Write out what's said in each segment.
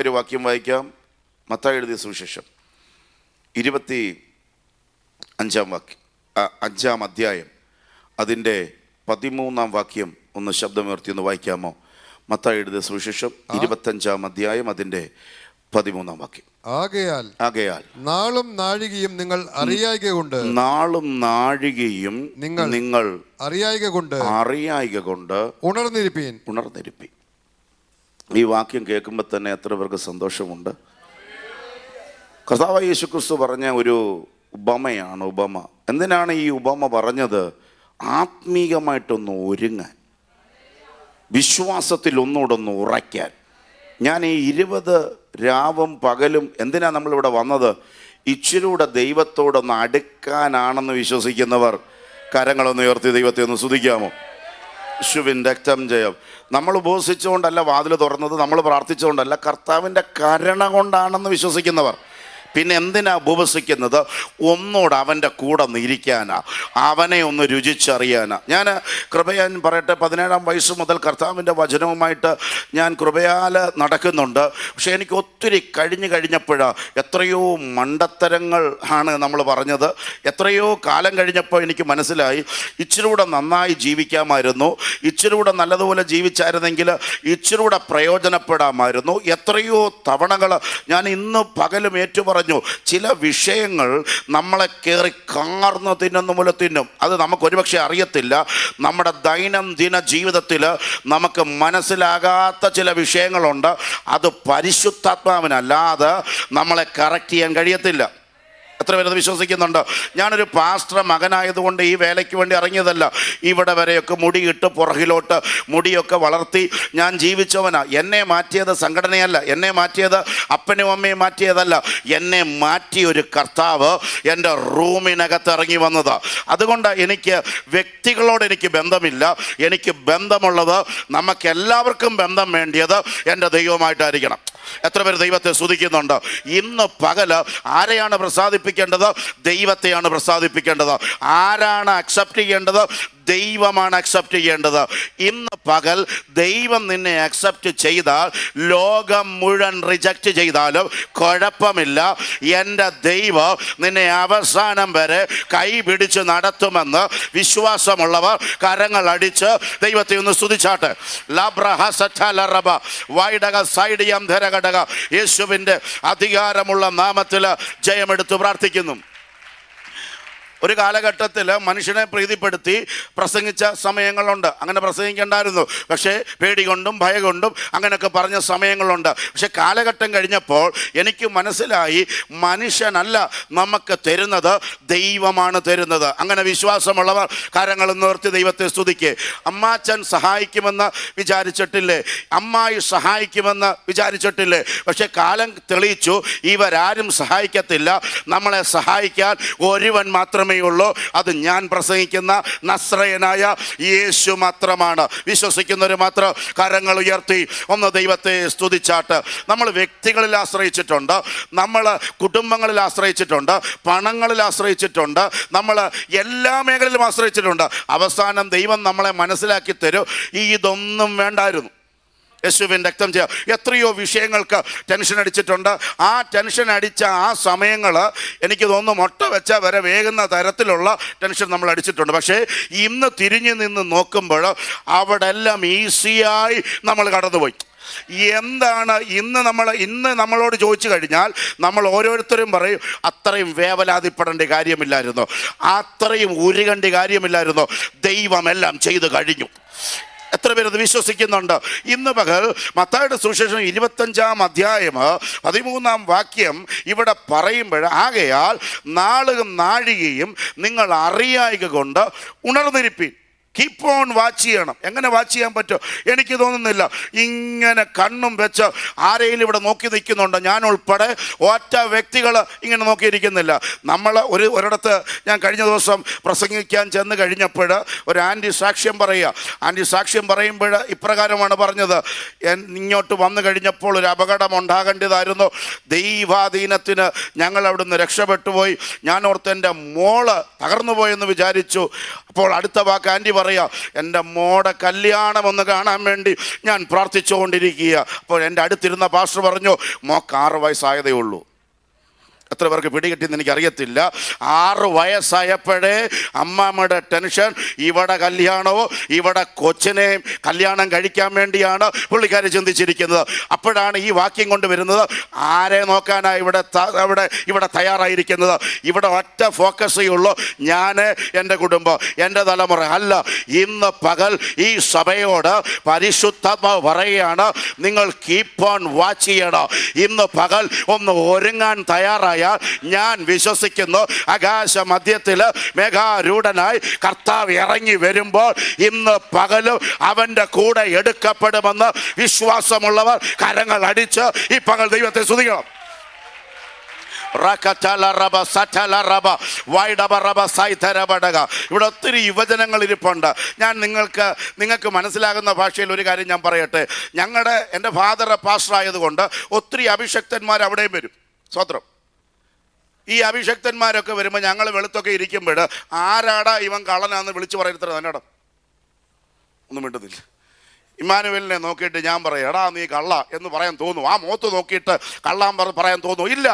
ഒരു വാക്യം വായിക്കാം. മത്തായി എഴുതിയ സുവിശേഷം 25 അധ്യായം അതിൻ്റെ 13 വാക്യം ഒന്ന് ശബ്ദമുയർത്തി ഒന്ന് വായിക്കാമോ? മത്തായി എഴുതിയ സുവിശേഷം 25 അധ്യായം അതിൻ്റെ 13 വാക്യം. ആകയാൽ നാളും നാഴികയും നിങ്ങൾ അറിയായികകൊണ്ട് നിങ്ങൾ അറിയായികകൊണ്ട് ഉണർന്നിരിപ്പീൻ. ഈ വാക്യം കേൾക്കുമ്പോൾ തന്നെ എത്ര പേർക്ക് സന്തോഷമുണ്ട്. കർത്താവായ യേശുക്രിസ്തു പറഞ്ഞ ഒരു ഉപമയാണ്. എന്തിനാണ് ഈ ഉപമ പറഞ്ഞത്? ആത്മീകമായിട്ടൊന്ന് ഒരുങ്ങാൻ, വിശ്വാസത്തിൽ ഒന്നുകൂടൊന്ന് ഉറയ്ക്കാൻ. ഞാൻ ഈ 20 രാവും പകലും എന്തിനാണ് നമ്മളിവിടെ വന്നത്? ഇച്ചിരൂടെ ദൈവത്തോടൊന്ന് അടുക്കാനാണെന്ന് വിശ്വസിക്കുന്നവർ കരങ്ങളൊന്ന് ഉയർത്തി ദൈവത്തെ ഒന്ന് സ്തുതിക്കാമോ? യേശുവിൻ രക്തം ജയം. നമ്മൾ ഉപവസിച്ചുകൊണ്ടല്ല വാതിൽ തുറന്നത്, നമ്മൾ പ്രാർത്ഥിച്ചുകൊണ്ടല്ല, കർത്താവിൻ്റെ കരുണ കൊണ്ടാണെന്ന് വിശ്വസിക്കുന്നവർ പിന്നെ എന്തിനാ ഉപവസിക്കുന്നത്? ഒന്നോട് അവൻ്റെ കൂടെ ഒന്ന് ഇരിക്കാനാ, അവനെ ഒന്ന് രുചിച്ചറിയാനാ. ഞാൻ കൃപയാൻ പറയട്ടെ, 17 വയസ്സ് മുതൽ കർത്താവിൻ്റെ വചനവുമായിട്ട് ഞാൻ കൃപയാൽ നടക്കുന്നുണ്ട്. പക്ഷേ എനിക്ക് ഒത്തിരി കഴിഞ്ഞപ്പോഴാണ് എത്രയോ മണ്ടത്തരങ്ങൾ ആണ് നമ്മൾ പറഞ്ഞത്. എത്രയോ കാലം കഴിഞ്ഞപ്പോൾ എനിക്ക് മനസ്സിലായി, ഇച്ചിരൂടെ നന്നായി ജീവിക്കാമായിരുന്നു, ഇച്ചിരൂടെ നല്ലതുപോലെ ജീവിച്ചായിരുന്നെങ്കിൽ ഇച്ചിരൂടെ പ്രയോജനപ്പെടാമായിരുന്നു. എത്രയോ തവണകൾ ഞാൻ ഇന്ന് പകലും പറഞ്ഞു, ചില വിഷയങ്ങൾ നമ്മളെ കയറി കാർന്ന് തിന്നുന്ന പോലെ തിന്നും. അത് നമുക്ക് ഒരുപക്ഷെ അറിയത്തില്ല. നമ്മുടെ ദൈനംദിന ജീവിതത്തിൽ നമുക്ക് മനസ്സിലാകാത്ത ചില വിഷയങ്ങളുണ്ട്. അത് പരിശുദ്ധാത്മാവിനല്ലാതെ നമ്മളെ കറക്റ്റ് ചെയ്യാൻ കഴിയത്തില്ല. എത്ര പേരത് വിശ്വസിക്കുന്നുണ്ട്? ഞാനൊരു പാസ്റ്റർ മകനായതുകൊണ്ട് ഈ വേലയ്ക്ക് വേണ്ടി ഇറങ്ങിയതല്ല. ഇവിടെ വരെയൊക്കെ മുടിയിട്ട് പുറകിലോട്ട് മുടിയൊക്കെ വളർത്തി ഞാൻ ജീവിച്ചവനാ. എന്നെ മാറ്റിയത് സംഘടനയല്ല, എന്നെ മാറ്റിയത് അപ്പനും അമ്മയും മാറ്റിയതല്ല. എന്നെ മാറ്റിയൊരു കർത്താവ് എൻ്റെ റൂമിനകത്ത് ഇറങ്ങി വന്നത്. അതുകൊണ്ട് എനിക്ക് വ്യക്തികളോട് എനിക്ക് ബന്ധമില്ല. എനിക്ക് ബന്ധമുള്ളത്, നമുക്കെല്ലാവർക്കും ബന്ധം വേണ്ടിയത് എൻ്റെ ദൈവമായിട്ടായിരിക്കണം. എത്ര പേര് ദൈവത്തെ സ്തുതിക്കുന്നുണ്ട്? ഇന്ന് പകല് ആരെയാണ് പ്രസാദിപ്പിക്കേണ്ടത്? ദൈവത്തെയാണ് പ്രസാദിപ്പിക്കേണ്ടത്. ആരാണ് അക്സെപ്റ്റ് ചെയ്യേണ്ടത്? ദൈവമാണ് അക്സെപ്റ്റ് ചെയ്യേണ്ടത്. ഇന്ന് പകൽ ദൈവം നിന്നെ അക്സെപ്റ്റ് ചെയ്താൽ, ലോകം മുഴുവൻ റിജക്റ്റ് ചെയ്താലും കുഴപ്പമില്ല. എൻ്റെ ദൈവം നിന്നെ അവസാനം വരെ കൈ പിടിച്ച് നടത്തുമെന്ന് വിശ്വാസമുള്ളവർ കരങ്ങൾ അടിച്ച് ദൈവത്തെ ഒന്ന് സ്തുതിച്ചാട്ടെ. യേശുവിൻ്റെ അധികാരമുള്ള നാമത്തിൽ ജയമെടുത്ത് പ്രാർത്ഥിക്കുന്നു. ഒരു കാലഘട്ടത്തിൽ മനുഷ്യനെ പ്രീതിപ്പെടുത്തി പ്രസംഗിച്ച സമയങ്ങളുണ്ട്. അങ്ങനെ പ്രസംഗിക്കേണ്ടായിരുന്നു, പക്ഷേ പേടി കൊണ്ടും ഭയം കൊണ്ടും അങ്ങനെയൊക്കെ പറഞ്ഞ സമയങ്ങളുണ്ട്. പക്ഷെ കാലഘട്ടം കഴിഞ്ഞപ്പോൾ എനിക്ക് മനസ്സിലായി, മനുഷ്യനല്ല നമുക്ക് തരുന്നത്, ദൈവമാണ് തരുന്നത്. അങ്ങനെ വിശ്വാസമുള്ളവർ കരങ്ങൾ നിർത്തി ദൈവത്തെ സ്തുതിക്ക്. അമ്മാച്ചൻ സഹായിക്കുമെന്ന് വിചാരിച്ചിട്ടില്ലേ? അമ്മായി സഹായിക്കുമെന്ന് വിചാരിച്ചിട്ടില്ലേ? പക്ഷെ കാലം തെളിയിച്ചു, ഇവരാരും സഹായിക്കത്തില്ല. നമ്മളെ സഹായിക്കാൻ ഒരുവൻ മാത്രമേ ഉള്ളൂ. അത് ഞാൻ പ്രസംഗിക്കുന്ന നസ്രയനായ യേശു മാത്രമാണ്. വിശ്വസിക്കുന്നവർ മാത്രം കരങ്ങൾ ഉയർത്തി ഒന്ന് ദൈവത്തെ സ്തുതിച്ചാട്ട്. നമ്മൾ വ്യക്തികളിൽ ആശ്രയിച്ചിട്ടുണ്ട്, നമ്മൾ കുടുംബങ്ങളിൽ ആശ്രയിച്ചിട്ടുണ്ട്, പണങ്ങളിൽ ആശ്രയിച്ചിട്ടുണ്ട്, നമ്മൾ എല്ലാ മേഖലയിലും ആശ്രയിച്ചിട്ടുണ്ട്. അവസാനം ദൈവം നമ്മളെ മനസ്സിലാക്കി തരും, ഇതൊന്നും വേണ്ടായിരുന്നു. യേശുവിൻ രക്തം ചെയ്യാം. എത്രയോ വിഷയങ്ങൾക്ക് ടെൻഷൻ അടിച്ചിട്ടുണ്ട്. ആ ടെൻഷൻ അടിച്ച ആ സമയങ്ങൾ എനിക്ക് തോന്നുന്നു മുട്ട വെച്ചാൽ വരെ വേകുന്ന തരത്തിലുള്ള ടെൻഷൻ നമ്മൾ അടിച്ചിട്ടുണ്ട്. പക്ഷേ ഇന്ന് തിരിഞ്ഞു നിന്ന് നോക്കുമ്പോൾ അവിടെ എല്ലാം ഈസിയായി നമ്മൾ കടന്നുപോയി. എന്താണ് ഇന്ന് നമ്മളോട് ചോദിച്ചു കഴിഞ്ഞാൽ നമ്മൾ ഓരോരുത്തരും പറയും, അത്രയും വേവലാതിപ്പെടേണ്ട കാര്യമില്ലായിരുന്നു, അത്രയും ഉരുകേണ്ട കാര്യമില്ലായിരുന്നു, ദൈവമെല്ലാം ചെയ്തു കഴിഞ്ഞു. എത്ര പേരത് വിശ്വസിക്കുന്നുണ്ട്? ഇന്ന് പകൽ മത്തായിയുടെ സുവിശേഷം 25 അധ്യായം 13 വാക്യം ഇവിടെ പറയുമ്പോൾ, ആകയാൽ നാളും നാഴികയും നിങ്ങൾ അറിയായിക കൊണ്ട് ഉണർന്നിരിപ്പീൻ. കീപ്പ് ഓൺ വാച്ച് ചെയ്യണം. എങ്ങനെ വാച്ച് ചെയ്യാൻ പറ്റും? എനിക്ക് തോന്നുന്നില്ല. ഇങ്ങനെ കണ്ണും വെച്ച് ആരെയും ഇവിടെ നോക്കി നിൽക്കുന്നുണ്ട്. ഞാൻ ഉൾപ്പെടെ ഒറ്റ വ്യക്തികൾ ഇങ്ങനെ നോക്കിയിരിക്കുന്നില്ല. നമ്മൾ ഒരിടത്ത് ഞാൻ കഴിഞ്ഞ ദിവസം പ്രസംഗിക്കാൻ ചെന്ന് കഴിഞ്ഞപ്പോൾ ഒരു ആൻറ്റി സാക്ഷ്യം പറയുക. ആൻറ്റി സാക്ഷ്യം പറയുമ്പോൾ ഇപ്രകാരമാണ് പറഞ്ഞത്, ഇങ്ങോട്ട് വന്നു കഴിഞ്ഞപ്പോൾ ഒരു അപകടം ഉണ്ടാകേണ്ടതായിരുന്നു, ദൈവാധീനത്തിന് ഞങ്ങൾ അവിടുന്ന് രക്ഷപ്പെട്ടു പോയി. ഞാൻ ഓർത്ത് എൻ്റെ മോള് തകർന്നു പോയെന്ന് വിചാരിച്ചു. അപ്പോൾ അടുത്ത വാക്ക് ആൻറ്റി പറഞ്ഞു, പറയാ, എൻ്റെ മോടെ കല്യാണം ഒന്ന് കാണാൻ വേണ്ടി ഞാൻ പ്രാർത്ഥിച്ചുകൊണ്ടിരിക്കുക. അപ്പോൾ എൻ്റെ അടുത്തിരുന്ന പാസ്റ്റർ പറഞ്ഞു, മോക്ക് 6 വയസ്സായതേ ഉള്ളൂ. എത്ര പേർക്ക് പിടികിട്ടിയെന്ന് എനിക്കറിയത്തില്ല. 6 വയസ്സായപ്പോഴേ അമ്മാമ്മയുടെ ടെൻഷൻ, ഇവിടെ കല്യാണമോ ഇവിടെ കൊച്ചിനെ കല്യാണം കഴിക്കാൻ വേണ്ടിയാണ് പുള്ളിക്കാരി ചിന്തിച്ചിരിക്കുന്നത്. അപ്പോഴാണ് ഈ വാക്യം കൊണ്ട് വരുന്നത്, ആരെ നോക്കാനാണ് ഇവിടെ തയ്യാറായിരിക്കുന്നത്? ഇവിടെ ഒറ്റ ഫോക്കസേ ഉള്ളൂ, ഞാൻ, എൻ്റെ കുടുംബം, എൻ്റെ തലമുറ. അല്ല, ഇന്ന് പകൽ ഈ സഭയോട് പരിശുദ്ധാത്മാവ് പറയുകയാണ്, നിങ്ങൾ കീപ്പ് ഓൺ വാച്ച് ചെയ്യണം. ഇന്ന് പകൽ ഒന്ന് ഒരുങ്ങാൻ തയ്യാറായി ഞാൻ വിശ്വസിക്കുന്നു, ആകാശ മധ്യത്തിൽ മേഘാരൂഢനായി കർത്താവ് ഇറങ്ങി വരുമ്പോൾ ഇന്ന് പകലും അവൻ്റെ കൂടെ എടുക്കപ്പെടുമെന്ന് വിശ്വാസമുള്ളവർ കരങ്ങൾ അടിച്ച് ഈ പകൽ ദൈവത്തെ സ്തുതിക്കണം. ഇവിടെ ഒത്തിരി യുവജനങ്ങൾ ഇരിപ്പുണ്ട്. ഞാൻ നിങ്ങൾക്ക് മനസ്സിലാകുന്ന ഭാഷയിൽ ഒരു കാര്യം ഞാൻ പറയട്ടെ. എൻ്റെ ഫാദർ പാസ്റ്റർ ആയതുകൊണ്ട് ഒത്തിരി അഭിഷക്തന്മാർ അവിടെയും വരും. സ്വത്രം. ഈ അഭിഷക്തന്മാരൊക്കെ വരുമ്പോൾ ഞങ്ങൾ വെളുത്തൊക്കെ ഇരിക്കുമ്പോൾ ആരാടാ ഇവൻ കള്ളനാന്ന് വിളിച്ചു പറയുന്നത് തന്നെടാ ഒന്നും മിണ്ടുന്നില്ല. ഇമ്മാനുവേലിനെ നോക്കിയിട്ട് ഞാൻ പറയാം, എടാ നീ കള്ള എന്ന് പറയാൻ തോന്നും. ആ മുഖത്ത് നോക്കിയിട്ട് കള്ളാൻ പറയാൻ തോന്നും? ഇല്ല.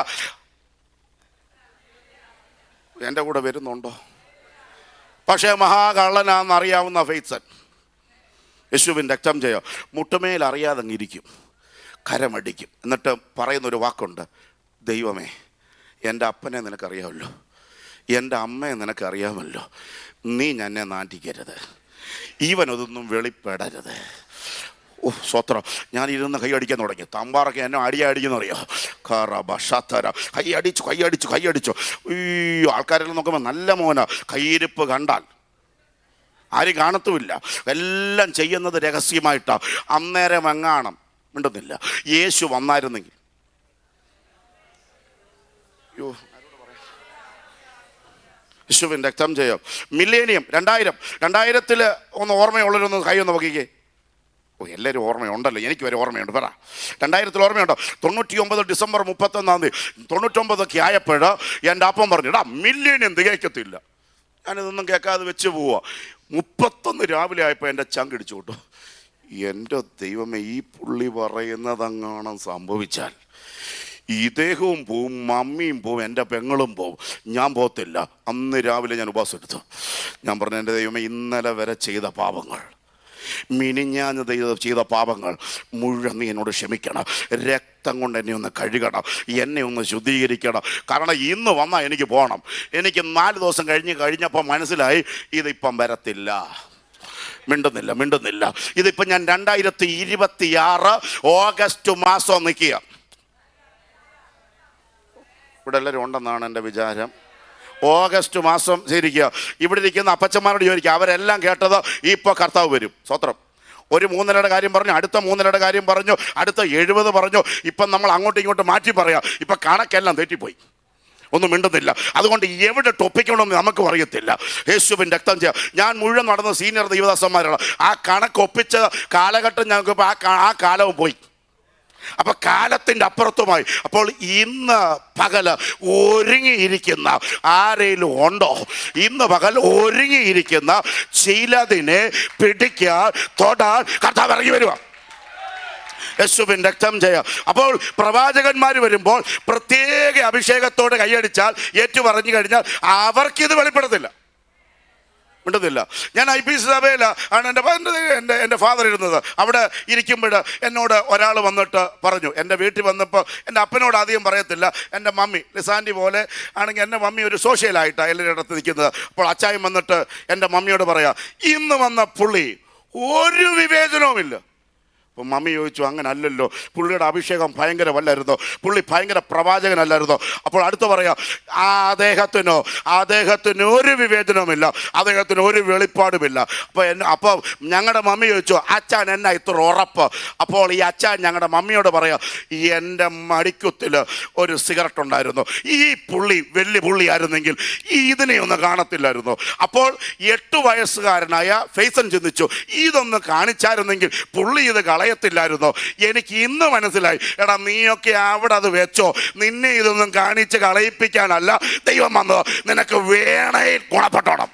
എൻ്റെ കൂടെ വരുന്നുണ്ടോ? പക്ഷേ മഹാകള്ളനാണെന്നറിയാവുന്ന ഫെയ്സൻ യേശുവിൻ രക്തം ചെയ്യോ മുട്ടുമേൽ അറിയാതെ അങ്ങിരിക്കും, കരമടിക്കും. എന്നിട്ട് പറയുന്നൊരു വാക്കുണ്ട്, ദൈവമേ, എൻ്റെ അപ്പനെ നിനക്കറിയാമല്ലോ, എൻ്റെ അമ്മയെ നിനക്കറിയാമല്ലോ, നീ എന്നെ നാട്ടിക്കരുത്, ഇവനതൊന്നും വെളിപ്പെടരുത്. ഓ സ്വത്രം. ഞാൻ ഇരുന്ന് കൈയടിക്കാൻ തുടങ്ങി. തമ്പാറൊക്കെ എന്നെ അടിക്കുന്നറിയോ? ഖറബഷത്തര. കൈയടിച്ചു. ഈ ആൾക്കാരെല്ലാം നോക്കുമ്പോൾ നല്ല മോന. കയ്യിരിപ്പ് കണ്ടാൽ ആരും കാണത്തുമില്ല. എല്ലാം ചെയ്യുന്നത് രഹസ്യമായിട്ടാണ്. അന്നേരം എങ്ങാണം മിണ്ടുന്നില്ല. യേശു വന്നായിരുന്നെങ്കിൽ, യേശുവിൻ രക്തം ചെയ്യും. മില്ലേനിയം 2000 ഒന്ന് ഓർമ്മയുള്ളവരൊന്ന് കൈ ഒന്ന് നോക്കിക്കേ. ഓ, എല്ലാവരും ഓർമ്മയുണ്ടല്ലോ, എനിക്ക് വരെ ഓർമ്മയുണ്ട്. പറ, 2000 ഓർമ്മയുണ്ടോ? 99 ഡിസംബർ 31 99 ആയപ്പോൾ എൻ്റെ അപ്പം പറഞ്ഞു, എടാ മില്ലേനിയം തികയ്ക്കത്തില്ല. ഞാനിതൊന്നും കേൾക്കാതെ വെച്ച് പോവാ. 31 രാവിലെ ആയപ്പോൾ എൻ്റെ ചങ്കിടിച്ചു കേട്ടോ. എൻ്റെ ദൈവമേ, ഈ പുള്ളി പറയുന്നതങ്ങാണം സംഭവിച്ചാൽ ഇദ്ദേഹവും പോവും, മമ്മിയും പോവും, എൻ്റെ പെങ്ങളും പോവും, ഞാൻ പോകത്തില്ല. അന്ന് രാവിലെ ഞാൻ ഉപവാസം എടുത്തു. ഞാൻ പറഞ്ഞു, എൻ്റെ ദൈവമേ, ഇന്നലെ വരെ ചെയ്ത പാപങ്ങൾ, മിനിഞ്ഞാന്ന് ചെയ്ത പാപങ്ങൾ മുഴുവൻ നീ എന്നോട് ക്ഷമിക്കണം. രക്തം കൊണ്ട് എന്നെ ഒന്ന് കഴുകണം, എന്നെ ഒന്ന് ശുദ്ധീകരിക്കണം. കാരണം ഇന്ന് വന്നാൽ എനിക്ക് പോകണം. എനിക്ക് 4 ദിവസം കഴിഞ്ഞപ്പോൾ മനസ്സിലായി ഇതിപ്പം വരത്തില്ല. മിണ്ടുന്നില്ല. ഇതിപ്പം ഞാൻ 2026 ഓഗസ്റ്റ് മാസം നിൽക്കുക. ഇവിടെ എല്ലാവരും ഉണ്ടെന്നാണ് എൻ്റെ വിചാരം. ഓഗസ്റ്റ് മാസം ശരിക്കുക. ഇവിടെ ഇരിക്കുന്ന അപ്പച്ചന്മാരോട് ചോദിക്കുക, അവരെല്ലാം കേട്ടത് ഇപ്പോൾ കർത്താവ് വരും. സ്വത്രം. ഒരു 3.5 കാര്യം പറഞ്ഞു, അടുത്ത 3.5 കാര്യം പറഞ്ഞു, അടുത്ത 70 പറഞ്ഞു. ഇപ്പം നമ്മൾ അങ്ങോട്ടും ഇങ്ങോട്ടും മാറ്റി പറയാം. ഇപ്പം കണക്കെല്ലാം തെറ്റിപ്പോയി. ഒന്നും മിണ്ടുന്നില്ല. അതുകൊണ്ട് എവിടെ ടൊപ്പിക്കണമെന്ന് നമുക്ക് അറിയത്തില്ല. യേശുവിൻ രക്തം ചെയ്യാം. ഞാൻ മുഴുവൻ നടന്ന സീനിയർ ദൈവദാസന്മാരാണ്. ആ കണക്ക് ഒപ്പിച്ച കാലഘട്ടം ഞങ്ങൾക്ക് ആ കാലവും പോയി. അപ്പൊ കാലത്തിൻ്റെ അപ്പുറത്തുമായി. അപ്പോൾ ഇന്ന് പകൽ ഒരുങ്ങിയിരിക്കുന്ന ആരെങ്കിലും ഉണ്ടോ? ഇന്ന് പകൽ ഒരുങ്ങിയിരിക്കുന്ന ചിലതിനെ പിടിക്കാൻ, തൊടാൻ കർത്താവ് ഇറങ്ങി വരുക. യേശുവിൻ രക്തം ചെയ്യാം. അപ്പോൾ പ്രവാചകന്മാർ വരുമ്പോൾ പ്രത്യേക അഭിഷേകത്തോടെ കൈയടിച്ചാൽ, ഏറ്റു പറഞ്ഞു കഴിഞ്ഞാൽ അവർക്കിത് വെളിപ്പെടത്തില്ല. മിണ്ടുന്നില്ല. ഞാൻ IPC സഭയിലാണ് എൻ്റെ ഫാദർ ഇരുന്നത്. അവിടെ ഇരിക്കുമ്പോൾ എന്നോട് ഒരാൾ വന്നിട്ട് പറഞ്ഞു, എൻ്റെ വീട്ടിൽ വന്നപ്പോൾ എൻ്റെ അപ്പനോട് ആദ്യം പറയത്തില്ല, എൻ്റെ മമ്മി ലിസാൻഡി പോലെ ആണെങ്കിൽ എൻ്റെ മമ്മി ഒരു സോഷ്യലായിട്ടാണ് എല്ലാവരുടെ അടുത്ത് നിൽക്കുന്നത്. അപ്പോൾ അച്ചായൻ വന്നിട്ട് എൻ്റെ മമ്മിയോട് പറയാം, ഇന്ന് വന്ന പുള്ളി ഒരു വിവേചനവുമില്ല. അപ്പം മമ്മി ചോദിച്ചു, അങ്ങനെ അല്ലല്ലോ, പുള്ളിയുടെ അഭിഷേകം ഭയങ്കരമല്ലായിരുന്നോ, പുള്ളി ഭയങ്കര പ്രവാചകനല്ലായിരുന്നോ? അപ്പോൾ അടുത്ത് പറയാം, അദ്ദേഹത്തിന് ഒരു വിവേചനവുമില്ല, അദ്ദേഹത്തിന് ഒരു വെളിപ്പാടുമില്ല. അപ്പോൾ ഞങ്ങളുടെ മമ്മി ചോദിച്ചു, അച്ഛൻ എന്നാ ഇത്ര ഉറപ്പ്? അപ്പോൾ ഈ അച്ഛൻ ഞങ്ങളുടെ മമ്മിയോട് പറയാം, എൻ്റെ മടിക്കുത്തിൽ ഒരു സിഗരറ്റ് ഉണ്ടായിരുന്നു, ഈ പുള്ളി വലിയ പുള്ളിയായിരുന്നെങ്കിൽ ഇതിനെയൊന്നും കാണത്തില്ലായിരുന്നു. അപ്പോൾ 8 വയസ്സുകാരനായ ഫെയ്സൻ ചിന്തിച്ചു, ഇതൊന്ന് കാണിച്ചായിരുന്നെങ്കിൽ പുള്ളി ഇത് കളയത്തില്ലായിരുന്നോ? എനിക്ക് ഇന്ന് മനസ്സിലായി, എടാ നീയൊക്കെ അവിടെ അത് വെച്ചോ, നിന്നെ ഇതൊന്നും കാണിച്ച് കളയിപ്പിക്കാനല്ല ദൈവം വന്നത്, നിനക്ക് വേണേ ഗുണപ്പെട്ടോണം.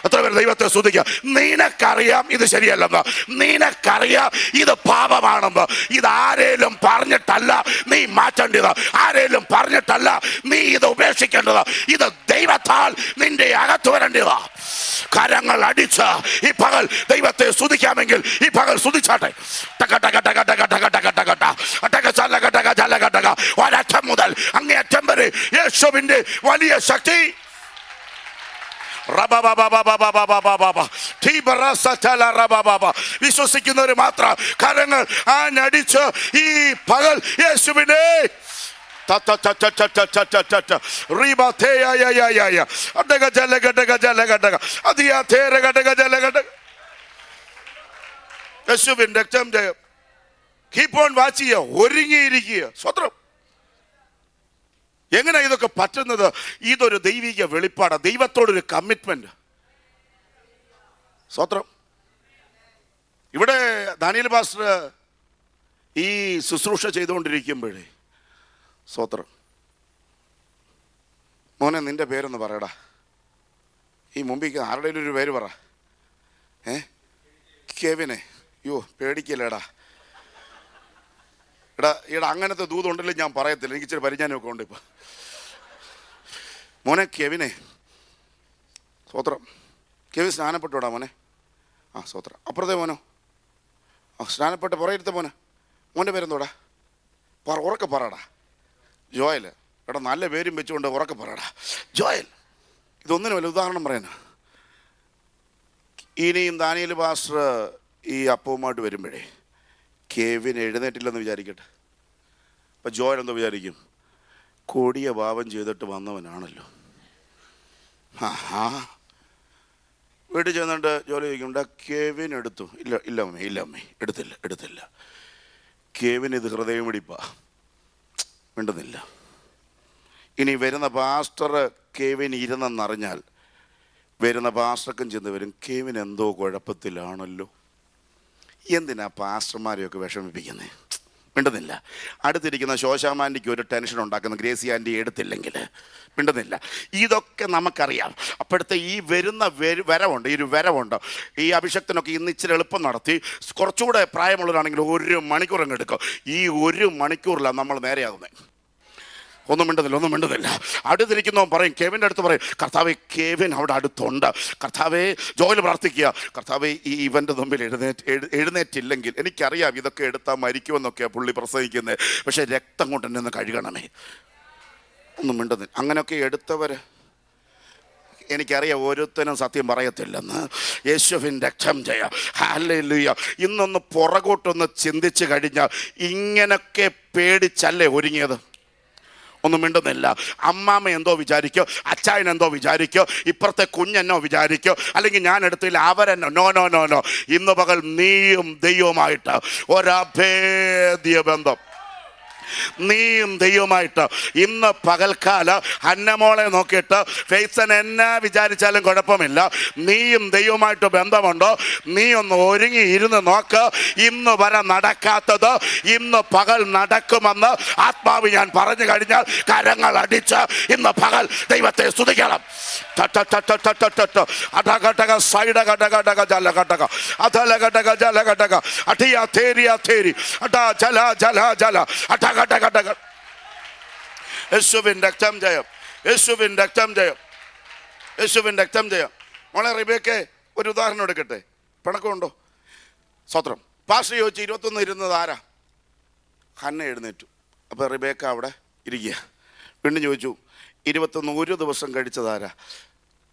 എത്ര പേര് ദൈവത്തെ സ്തുതിക്കുക? നിനക്കറിയാം ഇത് ശരിയല്ലെന്ന്, നിനക്കറിയാം ഇത് പാപമാണെന്ന്. ഇത് ആരേലും പറഞ്ഞിട്ടല്ല നീ മാറ്റേണ്ടത്, ആരേലും പറഞ്ഞിട്ടല്ല നീ ഇത് ഉപേക്ഷിക്കേണ്ടത്. ഇത് ദൈവത്താൽ നിന്റെ അകത്ത് വരേണ്ടതാ. കരങ്ങൾ അടിച്ച് ഈ പകൽ ദൈവത്തെ സ്തുതിക്കാമെങ്കിൽ ഈ പകൽ സ്തുതിച്ചാട്ടെ. ഒരറ്റം മുതൽ അങ്ങേയറ്റം വരെ യേശുവിന്റെ വലിയ ശക്തി. വിശ്വസിക്കുന്നവർ മാത്രം കരങ്ങൾ ആഞ്ഞടിച്ച് ഈ പകൽ യേശുവിനെ യേശുവിൻ രക്തം ജയം. കീപ്പ് ഓൺ വാച്ച് ചെയ്യുക, ഒരുങ്ങിയിരിക്കുക. സ്വത്രം. എങ്ങനെ ഇതൊക്കെ പറ്റുന്നത്? ഇതൊരു ദൈവിക വെളിപ്പാടാണ്, ദൈവത്തോടൊരു കമ്മിറ്റ്മെന്റ്. സ്വത്രം. ഇവിടെ ദാനിയേൽ പാസ്റ്റർ ഈ ശുശ്രൂഷ ചെയ്തുകൊണ്ടിരിക്കുമ്പോഴേ, സ്വത്രം, മോനെ നിന്റെ പേരൊന്ന് പറയടാ. ഈ മുമ്പിൽ ആരുടെയും ഒരു പേര് പറ. കെവിനെ. അയ്യോ പേടിക്കല്ലേടാ. എടാ അങ്ങനത്തെ ദൂതുണ്ടല്ലോ ഞാൻ പറയത്തില്ല, എനിക്ക് ഇച്ചിരി പരിജ്ഞാനമൊക്കെ ഉണ്ട് ഇപ്പം. മോനെ കെവിനെ. സ്വത്രം. കെവിൻ സ്നാനപ്പെട്ടോടാ മോനെ. ആ സ്വത്രം. അപ്പുറത്തെ മോനോ? ആ സ്നാനപ്പെട്ട് പുറയെടുത്ത മോനെ. മോൻ്റെ പേരെന്തോടാ? ഉറക്കെ പറയടാ. ജോയൽ. എടാ നല്ല പേരും വെച്ചുകൊണ്ട് ഉറക്കെ പറയടാ. ജോയൽ. ഇതൊന്നിനുമല്ല, ഉദാഹരണം പറയാനാ. ഇനിയും ദാനിയേൽ പാസ്റ്റർ ഈ അപ്പവുമായിട്ട് വരുമ്പോഴേ കെവിൻ എഴുന്നേറ്റില്ലെന്ന് വിചാരിക്കട്ടെ. അപ്പം ജോയൽ എന്തോ വിചാരിക്കും? കൊടിയ പാപം ചെയ്തിട്ട് വന്നവനാണല്ലോ. വീട്ടിൽ ചെന്നിട്ട് ജോലി ചോദിക്കുന്നുണ്ട്, കെവിൻ എടുത്തു? ഇല്ല അമ്മേ എടുത്തില്ല. കെവിൻ ഇത് ഹൃദയമിടിപ്പാ, മിണ്ടുന്നില്ല. ഇനി വരുന്ന പാസ്റ്റർ കെവിൻ ഇരുന്നെന്നറിഞ്ഞാൽ വരുന്ന പാസ്റ്റർക്കും ചെന്ന് വരും, കെവിൻ എന്തോ കുഴപ്പത്തിലാണല്ലോ. എന്തിനാ പാസ്റ്റർമാരെയൊക്കെ വിഷമിപ്പിക്കുന്നത്? മിണ്ടുന്നില്ല. അടുത്തിരിക്കുന്ന ശോശാമാൻ്റിക്ക് ഒരു ടെൻഷൻ ഉണ്ടാക്കുന്ന ഗ്രേസി ആൻറ്റി എടുത്തില്ലെങ്കിൽ മിണ്ടുന്നില്ല. ഇതൊക്കെ നമുക്കറിയാം. അപ്പോഴത്തെ ഈ വരുന്ന വരവുണ്ട്, ഈ ഒരു വരവുണ്ട്. ഈ അഭിഷേകത്തിനൊക്കെ ഇന്ന് ഇച്ചിരി എളുപ്പം നടത്തി കുറച്ചുകൂടെ പ്രായമുള്ളവരാണെങ്കിൽ 1 മണിക്കൂർ അങ്ങ് എടുക്കും. ഈ 1 മണിക്കൂറിലാണ് നമ്മൾ നേരെയാകുന്നത്. ഒന്നും മിണ്ടുന്നില്ല. അടുത്തിരിക്കുന്നവൻ പറയും, കെവിൻ്റെ അടുത്ത് പറയും, കർത്താവേ കെവിൻ അവിടെ അടുത്തുണ്ട്. കർത്താവേ, ജോയിൽ പ്രാർത്ഥിക്കുക, കർത്താവേ ഈ ഇവൻ്റെ മുമ്പിൽ എഴുന്നേറ്റില്ലെങ്കിൽ എനിക്കറിയാം ഇതൊക്കെ എടുത്താൽ മരിക്കുമെന്നൊക്കെയാണ് പുള്ളി പ്രസംഗിക്കുന്നത്, പക്ഷേ രക്തം കൊണ്ട് എന്നെ ഒന്ന് കഴുകണമേ. ഒന്നും മിണ്ടുന്നില്ല. അങ്ങനെയൊക്കെ എടുത്തവർ എനിക്കറിയാം ഓരോരുത്തരും സത്യം പറയത്തില്ലെന്ന്. യേശുവിൻ രക്തം ജയ. ഹല്ലേലൂയ. ഇന്നൊന്ന് പുറകോട്ടൊന്ന് ചിന്തിച്ച് കഴിഞ്ഞാൽ ഇങ്ങനൊക്കെ പേടിച്ചല്ലേ ഒരുങ്ങിയത്? ഒന്നും മിണ്ടുന്നില്ല. അമ്മാമ്മ എന്തോ വിചാരിക്കോ, അച്ചായൻ എന്തോ വിചാരിക്കോ, ഇപ്പുറത്തെ കുഞ്ഞെന്നോ വിചാരിക്കോ, അല്ലെങ്കിൽ ഞാൻ എടുത്തില്ല അവരെന്നോ. നോ. ഇന്ന് പകൽ നീയും ദൈവവുമായിട്ട് ഒരഭേദ്യ ബന്ധം. നീയും ദൈവമായിട്ട് ഇന്ന് പകൽക്കാല അന്നമോളെ നോക്കിയിട്ട് ഫെയ്സൻ എന്നാ വിചാരിച്ചാലും കുഴപ്പമില്ല, നീയും ദൈവമായിട്ട് ബന്ധമുണ്ടോ? നീ ഒന്ന് ഒരുങ്ങി ഇരുന്ന് നോക്ക്. ഇന്ന് വരെ നടക്കാത്തത് ഇന്ന് പകൽ നടക്കുമെന്ന് ആത്മാവ് ഞാൻ പറഞ്ഞു കഴിഞ്ഞാൽ കരങ്ങൾ അടിച്ച് ഇന്ന് പകൽ ദൈവത്തെ സ്തുതിക്കണം. യേശുവിൻ രക്തം ജയം. യേശുവിൻ രക്തം ജയം. യേശുവിൻ രക്തം ജയം. മോളെ റിബേക്കെ ഒരു ഉദാഹരണം എടുക്കട്ടെ. പിണക്കമുണ്ടോ? സ്വത്രം. പാസ്റ്റർ ചോദിച്ചു 21 ഇരുന്നത് ആരാ? ഹന്ന എഴുന്നേറ്റു. അപ്പോൾ റിബേക്ക അവിടെ ഇരിക്കുക. വീണ്ടും ചോദിച്ചു 21 ഒരു ദിവസം കഴിച്ചതാരാ?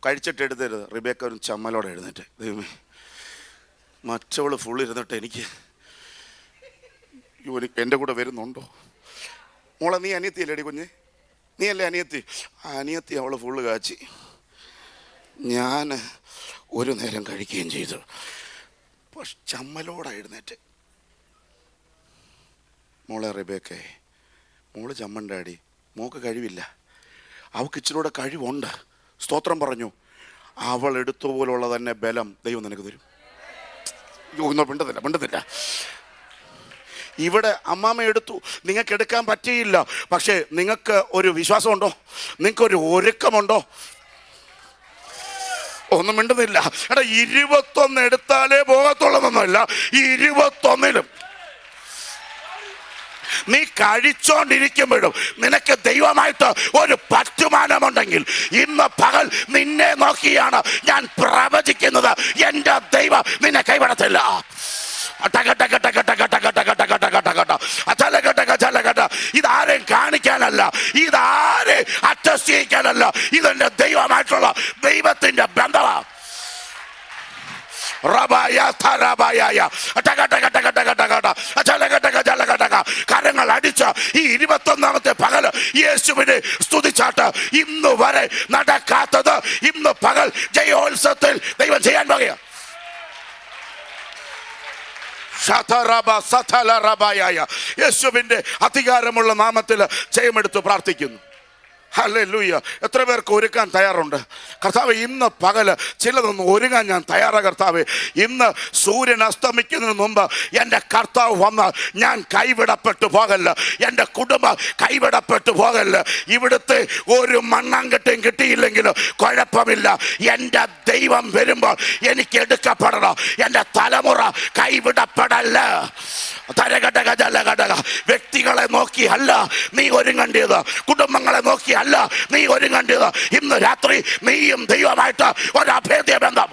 കഴിച്ചിട്ട് എടുത്തരുത്. റിബേക്ക ഒരു ചമ്മലോടെ എഴുന്നേറ്റ്. ദൈവമേ, മറ്റവൾ ഫുൾ ഇരുന്നിട്ട് എനിക്ക് എൻ്റെ കൂടെ വരുന്നുണ്ടോ? മോളെ നീ അനിയത്തിയല്ലേടി കുഞ്ഞ്? നീ അല്ലേ അനിയത്തി? അനിയത്തി അവൾ ഫുള്ള് കാച്ചി, ഞാൻ ഒരു നേരം കഴിക്കുകയും ചെയ്തു. പക്ഷെ ചമ്മലോടെ എഴുന്നേറ്റ്. മോളെ റിബേക്കേ, മോള് ചമ്മണ്ടാടി, മോൾക്ക് കഴിവില്ല, അവൾക്ക് ഇച്ചിരി കൂടെ കഴിവുണ്ട്. സ്തോത്രം പറഞ്ഞു. അവൾ എടുത്തുപോലുള്ള തന്നെ ബലം ദൈവം നിനക്ക് തരും. മിണ്ടുന്നില്ല. ഇവിടെ അമ്മാമ്മ എടുത്തു, നിങ്ങൾക്ക് എടുക്കാൻ പറ്റിയില്ല. പക്ഷേ നിങ്ങൾക്ക് ഒരു വിശ്വാസമുണ്ടോ? നിങ്ങൾക്കൊരു ഒരുക്കമുണ്ടോ? ഒന്നും മിണ്ടുന്നില്ല. എടാ 21 എടുത്താലേ പോകത്തുള്ളതൊന്നുമല്ല. ഈ 21-ലും നീ കഴിച്ചോണ്ടിരിക്കുമ്പോഴും നിനക്ക് ദൈവമായിട്ട് ഒരു പറ്റുമാനമുണ്ടെങ്കിൽ ഇന്ന് പകൽ നിന്നെ നോക്കിയാണ് ഞാൻ പ്രവചിക്കുന്നത്. എൻ്റെ ദൈവം നിന്നെ കൈവിടത്തില്ല. ഇതാരെയും കാണിക്കാനല്ല, ഇതാരെ അറ്റസ്റ്റ് ചെയ്യിക്കാനല്ല, ഇതെന്റെ ദൈവമായിട്ടുള്ള ദൈവത്തിന്റെ ബന്ധമാണ്. കരങ്ങൾ അടിച്ച ഈ 21-ാമത്തെ പകല് യേശുവിനെ സ്തുതിച്ചാട്ട് ഇന്ന് വരെ നടക്കാത്തത് ഇന്ന് പകൽ ജയോത്സവത്തിൽ ദൈവം ചെയ്യാൻ പോകുക. യേശുവിന്റെ അധികാരമുള്ള നാമത്തിൽ ജയമെടുത്ത് പ്രാർത്ഥിക്കുന്നു. ഹല്ലേലൂയ. എത്ര പേർക്ക് ഒരുക്കാൻ തയ്യാറുണ്ട്? കർത്താവ് ഇന്ന് പകല് ചിലതൊന്നും ഒരുങ്ങാൻ ഞാൻ തയ്യാറാണ്. കർത്താവ് ഇന്ന് സൂര്യൻ അസ്തമിക്കുന്നതിന് മുമ്പ് എൻ്റെ കർത്താവ് വന്നാൽ ഞാൻ കൈവിടപ്പെട്ടു പോകല്ല, എൻ്റെ കുടുംബം കൈവിടപ്പെട്ടു പോകല്ല. ഇവിടുത്തെ ഒരു മണ്ണാങ്കട്ടയും കിട്ടിയില്ലെങ്കിലും കുഴപ്പമില്ല, എൻ്റെ ദൈവം വരുമ്പോൾ എനിക്ക് എടുക്കപ്പെടണം. എൻ്റെ തലമുറ കൈവിടപ്പെടല്ല. വ്യക്തികളെ നോക്കി അല്ല നീ ഒരുങ്ങേണ്ടത്, കുടുംബങ്ങളെ നോക്കി അല്ല നീ ഒരുങ്ങേണ്ടത്. ഇന്ന് രാത്രി നീയും ദൈവമായിട്ട് ഒരു അഭേദ്യ ബന്ധം.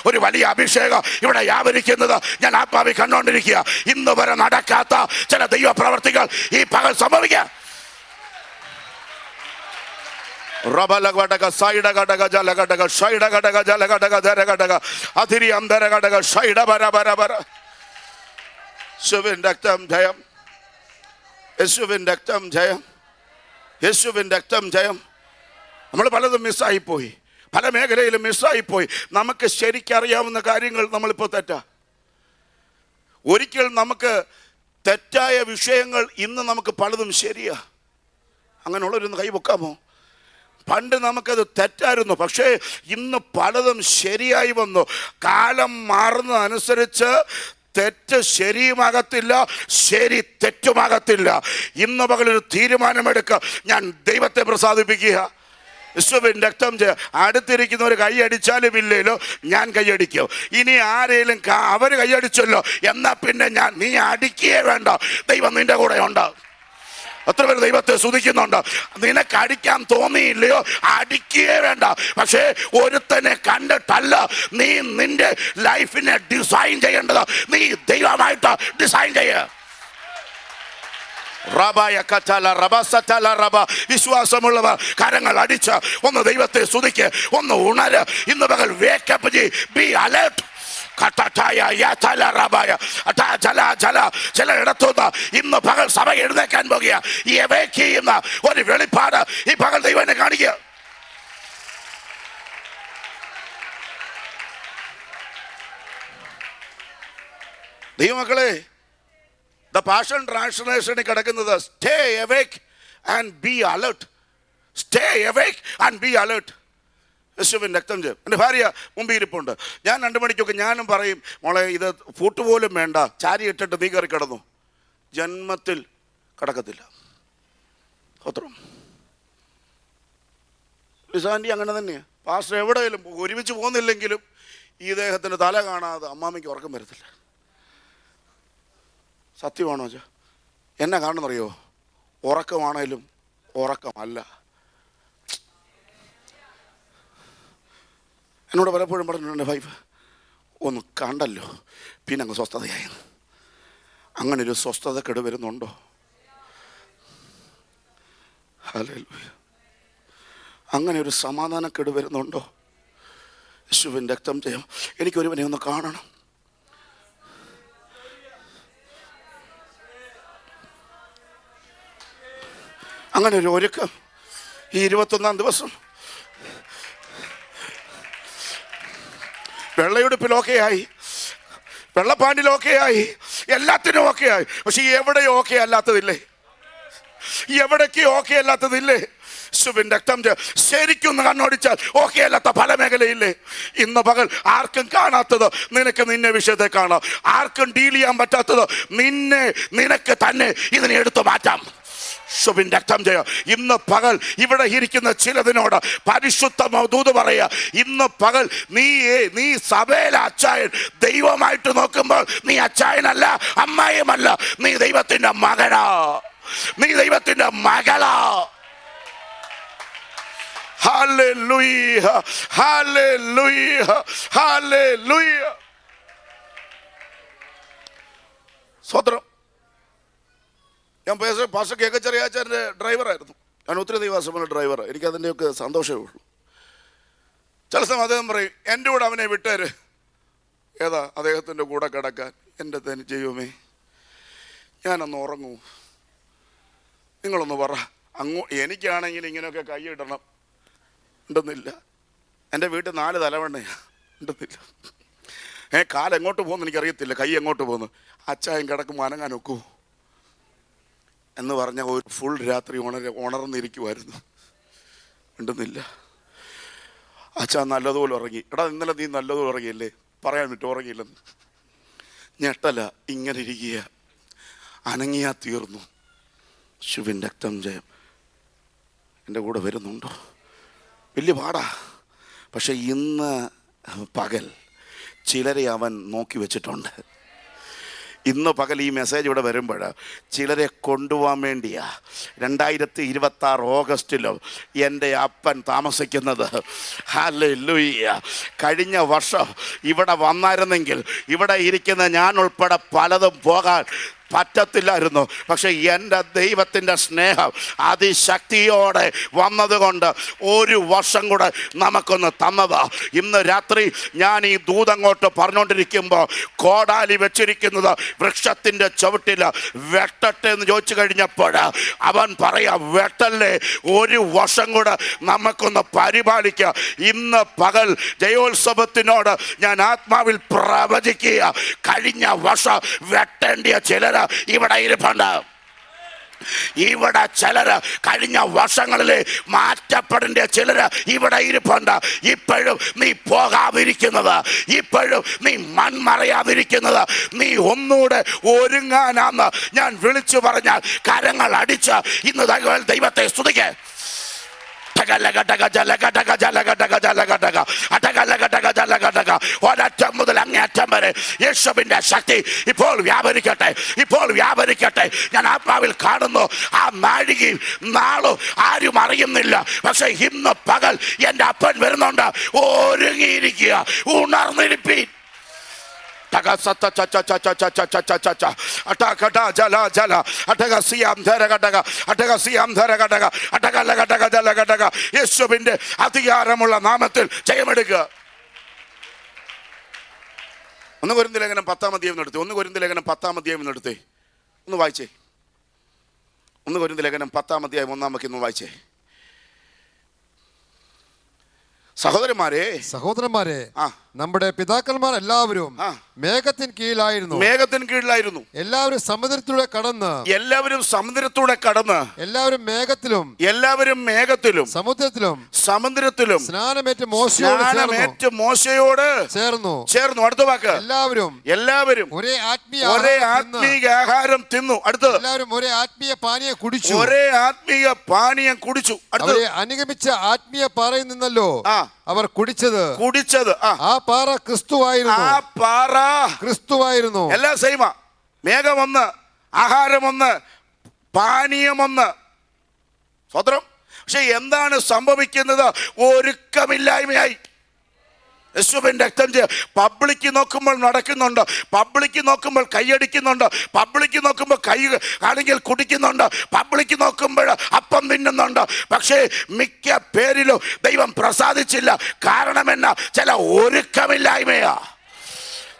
ഒരു വലിയ അഭിഷേകം ഇവിടെ വ്യാപരിക്കുന്നത് ഞാൻ ആത്മാവിൽ കണ്ടുകൊണ്ടിരിക്കുക. ഇന്ന് വരെ നടക്കാത്ത ചില ദൈവ പ്രവർത്തികൾ ഈ പകൽ സംഭവിക്കുക. രക്തം ജയം, യേശുവിൻ രക്തം ജയം, യേശുവിൻ രക്തം ജയം. നമ്മൾ പലതും മിസ്സായിപ്പോയി, പല മേഖലയിലും മിസ്സായിപ്പോയി. നമുക്ക് ശരിക്കറിയാവുന്ന കാര്യങ്ങൾ നമ്മളിപ്പോൾ തെറ്റാ. ഒരിക്കൽ നമുക്ക് തെറ്റായ വിഷയങ്ങൾ ഇന്ന് നമുക്ക് പലതും ശരിയാ. അങ്ങനെയുള്ളവരൊന്ന് കൈവെക്കാമോ? പണ്ട് നമുക്കത് തെറ്റായിരുന്നു, പക്ഷേ ഇന്ന് പലതും ശരിയായി വന്നു. കാലം മാറുന്നതനുസരിച്ച് തെറ്റ് ശരിയുമാകത്തില്ല, ശരി തെറ്റുമാകത്തില്ല. ഇന്ന് പകലൊരു തീരുമാനമെടുക്കുക. ഞാൻ ദൈവത്തെ പ്രസാദിപ്പിക്കുക. യേശുവിൻ രക്തം അടുത്തിരിക്കുന്നവർ കൈയടിച്ചാലും ഇല്ലേലോ ഞാൻ കൈയടിക്കും. ഇനി ആരെങ്കിലും അവർ കൈയടിച്ചല്ലോ എന്നാൽ പിന്നെ നീ അടിക്കുകയേ വേണ്ട, ദൈവം നിന്റെ കൂടെ ഉണ്ടാവും. എത്ര പേര് ദൈവത്തെ സ്തുതിക്കുന്നുണ്ട്? നിനക്ക് അടിക്കാൻ തോന്നിയില്ലയോ? അടിക്കുകയേ വേണ്ട. പക്ഷേ ഒരുത്തനെ കണ്ടിട്ടല്ല നീ നിന്റെ ലൈഫിനെ ഡിസൈൻ ചെയ്യേണ്ടത്, നീ ദൈവമായിട്ട് ഡിസൈൻ ചെയ്യുക. വിശ്വാസമുള്ളവർ കരങ്ങൾ അടിച്ച് ഒന്ന് ദൈവത്തെ സ്തുതിക്ക്, ഒന്ന് ഉണര്. ഇന്ന് പകൽ വേക്കപ്പ് ചെയ്യ്, ബി അലേർട്ട്. ചിലയിടത്തുനിന്ന് ഇന്ന് പകൽ സഭ എഴുന്നേക്കാൻ പോകുക. ഈ എവേക്ക് ചെയ്യുന്ന ഒരു വെളിപ്പാട് ഈ പകൽ ദൈവം കാണിക്കുക. ദൈവമക്കളെ, ദ പാഷൻ ട്രാൻസ്ലേഷനിൽ കിടക്കുന്നത് stay അവേക്ക് and B alert. Stay അവേക്ക് and B alert. യേശുവിൻ രക്തം ചെയ്യും. എൻ്റെ ഭാര്യ മുമ്പിൽ ഇരിപ്പുണ്ട്. ഞാൻ 2 മണിക്കൊക്കെ ഞാനും പറയും, മോളെ ഇത് ഫുട്പോലും വേണ്ട, ചാരി ഇട്ടിട്ട് നീ കയറി കിടന്നു. ജന്മത്തിൽ കിടക്കത്തില്ല. സ്തോത്രം. ലിസാൻഡി അങ്ങനെ തന്നെയാണ്. പാസ്റ്റർ എവിടെയെങ്കിലും ഒരുമിച്ച് പോകുന്നില്ലെങ്കിലും ഈ ദേഹത്തിൻ്റെ തല കാണാതെ അമ്മാമ്മയ്ക്ക് ഉറക്കം വരത്തില്ല. സത്യമാണോ ചാ? എന്നെ കാണുന്നറിയോ? ഉറക്കമാണേലും ഉറക്കമല്ല. എന്നോട് പലപ്പോഴും പറഞ്ഞിട്ടുണ്ട്, വൈഫ് ഒന്ന് കണ്ടല്ലോ പിന്നെ അങ്ങ് സ്വസ്ഥതയായി. അങ്ങനൊരു സ്വസ്ഥതക്കെട് വരുന്നുണ്ടോ? ഹല്ലേലൂയ. അങ്ങനെ ഒരു സമാധാനക്കെട് വരുന്നുണ്ടോ? യേശുവിൻ രക്തം ചെയ്യും. എനിക്കൊരുവനെ ഒന്ന് കാണണം. അങ്ങനെ ഒരു ഒരുക്കം ഈ 21-ാം ദിവസം. വെള്ളയുടുപ്പിലൊക്കെയായി, വെള്ളപ്പാണ്ടിലൊക്കെയായി, എല്ലാത്തിനും ഒക്കെയായി. പക്ഷെ എവിടെയോ ഓക്കെ അല്ലാത്തതില്ലേ? എവിടേക്ക് ഓക്കെ അല്ലാത്തതില്ലേ? യേശുവിൻ രക്തം ശരിക്കും കണ്ണോടിച്ചാൽ ഓക്കെ അല്ലാത്ത പല മേഖലയില്ലേ ഇന്ന് പകൽ ആർക്കും കാണാത്തത് നിനക്ക് നിന്നെ വിഷയത്തെ കാണാം, ആർക്കും ഡീൽ ചെയ്യാൻ പറ്റാത്തത് നിനക്ക് തന്നെ ഇതിനെ എടുത്തു മാറ്റാം. യേശുവിൻ രക്തം ചെയ്യാം. ഇന്ന് പകൽ ഇവിടെ ഇരിക്കുന്ന ചിലതിനോട് പരിശുദ്ധ ദൂത് പറയുക, ഇന്ന് പകൽ നീ സഭയിലെ അച്ചായൻ ദൈവമായിട്ട് നോക്കുമ്പോൾ നീ അച്ചായനല്ല, അമ്മായിയുമല്ല, നീ ദൈവത്തിന്റെ മകനാ, നീ ദൈവത്തിന്റെ മകളാ. Hallelujah, hallelujah, hallelujah. സ്വതന്ത്രം. ഞാൻ പാസ്റ്റർ കെ ചെറിയാച്ചാൻ്റെ ഡ്രൈവറായിരുന്നു. ഞാൻ ഒത്തിരി ദൈവാസമുള്ള ഡ്രൈവറാണ്. എനിക്കതിൻ്റെയൊക്കെ സന്തോഷമേ ഉള്ളൂ. ചില സമയം അദ്ദേഹം പറയും, എൻ്റെ കൂടെ അവനെ വിട്ടേര്. ഏതാ അദ്ദേഹത്തിൻ്റെ കൂടെ കിടക്കാൻ? എൻ്റെ തന്നെ ചെയ്യുമേ, ഞാനൊന്ന് ഉറങ്ങൂ. നിങ്ങളൊന്ന് പറ. എനിക്കാണെങ്കിൽ ഇങ്ങനെയൊക്കെ കൈയിടണം ഉണ്ടെന്നില്ല. എൻ്റെ വീട്ടിൽ 4 തലവണ്ണയാണ് ഉണ്ടെന്നില്ല. കാലെങ്ങോട്ട് പോകുന്നു എനിക്കറിയത്തില്ല, കൈ എങ്ങോട്ട് പോകുന്നു. അച്ചായൻ കിടക്കുമ്പോൾ അനങ്ങാൻ ഒക്കൂ എന്ന് പറഞ്ഞ ഒരു ഫുൾ രാത്രി ഉണർന്നിരിക്കുമായിരുന്നു. ഉണ്ടെന്നില്ല. അച്ഛാ നല്ലതുപോലെ ഉറങ്ങി. എടാ ഇന്നലെ നീ നല്ലതുപോലെ ഉറങ്ങിയല്ലേ? പറയാൻ പറ്റും ഉറങ്ങിയില്ലെന്ന്. ഞെട്ടല, ഇങ്ങനെ ഇരിക്കുക, അനങ്ങിയാ തീർന്നു. ശുഭിൻ രക്തം ജയം എൻ്റെ കൂടെ വരുന്നുണ്ടോ? വലിയ പാടാ. പക്ഷെ ഇന്ന് പകൽ ചിലരെ അവൻ നോക്കി വെച്ചിട്ടുണ്ട്. ഇന്ന് പകൽ ഈ മെസ്സേജ് ഇവിടെ വരുമ്പോൾ ചിലരെ കൊണ്ടുപോകാൻ വേണ്ടിയാ 2026 ഓഗസ്റ്റിലോ എൻ്റെ അപ്പൻ താമസിക്കുന്നത്. ഹല്ലേലൂയ. കഴിഞ്ഞ വർഷം ഇവിടെ വന്നായിരുന്നെങ്കിൽ ഇവിടെ ഇരിക്കുന്ന ഞാൻ ഉൾപ്പെടെ പലതും പോകാൻ പറ്റത്തില്ലായിരുന്നു. പക്ഷെ എൻ്റെ ദൈവത്തിൻ്റെ സ്നേഹം അതിശക്തിയോടെ വന്നതുകൊണ്ട് 1 വർഷം കൂടെ നമുക്കൊന്ന് തന്നതാ. ഇന്ന് രാത്രി ഞാൻ ഈ ദൂതങ്ങോട്ട് പറഞ്ഞുകൊണ്ടിരിക്കുമ്പോൾ കോടാലി വെച്ചിരിക്കുന്നത് വൃക്ഷത്തിൻ്റെ ചുവട്ടിൽ വെട്ടട്ടെ എന്ന് ചോദിച്ചു കഴിഞ്ഞപ്പോൾ അവൻ പറയാം, വെട്ടല്ലേ, 1 വർഷം കൂടെ നമുക്കൊന്ന് പരിപാലിക്കുക. ഇന്ന് പകൽ ജയോത്സവത്തിനോട് ഞാൻ ആത്മാവിൽ പ്രവചിക്കുക, കഴിഞ്ഞ വർഷം വെട്ടേണ്ടിയ ചിലർ ഇവിടെ ഇരിപ്പുണ്ട്. ഇവിടെ ചിലര് കഴിഞ്ഞ വർഷങ്ങളിലെ മാറ്റപ്പെടേണ്ട ചിലര് ഇവിടെ ഇരിപ്പുണ്ട്. ഇപ്പോഴും നീ പോകാതിരിക്കുന്നത്, ഇപ്പോഴും നീ മൺമറയാതിരിക്കുന്നത്, നീ ഒന്നുകൂടെ ഒരുങ്ങാനാന്ന് ഞാൻ വിളിച്ചു പറഞ്ഞാൽ കരങ്ങൾ അടിച്ച് ഇന്ന് ദൈവത്തെ സ്തുതിക്കേ. ഒരറ്റം മുതൽ അങ്ങേയറ്റം വരെ യേശുവിന്റെ ശക്തി ഇപ്പോൾ വ്യാപരിക്കട്ടെ, ഇപ്പോൾ വ്യാപരിക്കട്ടെ. ഞാൻ ആത്മാവിൽ കാണുന്നു, ആ നാഴികയും നാളും ആരും അറിയുന്നില്ല. പക്ഷെ ഇന്ന് പകൽ എൻ്റെ അപ്പൻ വരുന്നുണ്ട്. ഒരുങ്ങിയിരിക്കുക, ഉണർന്നിരിപ്പീൻ. യേശുവിന്റെ അധികാരമുള്ള നാമത്തിൽ ജയമെടുക്കുക. 1 കൊരിന്ത്യർ ലേഖനം 10-ാം അധ്യായം എടുത്തേ. 1 കൊരിന്ത്യർ ലേഖനം 10-ാം അധ്യായം എടുത്തേ, ഒന്ന് വായിച്ചേ. 1 കൊരിന്ത്യർ ലേഖനം 10-ാം അധ്യായം 1-ാം വാക്യം ഒന്ന് വായിച്ചേ. സഹോദരന്മാരെ, നമ്മുടെ പിതാക്കന്മാർ എല്ലാവരും മേഘത്തിന് കീഴിലായിരുന്നു. എല്ലാവരും സമുദ്രത്തിലൂടെ കടന്ന്, എല്ലാവരും മേഘത്തിലും സമുദ്രത്തിലും സ്നാനമേറ്റ് മോശയോട് ചേർന്നു. അടുത്ത വാക്ക്, എല്ലാവരും ഒരേ ആത്മീയ ആഹാരം തിന്നു. അടുത്ത, എല്ലാവരും ഒരേ ആത്മീയ പാനീയം കുടിച്ചു. അവരെ അനുഗമിച്ച ആത്മീയ പാറയിൽ നിന്നല്ലോ അവർ കുടിച്ചത്. ആ പാറ ക്രിസ്തുവായിരുന്നു. എല്ലാം സെയിമാ. മേഘമൊന്ന്, ആഹാരമൊന്ന്, പാനീയമൊന്ന്. സ്വതന്ത്രം. പക്ഷെ എന്താണ് സംഭവിക്കുന്നത്? ഒരുക്കമില്ലായ്മയായി. യേശുവിൻ രക്തം പബ്ലിക്ക് നോക്കുമ്പോൾ നടക്കുന്നുണ്ട്, പബ്ലിക്ക് നോക്കുമ്പോൾ കൈയടിക്കുന്നുണ്ട്, പബ്ലിക്ക് നോക്കുമ്പോൾ കൈ ആണെങ്കിൽ കുടിക്കുന്നുണ്ട്, പബ്ലിക്ക് നോക്കുമ്പോൾ അപ്പം തിന്നുന്നുണ്ട്. പക്ഷേ മിക്ക പേരിലും ദൈവം പ്രസാദിച്ചില്ല. കാരണം എന്നാ? ചില ഒരുക്കമില്ലായ്മയാ.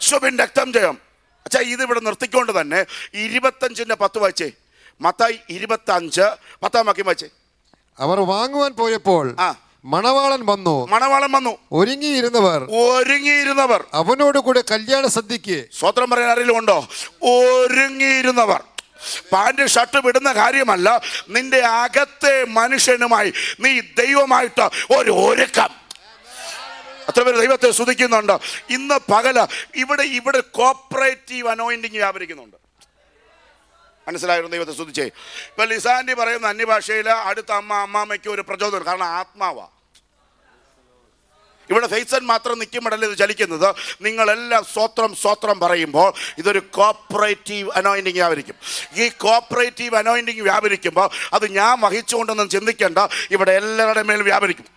യേശുവിൻ രക്തം ജയം. അച്ഛാ, ഇതിവിടെ നിർത്തിക്കൊണ്ട് തന്നെ 25-10 വായിച്ചേ. മത്തായി 25-10 വാക്യം വായിച്ചേ. അവർ വാങ്ങുവാൻ പോയപ്പോൾ മണവാളൻ വന്നു. ഒരുങ്ങിയിരുന്നവർ അവനോട് കൂടെ കല്യാണ സദ്യക്ക്. സ്വതന്ത്രം പറയാൻ ആരെങ്കിലും ഉണ്ടോ? ഒരുങ്ങിയിരുന്നവർ. പാന്റ് ഷർട്ട് വിടുന്ന കാര്യമല്ല, നിന്റെ അകത്തെ മനുഷ്യനുമായി നീ ദൈവമായിട്ട് ഒരു ഒരുക്കം. അത്ര പേര് ദൈവത്തെ സ്തുതിക്കുന്നുണ്ട്. ഇന്ന് പകല ഇവിടെ കോപ്പറേറ്റീവ് അനോയിന്റിങ് വ്യാപരിക്കുന്നുണ്ട്. മനസ്സിലായിരുന്നു? ദൈവത്തെ സ്തുതിച്ചേ. ഇപ്പൊ ലിസാൻഡി പറയുന്ന അന്യഭാഷയിൽ അടുത്ത അമ്മാമ്മയ്ക്ക് ഒരു പ്രചോദനം, കാരണം ആത്മാവാ. ഇവിടെ ഫെയ്സൻ മാത്രം നിൽക്കുമ്പോഴല്ല ഇത് ചലിക്കുന്നത്. നിങ്ങളെല്ലാം സ്വത്രം പറയുമ്പോൾ ഇതൊരു കോപ്പറേറ്റീവ് അനോയിന്റിങ് വ്യാപരിക്കും. ഈ കോപ്പറേറ്റീവ് അനോയിന്റിങ് വ്യാപരിക്കുമ്പോൾ അത് ഞാൻ വഹിച്ചുകൊണ്ടൊന്നും ചിന്തിക്കേണ്ട, ഇവിടെ എല്ലാവരുടെ മേൽ വ്യാപരിക്കും.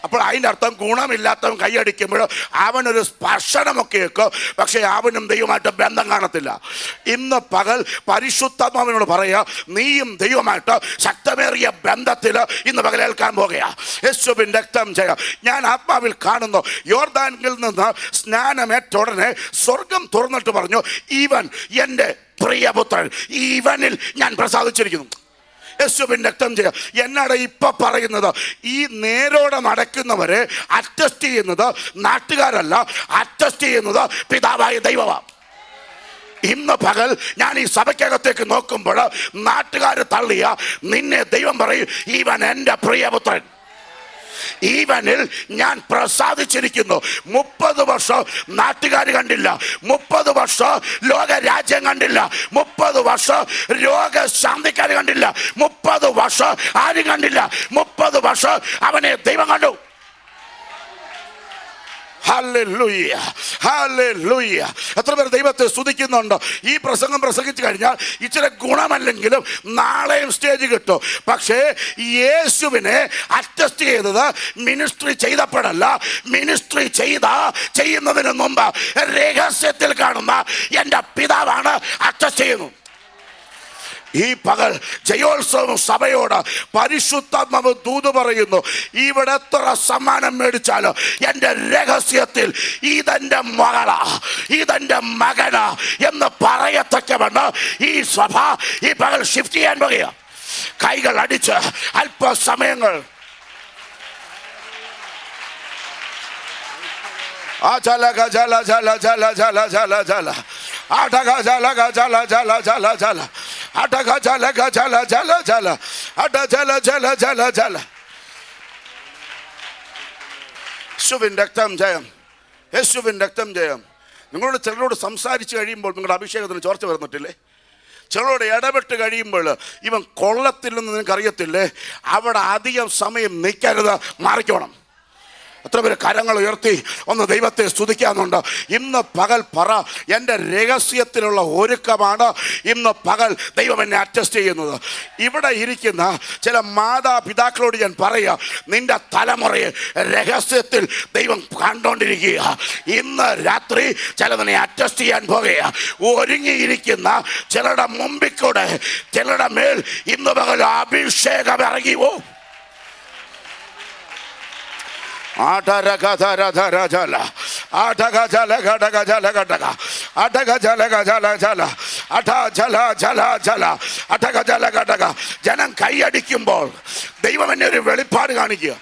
അപ്പോൾ അതിൻ്റെ അർത്ഥം ഗുണമില്ലാത്തവൻ കൈയടിക്കുമ്പോൾ അവനൊരു സ്പർശനമൊക്കെ വെക്കും, പക്ഷേ അവനും ദൈവമായിട്ട് ബന്ധം കാണത്തില്ല. ഇന്ന് പകൽ പരിശുദ്ധാത്മാവിനോട് പറയുക, നീയും ദൈവമായിട്ട് ശക്തമേറിയ ബന്ധത്തിൽ ഇന്ന് പകലേൽക്കാൻ പോകുക. യേശുവിൻ രക്തം ചെയ്യാം. ഞാൻ ആത്മാവിൽ കാണുന്നു, യോർദാനിൽ നിന്ന് സ്നാനമേറ്റ ഉടനെ സ്വർഗം തുറന്നിട്ട് പറഞ്ഞു, ഇവൻ എൻ്റെ പ്രിയപുത്രൻ, ഇവനിൽ ഞാൻ പ്രസാദിച്ചിരിക്കുന്നു. യേശുവിൻ രക്തം ചെയ്യാം. എന്നാണ് ഇപ്പൊ പറയുന്നത്? ഈ നേരോടെ നടക്കുന്നവരെ അറ്റസ്റ്റ് ചെയ്യുന്നത് നാട്ടുകാരല്ല, അറ്റസ്റ്റ് ചെയ്യുന്നത് പിതാവായ ദൈവമാണ്. ഇന്ന് പകൽ ഞാൻ ഈ സഭയ്ക്കകത്തേക്ക് നോക്കുമ്പോൾ നാട്ടുകാർ തള്ളിയ നിന്നെ ദൈവം പറയും, ഇവൻ എൻ്റെ പ്രിയപുത്രൻ, ഇവനിൽ ഞാൻ പ്രസാദിച്ചിരിക്കുന്നു. 30 വർഷം നാട്ടുകാർ കണ്ടില്ല, 30 വർഷം ലോകരാജ്യം കണ്ടില്ല, 30 വർഷം രോഗശാന്തിക്കാർ കണ്ടില്ല, 30 വർഷം ആരും കണ്ടില്ല, 30 വർഷം അവനെ ദൈവം കണ്ടു. Hallelujah, hallelujah. എത്ര പേർ ദൈവത്തെ സ്തുതിക്കുന്നുണ്ട്? ഈ പ്രസംഗം പ്രസംഗിച്ചു കഴിഞ്ഞാൽ ഇച്ചിരി ഗുണമല്ലെങ്കിലും നാളെയും സ്റ്റേജ് കിട്ടും. പക്ഷേ യേശുവിനെ അറ്റസ്റ്റ് ചെയ്തത് മിനിസ്ട്രി ചെയ്തപ്പോഴല്ല, മിനിസ്ട്രി ചെയ്യുന്നതിന് മുമ്പ് രഹസ്യത്തിൽ കാണുന്ന എൻ്റെ പിതാവാണ് അറ്റസ്റ്റ് ചെയ്യുന്നത്. ഈ പകൽ ജയോത്സവം സഭയോട് പരിശുദ്ധാത്മാവ് ദൂത് പറയുന്നു, ഇവിടെ എത്ര സമ്മാനം മേടിച്ചാലും എൻ്റെ രഹസ്യത്തിൽ ഇതെൻ്റെ മകളാ, ഇതെൻ്റെ മകനാ എന്ന് പറയത്തക്കവണ്ണം ഈ സഭ ഈ പകൽ ഷിഫ്റ്റ് ചെയ്യാൻ പോകുക. കൈകൾ അടിച്ച് അല്പസമയങ്ങൾ ആ ജല ജല ജല ജല ജല ജല ജല ആടക ജല ജല ജല ജല ജല അടക ജല ജല ജല ജല അട ജല ജല ജല ജല. യേശുവിൻ രക്തം ജയം, യേശുവിൻ രക്തം ജയം. നിങ്ങളോട് ചിലരോട് സംസാരിച്ച് കഴിയുമ്പോൾ നിങ്ങളുടെ അഭിഷേകത്തിന് ചോർച്ച വരുന്നിട്ടില്ലേ? ചിലരോട് ഇടപെട്ട് കഴിയുമ്പോൾ ഇവൻ കൊള്ളത്തില്ലെന്ന് നിനക്കറിയത്തില്ലേ? അവിടെ അധികം സമയം നിൽക്കരുത്, മാറിക്കോണം. എത്ര പേര് കരങ്ങൾ ഉയർത്തി ഒന്ന് ദൈവത്തെ സ്തുതിക്കാനുണ്ട്? ഇന്ന് പകൽ പറ, എൻ്റെ രഹസ്യത്തിലുള്ള ഒരുക്കമാണ് ഇന്ന് പകൽ ദൈവം എന്നെ അറ്റസ്റ്റ് ചെയ്യുന്നത്. ഇവിടെ ഇരിക്കുന്ന ചില മാതാപിതാക്കളോട് ഞാൻ പറയാം, നിന്റെ തലമുറയെ രഹസ്യത്തിൽ ദൈവം കണ്ടുകൊണ്ടിരിക്കുക. ഇന്ന് രാത്രി ചിലതിനെ അറ്റസ്റ്റ് ചെയ്യാൻ പോകുക. ഒരുങ്ങിയിരിക്കുന്ന ചിലരുടെ മുമ്പിൽ കൂടെ ചിലരുടെ മേൽ ഇന്ന് പകൽ അഭിഷേകം ഇറങ്ങി പോകും. ജനം കൈയടിക്കുമ്പോൾ ദൈവം എന്നെ ഒരു വെളിപ്പാട് കാണിക്കുക.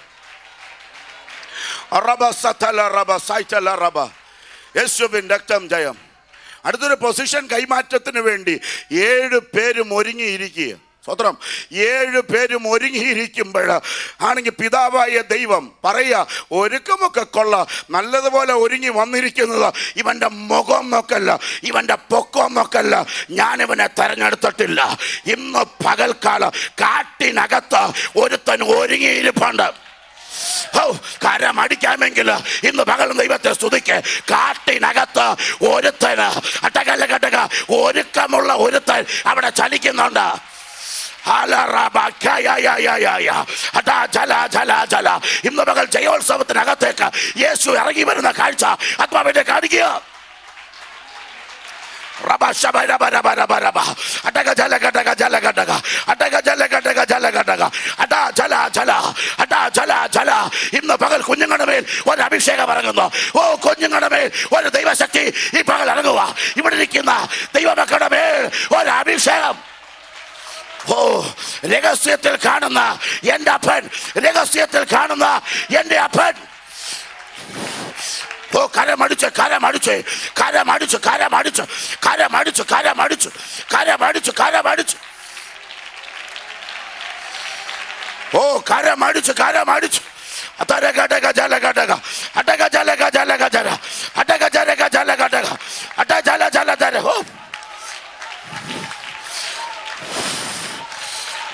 യേശുവിൻ രക്തം ജയം. അടുത്തൊരു പൊസിഷൻ കൈമാറ്റത്തിന് വേണ്ടി 7 പേരും ഒരുങ്ങിയിരിക്കുക. സ്വത്രം 7 പേരും ഒരുങ്ങിയിരിക്കുമ്പോൾ ആണെങ്കിൽ പിതാവായ ദൈവം പറയുക, ഒരുക്കമൊക്കെ കൊള്ള, നല്ലതുപോലെ ഒരുങ്ങി വന്നിരിക്കുന്നത് ഇവൻ്റെ മുഖം നോക്കല്ല, ഇവൻ്റെ പൊക്കം നോക്കല്ല, ഞാനിവനെ തെരഞ്ഞെടുത്തിട്ടില്ല. ഇന്ന് പകൽക്കാലം കാട്ടിനകത്ത് ഒരുത്തൻ ഒരുങ്ങിയിരിപ്പുണ്ട്. കരമടിക്കാമെങ്കിൽ ഇന്ന് പകലും ദൈവത്തെ സ്തുതിക്ക്. കാട്ടിനകത്ത് ഒരുത്തന് അട്ടകല്ല ഒരുക്കമുള്ള ഒരുത്തൻ അവിടെ ചലിക്കുന്നുണ്ട്. ഇന്ന് പകൽ ജയോത്സവത്തിനകത്തേക്ക് യേശു ഇറങ്ങി വരുന്ന കാഴ്ച ആത്മാവിനെ കാണിക്കുക. ഇന്ന് പകൽ കുഞ്ഞുങ്ങളുടെ മേൽ ഒരു അഭിഷേകം ഇറങ്ങുന്നു. ഓ, കുഞ്ഞുങ്ങളുടെ മേൽ ഒരു ദൈവശക്തി ഈ പകൽ ഇറങ്ങുക. ഇവിടെ ഇരിക്കുന്ന ദൈവമക്കളുടെ മേൽ ഒരു അഭിഷേകം. ഓ, രഹസ്യത്തിൽ കാണുന്ന എൻ്റെ അപ്പൻ, രഹസ്യത്തിൽ കാണുന്ന എൻ്റെ അപ്പൻ. ഓ കരമടിച്ച് കരമടിച്ച് കരമടിച്ച് കരമടിച്ച് കരമടിച്ച് കരമടിച്ച് കരമടിച്ച് കരമടിച്ച് ഓ കരമടിച്ച് കരമടിച്ച് അടക ജല ഘടക അടക ജല ജല ജല അടക ജല ജല ഘടക അട ജല ജല ജല. ഓ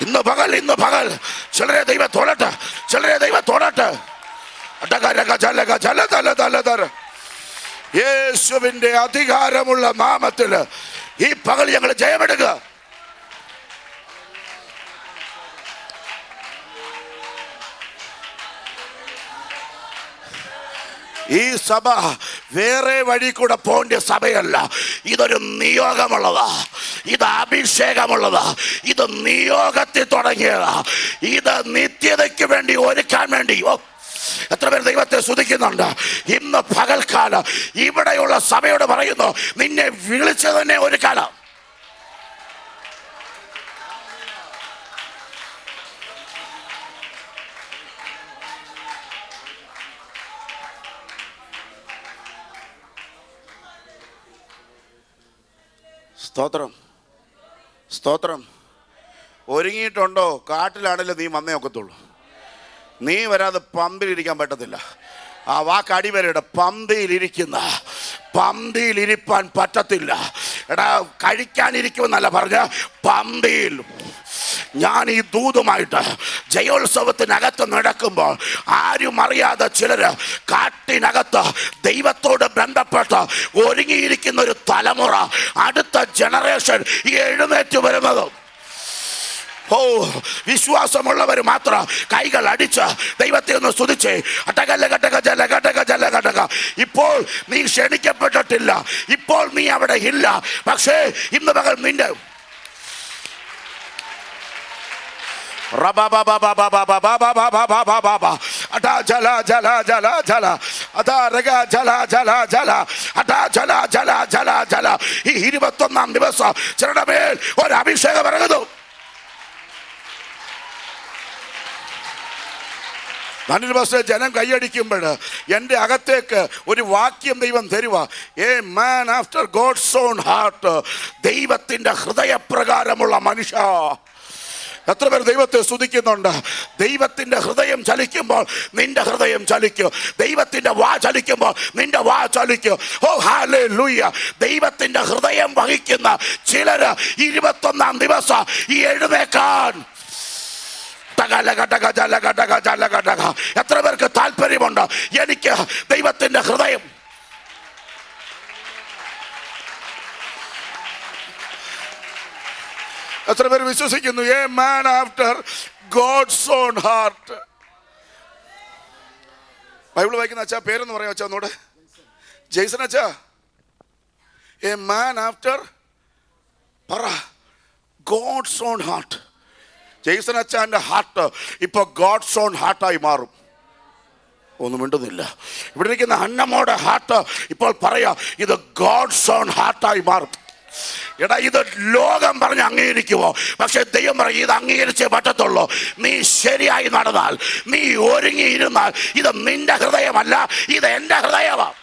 ഇന്ന് പകൽ ചിലരെ ദൈവം തൊടട്ടെ, ചിലരെ ദൈവം തൊടട്ടെ. യേശുവിന്റെ അധികാരമുള്ള നാമത്തിൽ ഈ പകൽ ഞങ്ങൾ ജയമെടുക്കുക. ഈ സഭ വേറെ വഴി കൂടെ പോകേണ്ട സഭയല്ല. ഇതൊരു നിയോഗമുള്ളതാ, ഇത് അഭിഷേകമുള്ളതാ, ഇത് നിയോഗത്തിൽ തുടങ്ങിയതാ, ഇത് നിത്യതയ്ക്ക് വേണ്ടി ഒരുക്കാൻ വേണ്ടി. ഓ എത്ര പേർ ദൈവത്തെ സ്തുതിക്കുന്നുണ്ട്? ഇന്ന് പകൽക്കാലം ഇവിടെയുള്ള സഭയോട് പറയുന്നു, നിന്നെ വിളിച്ചു തന്നെ ഒരു കാലം. സ്തോത്രം സ്തോത്രം. ഒരുങ്ങിയിട്ടുണ്ടോ? കാട്ടിലാണല്ലോ നീ വന്നേ ഒക്കത്തുള്ളൂ. നീ വരാതെ പന്തിയിലിരിക്കാൻ പറ്റത്തില്ല. ആ വാക്ക് അടിവരയുടെ പന്തിയിലിരിപ്പാൻ പറ്റത്തില്ല. എടാ കഴിക്കാനിരിക്കുമെന്നല്ല പറഞ്ഞ, പന്തിയിൽ. ഞാൻ ഈ ദൂതുമായിട്ട് ജയോത്സവത്തിനകത്ത് നടക്കുമ്പോൾ ആരും അറിയാതെ ചിലര് കാട്ടിനകത്ത് ദൈവത്തോട് ബന്ധപ്പെട്ട് ഒരുങ്ങിയിരിക്കുന്ന ഒരു തലമുറ, അടുത്ത ജനറേഷൻ എഴുന്നേറ്റ് വരുന്നത്. ഓ വിശ്വാസമുള്ളവർ മാത്രം കൈകൾ അടിച്ച് ദൈവത്തെ ഒന്ന് സ്തുതിച്ച് അടകല ഘടക ജല ഘടക ജല ഘടക. ഇപ്പോൾ നീ ക്ഷണിക്കപ്പെട്ടിട്ടില്ല, ഇപ്പോൾ നീ അവിടെ ഇല്ല. പക്ഷേ ഇന്ന് പകൽ നിന്റെ ഈ 21-ാം ദിവസം ചിലരുടെ മേൽ ഒരു അഭിഷേകം ഇറങ്ങുന്നു. ജനം കൈയടിക്കുമ്പോൾ എൻ്റെ അകത്തേക്ക് ഒരു വാക്യം ദൈവം തരുക. A man after God's own heart. ദൈവത്തിൻ്റെ ഹൃദയപ്രകാരമുള്ള മനുഷ്യ. എത്ര പേർ ദൈവത്തെ സ്തുതിക്കുന്നുണ്ട്? ദൈവത്തിൻ്റെ ഹൃദയം ചലിക്കുമ്പോൾ നിന്റെ ഹൃദയം ചലിക്കും. ദൈവത്തിൻ്റെ വാ ചലിക്കുമ്പോൾ നിന്റെ വാ ചലിക്കും. ഓ ഹല്ലേലൂയ. ദൈവത്തിൻ്റെ ഹൃദയം വഹിക്കുന്ന ചിലര് 21-ാം ദിവസം ഈ എഴുന്നേക്കാൻ. എത്ര പേർക്ക് താല്പര്യമുണ്ട്? എനിക്ക് ദൈവത്തിൻ്റെ ഹൃദയം. എത്ര പേര് വിശ്വസിക്കുന്നു? A man after God's own heart. Bible വായിക്കുന്ന അച്ഛാ പേരെന്ന് പറയാം അച്ഛാ ഒന്നൂടെ. ജെയ്സൺ അച്ഛാ. എ മാൻ ആഫ്റ്റർ പറ ഗോഡ്സ് ഓൺ ഹാർട്ട്. ജെയ്സൺ അച്ഛൻ്റെ ഹാർട്ട് ഇപ്പൊ ഗോഡ്സ് ഓൺ ഹാർട്ടായി മാറും. ഒന്നും മിണ്ടുന്നില്ല. ഇവിടെ ഇരിക്കുന്ന അന്നമ്മയുടെ ഹാർട്ട് ഇപ്പോൾ പറയാ ഇത് ഗോഡ്സ് ഓൺ ഹാർട്ടായി മാറും. എടാ ഇത് ലോകം പറഞ്ഞ് അംഗീകരിക്കുമോ? പക്ഷെ ദൈവം പറയും ഇത് അംഗീകരിച്ചേ പറ്റത്തുള്ളൂ. നീ ശരിയായി നടന്നാൽ, നീ ഒരുങ്ങിയിരുന്നാൽ. ഇത് നിന്റെ ഹൃദയമല്ല, ഇത് എൻ്റെ ഹൃദയമാണ്.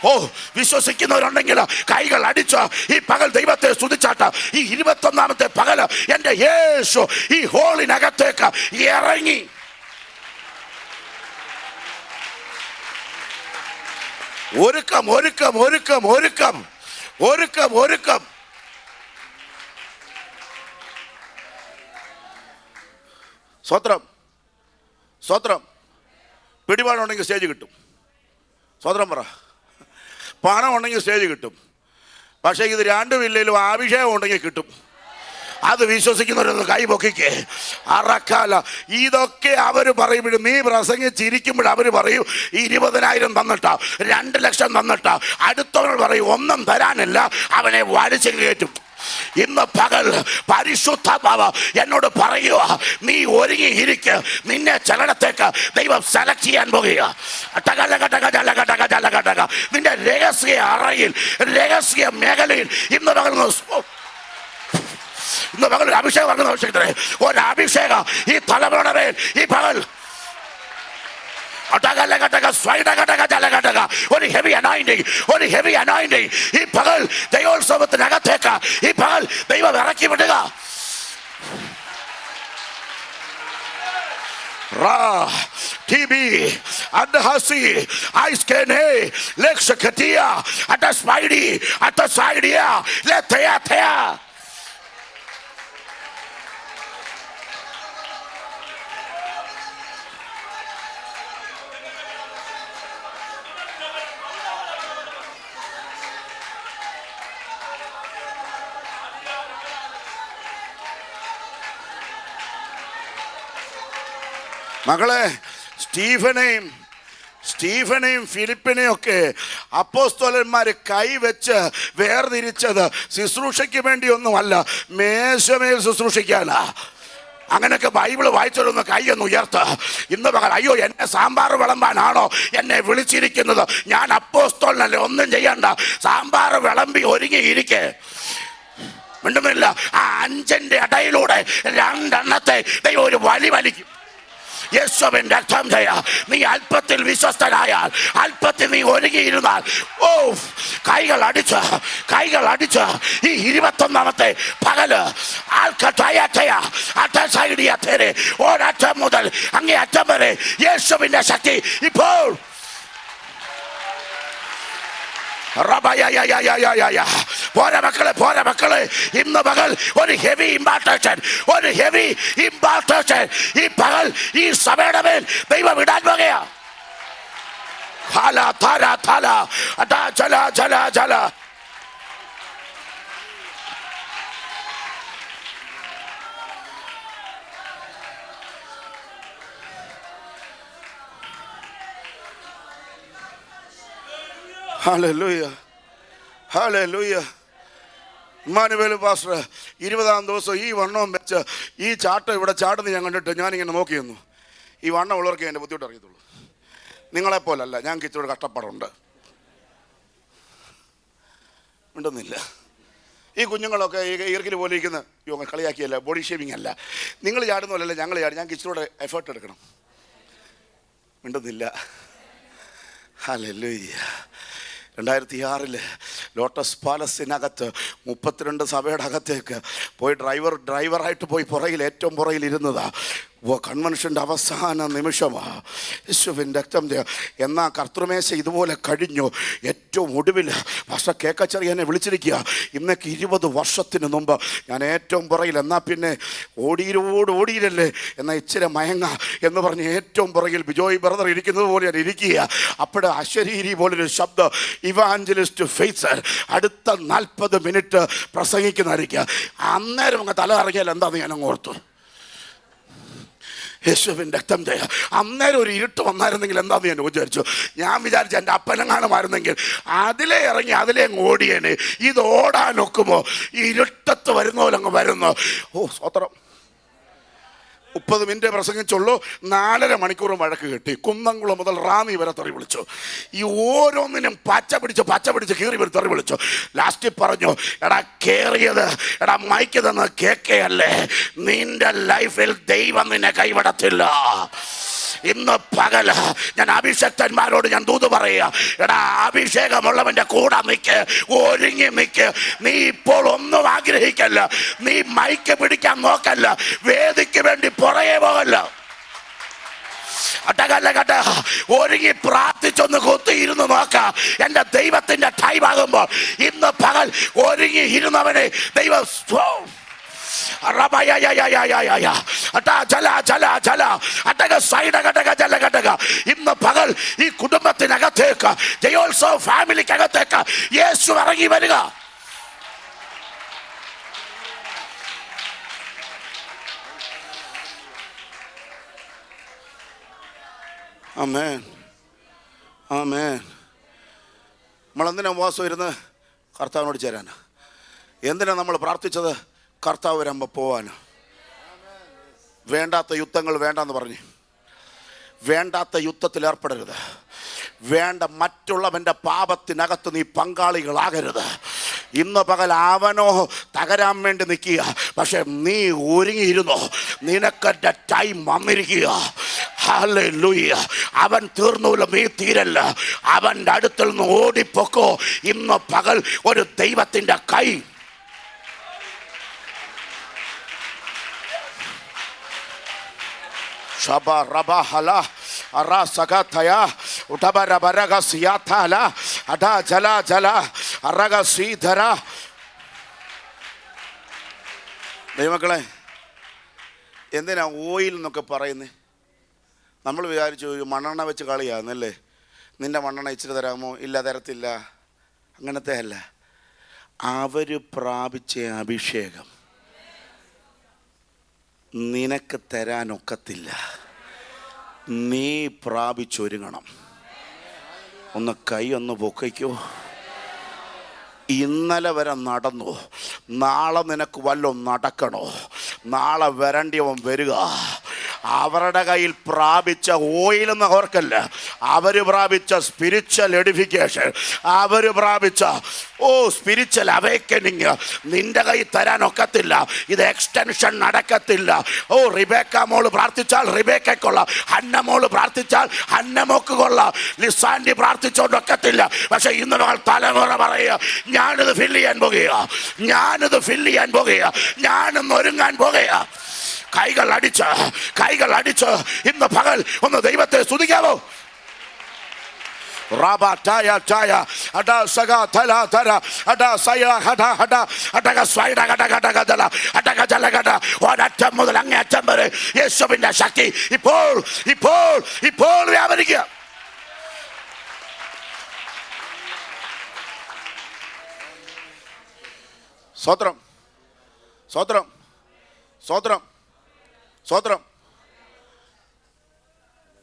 ഓ വിശ്വസിക്കുന്നവരുണ്ടെങ്കിൽ കൈകൾ അടിച്ച് ഈ പകൽ ദൈവത്തെ സ്തുതിച്ചാട്ട്. ഈ 21-ാമത്തെ പകല് എൻ്റെ യേശു ഈ ഹോളിനകത്തേക്ക് ഇറങ്ങി. ഒരുക്കം ഒരുക്കം ഒരുക്കം ഒരുക്കം ഒരുക്കം ഒരുക്കം. സ്വത്രം സ്വത്രം. പിടിപാടുണ്ടെങ്കിൽ സ്റ്റേജ് കിട്ടും. സ്വത്രം പറ. പണം ഉണ്ടെങ്കിൽ സ്റ്റേജ് കിട്ടും. പക്ഷേ ഇത് രണ്ടും ഇല്ലെങ്കിലും അഭിഷേകം ഉണ്ടെങ്കിൽ കിട്ടും. അത് വിശ്വസിക്കുന്നവരൊന്ന് കൈ പൊക്കിക്കേ. അറക്കാല. ഇതൊക്കെ അവർ പറയുമ്പോഴും നീ പ്രസംഗിച്ചിരിക്കുമ്പോൾ അവർ പറയും 20,000 തന്നിട്ടാ, 2 ലക്ഷം തന്നിട്ടാ. അടുത്തവർ പറയും ഒന്നും തരാനില്ല, അവനെ വലിച്ചു കയറ്റും. ഇന്ന് പകൽ പരിശുദ്ധാത്മാവ് എന്നോട് പറയുക, നീ ഒരുങ്ങി ഇരിക്ക്. നിന്നെ ചലനത്തേക്ക് ദൈവം സെലക്ട് ചെയ്യാൻ പോകുക. നിന്റെ രഹസ്യ അറയിൽ, രഹസ്യ മേഖലയിൽ ഇന്ന് പകൽ ഒരു അഭിഷേകം പറയുന്ന ആവശ്യത്തിന് ഒരു അഭിഷേകം ഈ തലമുറയുടെ മേൽ ഈ പകൽ. ഒരു ഹെവി അനോയിന്റിംഗ്, ഒരു ഹെവി അനോയിന്റിംഗ് ഈ പകൽ ദൈവോത്സവത്തിനകത്തേക്ക് ഈ പകൽ ദൈവം ഇറക്കി വിടുക. Ra TB Adhasi Iskene Lexakatia at the Spidey at the side here. Let Thea. മകളെ, സ്റ്റീഫനെയും ഫിലിപ്പിനെയും ഒക്കെ അപ്പോസ്തലന്മാർ കൈവച്ച് വേർതിരിച്ചത് ശുശ്രൂഷയ്ക്ക് വേണ്ടിയൊന്നുമല്ല, മേശമേൽ ശുശ്രൂഷിക്കാനാ. അങ്ങനെയൊക്കെ ബൈബിള് വായിച്ചൊന്ന് കൈയൊന്ന് ഉയർത്ത്. ഇന്ന് പകൽ അയ്യോ എന്നെ സാമ്പാർ വിളമ്പാനാണോ എന്നെ വിളിച്ചിരിക്കുന്നത്? ഞാൻ അപ്പോസ്തലനല്ലേ, ഒന്നും ചെയ്യണ്ട, സാമ്പാർ വിളമ്പി ഒരുങ്ങിയിരിക്കെ. മിണ്ടുന്നില്ല. ആ 5 ഇടയിലൂടെ 2 എണ്ണത്തെ ദൈവം ഒരു വലിക്കും. യേശുവിൻ രക്തം ചെയ്യാ. നീ അല്പത്തിൽ വിശ്വസ്തനായാൽ, അല്പത്തിൽ നീ ഒരുങ്ങിയിരുന്നാൽ, ഓ കൈകൾ അടിച്ച് ഈ 21ാമത്തെ പകല് ഒരറ്റം മുതൽ അങ്ങേ അറ്റം വരെ യേശുവിന്റെ ശക്തി ഇപ്പോൾ പോരാ മക്കളെ, ഇന്ന് പകൽ ഒരു ഹെവി ഇമ്പാർട്ടേഷൻ ഈ പകൽ ഈ സഭയുടെ മേൽ ദൈവം ഇടാൻ പോകുകയാ. ഹല്ലേലൂയ. ഇമ്മാനുവേൽ പാസ്റ്റർ 20ാം ദിവസം ഈ വണ്ണവും വെച്ച് ഈ ചാട്ടം ഇവിടെ ചാടുന്ന ഞാൻ കണ്ടിട്ട് ഞാനിങ്ങനെ നോക്കി നിന്നു. ഈ വണ്ണം ഉള്ളവർക്ക് എൻ്റെ ബുദ്ധിമുട്ട് അറിയത്തുള്ളൂ, നിങ്ങളെപ്പോലല്ല. ഞങ്ങൾക്ക് ഇച്ചിരി കഷ്ടപ്പാടുണ്ട്. മിണ്ടുന്നില്ല. ഈ കുഞ്ഞുങ്ങളൊക്കെ ഈ ഈർക്കിൽ പോലെ ഇരിക്കുന്ന കളിയാക്കിയല്ല, ബോഡി ഷേവിങ് അല്ല. നിങ്ങൾ ചാടുന്ന പോലല്ല ഞങ്ങൾ ചാടി. ഞങ്ങൾക്ക് ഇച്ചിരൂടെ എഫേർട്ട് എടുക്കണം. മിണ്ടുന്നില്ല. ഹല്ലേലൂയ. 2006 ലോട്ടസ് പാലസിനകത്ത് 32 സഭയുടെ അകത്തേക്ക് പോയി ഡ്രൈവറായിട്ട് പോയി ഏറ്റവും പുറകിൽ ഇരുന്നതാ. കൺവെൻഷൻ്റെ അവസാന നിമിഷമാണ്. യേശുവിൻ രക്തം. എന്നാൽ കർത്തൃമേശ ഇതുപോലെ കഴിഞ്ഞു. ഏറ്റവും ഒടുവിൽ പക്ഷേ കേക്കച്ചെറിയനെ വിളിച്ചിരിക്കുക. ഇന്നേക്ക് 20 വർഷത്തിന് മുമ്പ് ഞാൻ ഏറ്റവും പുറകിൽ, എന്നാൽ പിന്നെ ഓടിയിരല്ലേ എന്നാൽ ഇച്ചിരി മയങ്ങ എന്ന് പറഞ്ഞ് ഏറ്റവും പുറകിൽ ബിജോയ് ബ്രദർ ഇരിക്കുന്നത് പോലെ ഞാൻ ഇരിക്കുക. അപ്പോഴ് അശരീരി പോലൊരു ശബ്ദം, ഇവാഞ്ചലിസ്റ്റ് ഫെയ്സർ അടുത്ത 40 മിനിറ്റ് പ്രസംഗിക്കുന്നതായിരിക്കുക. അന്നേരം അങ്ങ് തല ഇറങ്ങിയാൽ എന്താണെന്ന് ഞാൻ അങ്ങ് ഓർത്തു. യേശുവിൻ രക്തം ചെയ്യാ. അന്നേരം ഒരു ഇരുട്ട് വന്നായിരുന്നെങ്കിൽ എന്താന്ന് ഞാൻ വിചാരിച്ചു. ഞാൻ വിചാരിച്ചു എൻ്റെ അപ്പനെങ്ങാനുമായിരുന്നെങ്കിൽ അതിലേ ഇറങ്ങി അതിലേ അങ്ങ് ഓടിയേനെ. ഇത് ഓടാനൊക്കുമോ? ഈ ഇരുട്ടത്ത് വരുന്ന പോലെ അങ്ങ് വരുന്നു. ഓ സ്വത്രം. 30 മിനിറ്റ് പ്രസംഗിച്ചുള്ളൂ. 4.5 മണിക്കൂർ വഴക്ക് കിട്ടി. കുന്നംകുളം മുതൽ റാന്നി വരെ തെറി വിളിച്ചു. ഈ ഓരോന്നിനും പച്ച പിടിച്ച് കീറി വരെ തെറി വിളിച്ചു. ലാസ്റ്റിൽ പറഞ്ഞു, എടാ കേറിയത്, എടാ മൈക്ക് തന്ന് കേക്കയല്ലേ, നിന്റെ ലൈഫിൽ ദൈവം നിന്നെ കൈവിടത്തില്ല. ഇന്ന് പകൽ ഞാൻ അഭിഷക്തന്മാരോട് ഞാൻ ദൂത് പറയുക, എടാ അഭിഷേകമുള്ളവന്റെ കൂടെ ഒരുങ്ങി നിൽക്ക്. നീ ഇപ്പോൾ ഒന്നും ആഗ്രഹിക്കല്ല, നീ മൈക്ക് പിടിക്കാൻ നോക്കല്ല, വേദിക്ക് വേണ്ടി പുറകെ പോകല്ല. ഒരുങ്ങി പ്രാർത്ഥിച്ചൊന്ന് കുത്തിയിരുന്ന് നോക്കാം. എൻ്റെ ദൈവത്തിന്റെ ടൈം ആകുമ്പോൾ ഇന്ന് പകൽ ഒരുങ്ങി ഇരുന്നവനെ ദൈവം ഇന്ന് പകൽ ഈ കുടുംബത്തിനകത്തേക്ക്, ജയോത്സവ ഫാമിലിക്കകത്തേക്ക് യേശു ഇറങ്ങി വരിക. ആമേൻ, ആമേൻ. നമ്മളെന്തിനാ ഉപവാസം ഇരുന്ന്? കർത്താവിനോട് ചേരാനാ. എന്തിനാ നമ്മൾ പ്രാർത്ഥിച്ചത്? കർത്താവ് വരുമ്പോൾ പോവാന്. വേണ്ടാത്ത യുദ്ധങ്ങൾ വേണ്ടെന്ന് പറഞ്ഞ്, വേണ്ടാത്ത യുദ്ധത്തിൽ ഏർപ്പെടരുത്. മറ്റുള്ളവൻ്റെ പാപത്തിനകത്ത് നീ പങ്കാളികളാകരുത്. ഇന്ന് പകൽ അവനോ തകരാൻ വേണ്ടി നിൽക്കുക, പക്ഷെ നീ ഒരുങ്ങിയിരുന്നോ, നിനക്കെൻ്റെ ടൈം വന്നിരിക്കുക. ഹല്ലേലൂയ. അവൻ തീർന്നൂല, നീ തീരല്ല. അവൻ്റെ അടുത്തിൽ നിന്ന് ഓടിപ്പോക്കോ. ഇന്ന് പകൽ ഒരു ദൈവത്തിൻ്റെ കൈ ദൈവമക്കളെ, എന്തിനാ ഓയിൽ എന്നൊക്കെ പറയുന്നേ? നമ്മൾ വിചാരിച്ചു മണ്ണെണ്ണ വെച്ച് കളിയാന്നല്ലേ. നിന്റെ മണ്ണെണ്ണ ഇച്ചിരി തരാമോ? ഇല്ല, തരത്തില്ല. അങ്ങനത്തെ അല്ല. അവർ പ്രാപിച്ച അഭിഷേകം നിനക്ക് തരാനൊക്കത്തില്ല. നീ പ്രാപിച്ചൊരുങ്ങണം. ഒന്ന് കൈ ഒന്ന് പൊക്കയ്ക്കോ. ഇന്നലെ വരെ നടന്നു, നാളെ നിനക്ക് വല്ലതും നടക്കണോ? നാളെ വരണ്ടിയവൻ വരിക. അവരുടെ കയ്യിൽ പ്രാപിച്ച ഓയിലെന്ന് അവർക്കല്ല, അവർ പ്രാപിച്ച സ്പിരിച്വൽ എഡിഫിക്കേഷൻ, അവർ പ്രാപിച്ച സ്പിരിച്വൽ അവേക്കനിങ് നിന്റെ കയ്യിൽ തരാനൊക്കത്തില്ല. ഇത് എക്സ്റ്റൻഷൻ നടക്കത്തില്ല. റിബേക്ക മോള് പ്രാർത്ഥിച്ചാൽ റിബേക്കൊള്ളാം, ഹന്ന മോള് പ്രാർത്ഥിച്ചാൽ ഹന്നമോക്ക് കൊള്ളാം, ലിസാൻഡി പ്രാർത്ഥിച്ചോണ്ടൊക്കത്തില്ല. പക്ഷെ ഇന്ന് നമ്മൾ തലമുറ പറയുക, ഞാനിത് ഫില്ല് ചെയ്യാൻ പോകുക, ഞാനിത് ഫില്ല് ചെയ്യാൻ പോകുക, ഞാനിന്ന് ഒരുങ്ങാൻ പോകുക. കൈകൾ അടിച്ച് ഇന്ന് പകൽ ഒന്ന് ദൈവത്തെ സ്തുതിക്കാവോ? ഒരറ്റം മുതൽ അങ്ങേയറ്റം വരെ യേശുവിന്റെ ശക്തി ഇപ്പോൾ വ്യാപരിക്കുക. സ്തോത്രം, സ്തോത്രം, സ്തോത്രം, സ്തോത്രം.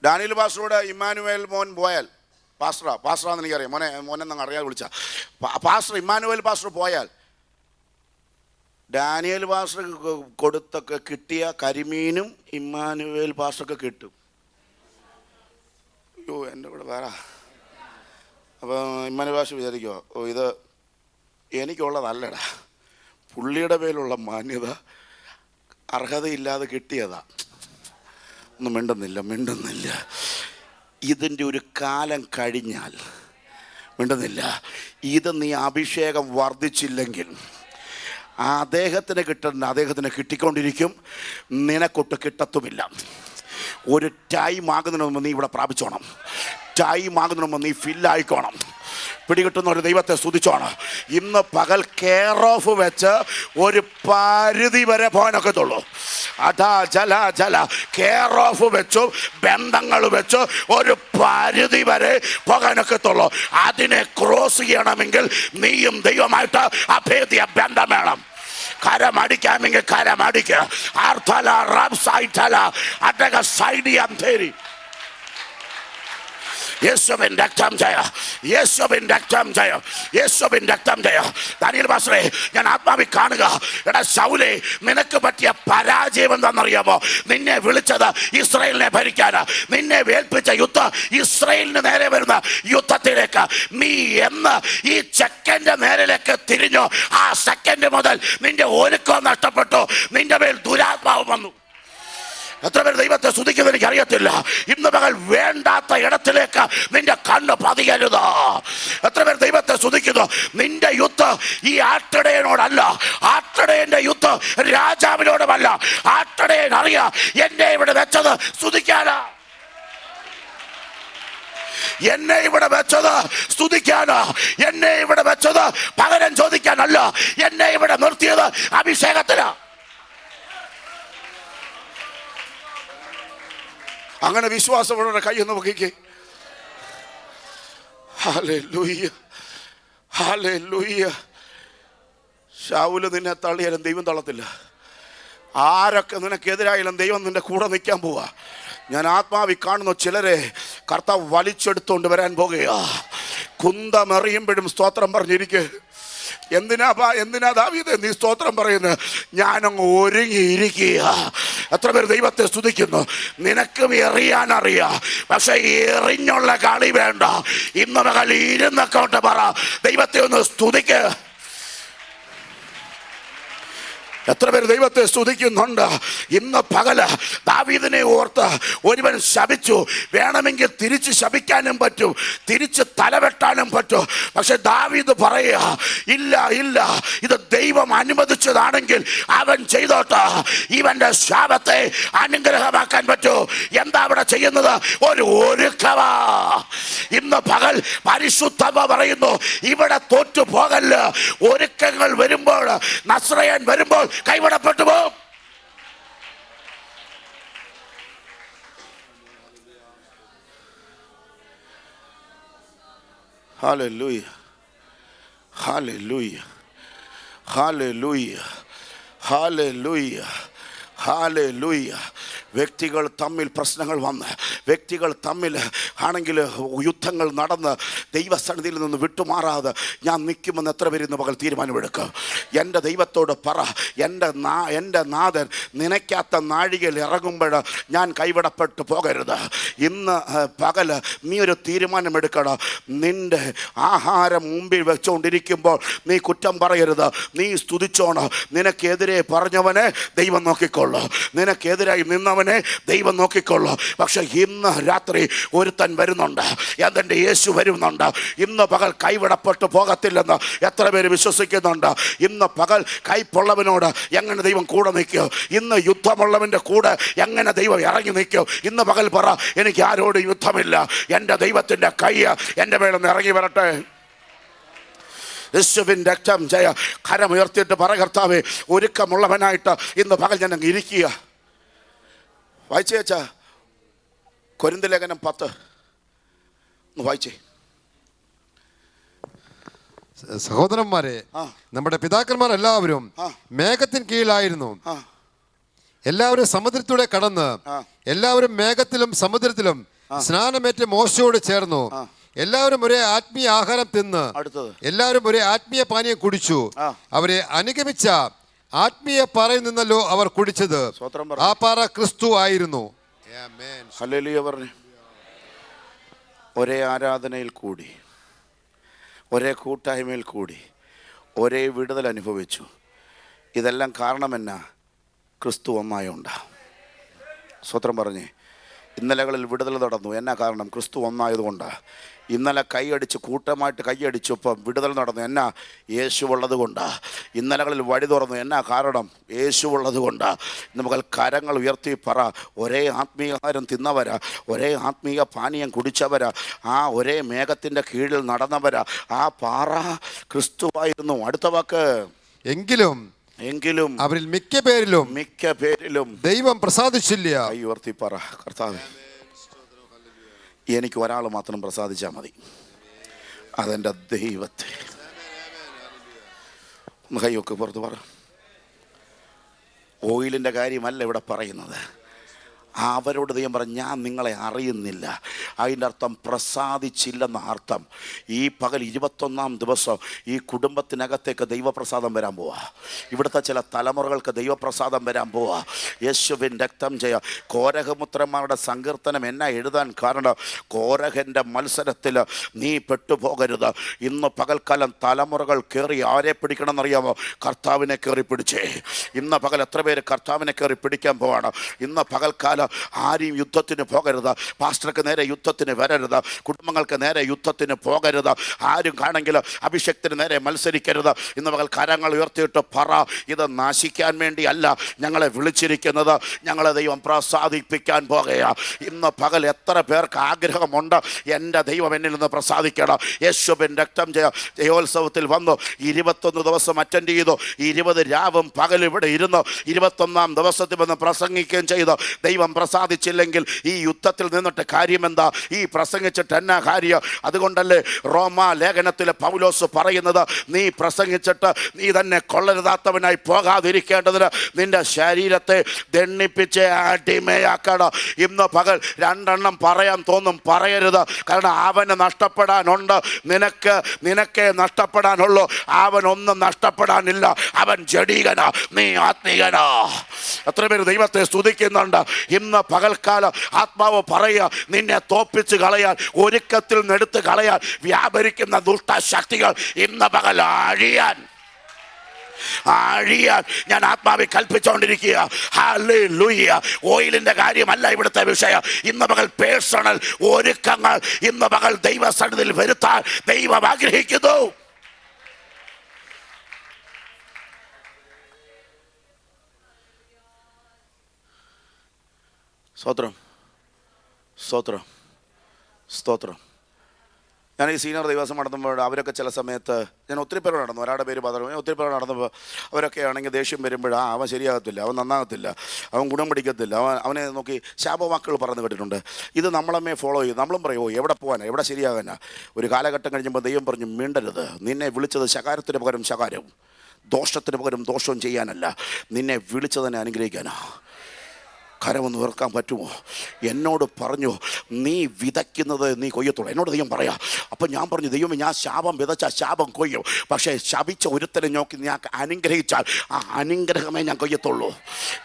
ഡാനിയൽ പാസ്റ്ററോട് ഇമ്മാനുവേൽ മോൻ പോയാൽ, പാസ്റ്ററാന്ന് എനിക്കറിയാം, മോനെന്നങ്ങ് അറിയാതെ വിളിച്ച പാസ്റ്റർ ഇമ്മാനുവേൽ പാസ്റ്റർ പോയാൽ ഡാനിയൽ പാസ്റ്റർ കൊടുത്തൊക്കെ കിട്ടിയ കരിമീനും ഇമ്മാനുവേൽ പാസ്റ്റർക്ക് കിട്ടും. അയ്യോ, എൻ്റെ കൂടെ വേറെ. അപ്പോൾ ഇമ്മാനുവേൽ പാസ്റ്റർ വിചാരിക്കുമോ, ഇത് എനിക്കുള്ളതല്ലടാ, പുള്ളിയുടെ പേരിലുള്ള മാന്യത അർഹതയില്ലാതെ കിട്ടിയതാ. ഒന്നും മിണ്ടുന്നില്ല. ഇതിൻ്റെ ഒരു കാലം കഴിഞ്ഞാൽ മിണ്ടുന്നില്ല. ഇത് നീ അഭിഷേകം വർദ്ധിച്ചില്ലെങ്കിൽ അദ്ദേഹത്തിന് കിട്ടുന്ന അദ്ദേഹത്തിന് കിട്ടിക്കൊണ്ടിരിക്കും, നിനക്കൊട്ട് കിട്ടത്തുമില്ല. ഒരു ടൈം ആകുന്നതിന് മുമ്പ് നീ ഇവിടെ പ്രാപിച്ചോണം. ടൈം ആകുന്നതിന് മുമ്പ് നീ ഫില്ലായിക്കോണം. പിടികിട്ടുന്ന ഒരു ദൈവത്തെ സ്തുതിച്ചോണം. ഇന്ന് പകൽ കെയർ ഓഫ് വെച്ച് ഒരു പരിധി വരെ പോകാനൊക്കത്തുള്ളൂ. കെയർ ഓഫ് വെച്ചു, ബന്ധങ്ങൾ വെച്ച് ഒരു പരിധി വരെ പോകാനൊക്കത്തുള്ളൂ. അതിനെ ക്രോസ് ചെയ്യണമെങ്കിൽ നീയും ദൈവമായിട്ട് അഭേദ്യ ബന്ധം വേണം. കരമടിക്കാമെങ്കിൽ കരമടിക്കുക. യേശുവിൻ രക്തം ജയ, യേശുവിൻ രക്തം ജയ, യേശുവിൻ രക്തം ജയ. ദാനിയേൽ പാസ്റ്ററെ, ഞാൻ ആത്മാവിൽ കാണുക. എടാ ശൗലേ, നിനക്ക് പറ്റിയ പരാജയം എന്താണെന്നറിയാമോ? നിന്നെ വിളിച്ചത് ഇസ്രായേലിനെ ഭരിക്കാനാ. നിന്നെ ഏൽപ്പിച്ച യുദ്ധം ഇസ്രായേലിന് നേരെ വരുന്ന യുദ്ധത്തിലേക്ക് നീ എന്ന് ഈ സെക്കൻഡ് നേരിലേക്ക് തിരിഞ്ഞു. ആ സെക്കൻഡ് മുതൽ നിന്റെ ഒരുക്കം നഷ്ടപ്പെട്ടു, നിന്റെ മേൽ ദുരാത്മാവ് വന്നു. എത്ര പേര് ദൈവത്തെ സ്തുതിക്കുന്നത് എനിക്ക് അറിയത്തില്ല. ഇന്ന് പകൽ വേണ്ടാത്ത ഇടത്തിലേക്ക് നിന്റെ കണ്ണ് പതിയരുത്. എത്ര പേര് ദൈവത്തെ സ്തുതിക്കുന്നു? നിന്റെ യുദ്ധം ഈ ആട്ടിടയനോടല്ല, ആട്ടിടയന്റെ യുദ്ധം രാജാവിനോടുമല്ല. ആട്ടിടയൻ അറിയാം എന്നെ ഇവിടെ വെച്ചത് സ്തുതിക്കാനാ, എന്നെ ഇവിടെ വെച്ചത് സ്തുതിക്കാനാ, എന്നെ ഇവിടെ വെച്ചത് പകരം ചോദിക്കാനല്ല, എന്നെ ഇവിടെ നിർത്തിയത് അഭിഷേകത്തിനാ. അങ്ങനെ വിശ്വാസമുള്ള കൈയൊന്ന് പൊക്കിക്കേ. Hallelujah, hallelujah. ശൗല് നിന്നെ തള്ളിയാലും ദൈവം തള്ളത്തില്ല. ആരൊക്കെ നിനക്കെതിരായാലും ദൈവം നിന്റെ കൂടെ നിൽക്കാൻ പോവാ. ഞാൻ ആത്മാവിൽ കാണുന്ന ചിലരെ കർത്താവ് വലിച്ചെടുത്തോണ്ട് വരാൻ പോകുകയാ. കുന്തമെറിയുമ്പോഴും സ്തോത്രം പറഞ്ഞിരിക്കുക. എന്തിനാ ദാവീദേ നീ സ്തോത്രം പറയുന്നത്? ഞാനങ്ങ് ഒരുങ്ങിയിരിക്കുക. എത്ര പേര് ദൈവത്തെ സ്തുതിക്കുന്നു? നിനക്കും എറിയാനറിയാം, പക്ഷെ എറിഞ്ഞുള്ള കളി വേണ്ട. ഇന്ന് കളി ഇരുന്നൊക്കെ പറ, ദൈവത്തെ ഒന്ന് സ്തുതിക്ക്. എത്ര പേര് ദൈവത്തെ സ്തുതിക്കുന്നുണ്ട്? ഇന്ന് പകല് ദാവീദിനെ ഓർത്ത് ഒരുവൻ ശപിച്ചു. വേണമെങ്കിൽ തിരിച്ച് ശപിക്കാനും പറ്റും, തിരിച്ച് തലവെട്ടാനും പറ്റും. പക്ഷെ ദാവീദ് പറയുക, ഇല്ല ഇല്ല, ഇത് ദൈവം അനുവദിച്ചതാണെങ്കിൽ അവൻ ചെയ്തോട്ടെ. ഇവന്റെ ശാപത്തെ അനുഗ്രഹമാക്കാൻ പറ്റൂ. എന്താ അവിടെ ചെയ്യുന്നത്? ഒരു ഒരുക്കവാ. ഇന്ന് പകൽ പരിശുദ്ധമ പറയുന്നു, ഇവിടെ തോറ്റു പോകല്ല. ഒരുക്കങ്ങൾ വരുമ്പോൾ, നസ്രയൻ വരുമ്പോൾ കൈവിടപ്പെട്ടു പോകും. Hallelujah, hallelujah, hallelujah, hallelujah, hallelujah. വ്യക്തികൾ തമ്മിൽ പ്രശ്നങ്ങൾ വന്ന്, വ്യക്തികൾ തമ്മിൽ ആണെങ്കിൽ യുദ്ധങ്ങൾ നടന്ന് ദൈവസന്നിധിയിൽ നിന്ന് വിട്ടുമാറാതെ ഞാൻ നിൽക്കുമെന്ന് എത്ര പേര് ഇന്ന് പകൽ തീരുമാനമെടുക്കുക? എൻ്റെ ദൈവത്തോട് പറ, എൻ്റെ നാഥൻ നനയ്ക്കാത്ത നാഴികയിൽ ഇറങ്ങുമ്പോൾ ഞാൻ കൈവിടപ്പെട്ടു പോകരുത്. ഇന്ന് പകൽ നീ ഒരു തീരുമാനമെടുക്കണം. നിൻ്റെ ആഹാരം മുമ്പിൽ വെച്ചുകൊണ്ടിരിക്കുമ്പോൾ നീ കുറ്റം പറയരുത്, നീ സ്തുതിച്ചോണം. നിനക്കെതിരെ പറഞ്ഞവനെ ദൈവം നോക്കിക്കൊള്ളു, നിനക്കെതിരായി നിന്നവൻ ദൈവം നോക്കിക്കൊള്ളു. പക്ഷെ ഇന്ന് രാത്രി ഒരുത്തൻ വരുന്നുണ്ട്, അതെൻ്റെ യേശു വരുന്നുണ്ട്. ഇന്ന് പകൽ കൈവിടപ്പെട്ടു പോകത്തില്ലെന്ന് എത്ര പേര് വിശ്വസിക്കുന്നുണ്ട്? ഇന്ന് പകൽ കൈപ്പുള്ളവനോട് എങ്ങനെ ദൈവം കൂടെ നിൽക്കും? ഇന്ന് യുദ്ധമുള്ളവൻ്റെ കൂടെ എങ്ങനെ ദൈവം ഇറങ്ങി നിൽക്കും? ഇന്ന് പകൽ പറ, എനിക്ക് ആരോടും യുദ്ധമില്ല, എൻ്റെ ദൈവത്തിൻ്റെ കൈ എൻ്റെ മേലൊന്ന് ഇറങ്ങി വരട്ടെ. യേശുവിൻ രക്തം ജയ. കരമുയർത്തിയിട്ട് പറ, കർത്താവേ, ഒരുക്കമുള്ളവനായിട്ട് ഇന്ന് പകൽ ഞാൻ അങ്ങ് ഇരിക്കുക. വായിച്ചേച്ചാ കൊരിന്ത്യർ ലേഖനം 10 വായിച്ചേ. സഹോദരന്മാരെ, നമ്മുടെ പിതാക്കന്മാർ എല്ലാവരും മേഘത്തിന് കീഴിലായിരുന്നു. എല്ലാവരും സമുദ്രത്തിലൂടെ കടന്ന് എല്ലാവരും മേഘത്തിലും സമുദ്രത്തിലും സ്നാനമേറ്റ് മോശയോട് ചേർന്നു. എല്ലാവരും ഒരേ ആത്മീയ ആഹാരം തിന്ന് എല്ലാവരും ഒരേ ആത്മീയ പാനീയം കുടിച്ചു. അവരെ അനുഗമിച്ച ആത്മീയ പാറയിൽ നിന്നല്ലോ അവർ കുടിച്ചത്. ആ പാറ ക്രിസ്തു ആയിരുന്നു. ഹല്ലേലൂയ പറഞ്ഞു. ഒരേ ആരാധനയിൽ കൂടി, ഒരേ കൂട്ടായ്മയിൽ കൂടി, ഒരേ വിടുതൽ അനുഭവിച്ചു. ഇതെല്ലാം കാരണം എന്നാ? ക്രിസ്തു ഒന്നായുണ്ടാ. സ്വത്രം പറഞ്ഞേ. ഇന്നലകളിൽ വിടുതൽ നടന്നു. എന്നാ കാരണം? ക്രിസ്തു ഒന്നായതുകൊണ്ടാണ്. ഇന്നലെ കൈയടിച്ച് കൂട്ടമായിട്ട് കൈയടിച്ചപ്പം വിടുതൽ നടന്നു. എന്നാ? യേശു ഉള്ളത് കൊണ്ടാണ്. ഇന്നലകളിൽ വഴി തുറന്നു. എന്നാ കാരണം? യേശു ഉള്ളത് കൊണ്ടാണ്. നമുക്ക് കരങ്ങൾ ഉയർത്തി പറ, ഒരേ ആത്മീയഹാരം തിന്നവരാ, ഒരേ ആത്മീയ പാനീയം കുടിച്ചവരാ, ആ ഒരേ മേഘത്തിൻ്റെ കീഴിൽ നടന്നവരാ. ആ പാറ ക്രിസ്തുവായിരുന്നു. അടുത്ത വാക്ക്, എങ്കിലും അവരിൽ മിക്ക പേരിലും ദൈവം പ്രസാദിച്ചില്ല. കൈ ഉയർത്തി പറ, കർത്താവേ, എനിക്ക് ഒരാൾ മാത്രം പ്രസാദിച്ചാൽ മതി, അതെൻ്റെ ദൈവത്തെ. ഒന്ന് കൈയൊക്കെ പുറത്ത് പറ. ഓയിലിൻ്റെ കാര്യമല്ല ഇവിടെ പറയുന്നത്. അവരോട് ദൈവം പറഞ്ഞു, ഞാൻ നിങ്ങളെ അറിയുന്നില്ല. അതിൻ്റെ അർത്ഥം പ്രസാദിച്ചില്ലെന്ന അർത്ഥം. ഈ പകൽ 21-ാം ദിവസം ഈ കുടുംബത്തിനകത്തേക്ക് ദൈവപ്രസാദം വരാൻ പോവാ. ഇവിടുത്തെ ചില തലമുറകൾക്ക് ദൈവപ്രസാദം വരാൻ പോവാ. യേശുവിൻ രക്തം ജയ. കോരഹപുത്രന്മാരുടെ സങ്കീർത്തനം എന്നാ എഴുതാൻ കാരണം? കോരഹൻ്റെ മത്സരത്തിൽ നീ പെട്ടുപോകരുത്. ഇന്ന് പകൽക്കാലം തലമുറകൾ കയറി ആരെ പിടിക്കണം എന്നറിയാമോ? കർത്താവിനെ കയറി പിടിച്ചേ. ഇന്ന് പകൽ എത്ര പേര് കർത്താവിനെ കയറി പിടിക്കാൻ പോവാണ്? ഇന്ന് പകൽക്കാലം ആരെയും യുദ്ധത്തിന് പോകരുത്. പാസ്റ്റർക്ക് നേരെ യുദ്ധത്തിന് വരരുത്. കുടുംബങ്ങൾക്ക് നേരെ യുദ്ധത്തിന് പോകരുത്. ആരും കാണെങ്കിൽ അഭിഷേകത്തിന് നേരെ മത്സരിക്കരുത്. ഇന്ന് പകൽ കരങ്ങൾ ഉയർത്തിയിട്ട് പറ, ഇത് നാശിക്കാൻ വേണ്ടിയല്ല ഞങ്ങളെ വിളിച്ചിരിക്കുന്നത്, ഞങ്ങളെ ദൈവം പ്രസാദിപ്പിക്കാൻ പോകുകയാണ്. ഇന്ന് പകൽ എത്ര പേർക്ക് ആഗ്രഹമുണ്ട് എൻ്റെ ദൈവം എന്നിൽ നിന്ന് പ്രസാദിക്കണം? യേശുവിൻ രക്തം ജയോത്സവത്തിൽ വന്നു 21 ദിവസം അറ്റൻഡ് ചെയ്തു. 20 രാവും പകലും ഇവിടെ ഇരുന്നു 21-ാം ദിവസത്തിൽ വന്ന് പ്രസംഗിക്കുകയും ചെയ്തു. ദൈവം പ്രസാദിച്ചില്ലെങ്കിൽ ഈ യുദ്ധത്തിൽ നിന്നിട്ട് കാര്യമെന്താ? ഈ പ്രസംഗിച്ചിട്ട് എന്നാ കാര്യം? അതുകൊണ്ടല്ലേ റോമാ ലേഖനത്തിൽ പൗലോസ് പറയുന്നത്, നീ പ്രസംഗിച്ചിട്ട് നീ തന്നെ കൊള്ളരുതാത്തവനായി പോകാതിരിക്കേണ്ടതിന് നിന്റെ ശരീരത്തെ ദണ്ണിപ്പിച്ച് അടിമയാക്കണം. ഇന്ന് പകൽ 2 എണ്ണം പറയാൻ തോന്നും, പറയരുത്. കാരണം അവന് നഷ്ടപ്പെടാനുണ്ട്, നിനക്കേ നഷ്ടപ്പെടാനുള്ളൂ. അവനൊന്നും നഷ്ടപ്പെടാനില്ല. അവൻ ജഡീകനാ, നീ ആത്മീകനാ. എത്ര പേര് ദൈവത്തെ സ്തുതിക്കുന്നുണ്ട്? ഇന്ന് പകൽക്കാലം ആത്മാവ് പറയുക, നിന്നെ തോപ്പിച്ച് കളയാൻ, ഒരുക്കത്തിൽ നിന്നെടുത്ത് കളയാൻ വ്യാപരിക്കുന്ന ദുഷ്ടശക്തികൾ ഇന്ന് പകൽ അഴിയാൻ അഴിയാൻ ഞാൻ ആത്മാവിൽ കൽപ്പിച്ചുകൊണ്ടിരിക്കുക. ഹല്ലേലൂയ. ഓയിലിന്റെ കാര്യമല്ല ഇവിടുത്തെ വിഷയം. ഇന്ന് പകൽ പേഴ്സണൽ ഒരുക്കങ്ങൾ ഇന്ന് പകൽ ദൈവസന്നിധിയിൽ വരുത്താൻ ദൈവം ആഗ്രഹിക്കുന്നു. സ്തോത്രം, സ്തോത്രം, സ്തോത്രം. ഞാൻ ഈ സീനിയർ ദിവസം നടത്തുമ്പോൾ അവരൊക്കെ ചില സമയത്ത് ഞാൻ ഒത്തിരി പേരോട് നടന്നു. ഒരാളുടെ പേര് പതറും. ഒത്തിരി പേരോട് നടന്നപ്പോൾ അവരൊക്കെ ആണെങ്കിൽ ദേഷ്യം വരുമ്പോൾ അവൻ ശരിയാകത്തില്ല, അവൻ നന്നാകത്തില്ല, അവൻ ഗുണം പിടിക്കത്തില്ല, അവനെ നോക്കി ശാപവാക്കുകൾ പറഞ്ഞു കേട്ടിട്ടുണ്ട്. ഇത് നമ്മളമ്മേ ഫോളോ ചെയ്യും. നമ്മളും പറയുമോ എവിടെ പോകാനാ, എവിടെ ശരിയാകാനാ? ഒരു കാലഘട്ടം കഴിഞ്ഞപ്പോൾ ദൈവം പറഞ്ഞു, മിണ്ടരുത്. നിന്നെ വിളിച്ചത് ശകാരത്തിന് പകരം ശകാരവും ദോഷത്തിന് പകരം ദോഷവും ചെയ്യാനല്ല, നിന്നെ വിളിച്ചതിനെ അനുഗ്രഹിക്കാനാ. കരമൊന്ന് ഉയർക്കാൻ പറ്റുമോ? എന്നോട് പറഞ്ഞു, നീ വിതയ്ക്കുന്നത് നീ കൊയ്യത്തുള്ളൂ. എന്നോട് ദൈവം പറയാം. അപ്പം ഞാൻ പറഞ്ഞു, ദൈവമേ, ഞാൻ ശാപം വിതച്ച ശാപം കൊയ്യും. പക്ഷേ ശപിച്ച ഒരുത്തനെ നോക്കി ഞാൻ അനുഗ്രഹിച്ചാൽ ആ അനുഗ്രഹമേ ഞാൻ കൊയ്യത്തുള്ളൂ.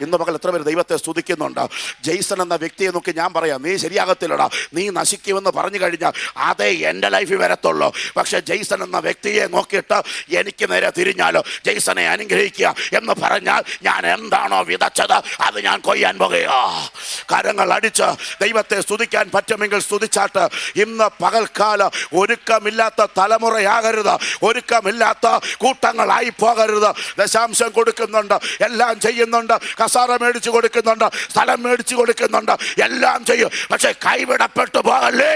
ഇന്ന് പകൽ എത്ര പേര് ദൈവത്തെ സ്തുതിക്കുന്നുണ്ട്? ജെയ്സൺ എന്ന വ്യക്തിയെ നോക്കി ഞാൻ പറയാം, നീ ശരിയാകത്തില്ലടാ, നീ നശിക്കുമെന്ന് പറഞ്ഞു കഴിഞ്ഞാൽ അതേ എൻ്റെ ലൈഫിൽ വരത്തുള്ളൂ. പക്ഷേ ജെയ്സൺ എന്ന വ്യക്തിയെ നോക്കിയിട്ട് എനിക്ക് നേരെ തിരിഞ്ഞാലോ, ജെയ്സനെ അനുഗ്രഹിക്കുക എന്ന് പറഞ്ഞാൽ ഞാൻ എന്താണോ വിതച്ചത് അത് ഞാൻ കൊയ്യാൻ പോകുക. കരങ്ങൾ അടിച്ച് ദൈവത്തെ സ്തുതിക്കാൻ പറ്റുമെങ്കിൽ സ്തുതിച്ചാട്ട്. ഇന്ന് പകൽക്കാല ഒരുക്കമില്ലാത്ത തലമുറയാകരുത്, ഒരുക്കമില്ലാത്ത കൂട്ടങ്ങളായി പോകരുത്. ദശാംശം കൊടുക്കുന്നുണ്ട്, എല്ലാം ചെയ്യുന്നുണ്ട്, കസാര മേടിച്ചു കൊടുക്കുന്നുണ്ട്, സ്ഥലം മേടിച്ചു കൊടുക്കുന്നുണ്ട്, എല്ലാം ചെയ്യും. പക്ഷെ കൈവിടപ്പെട്ടു പോകല്ലേ.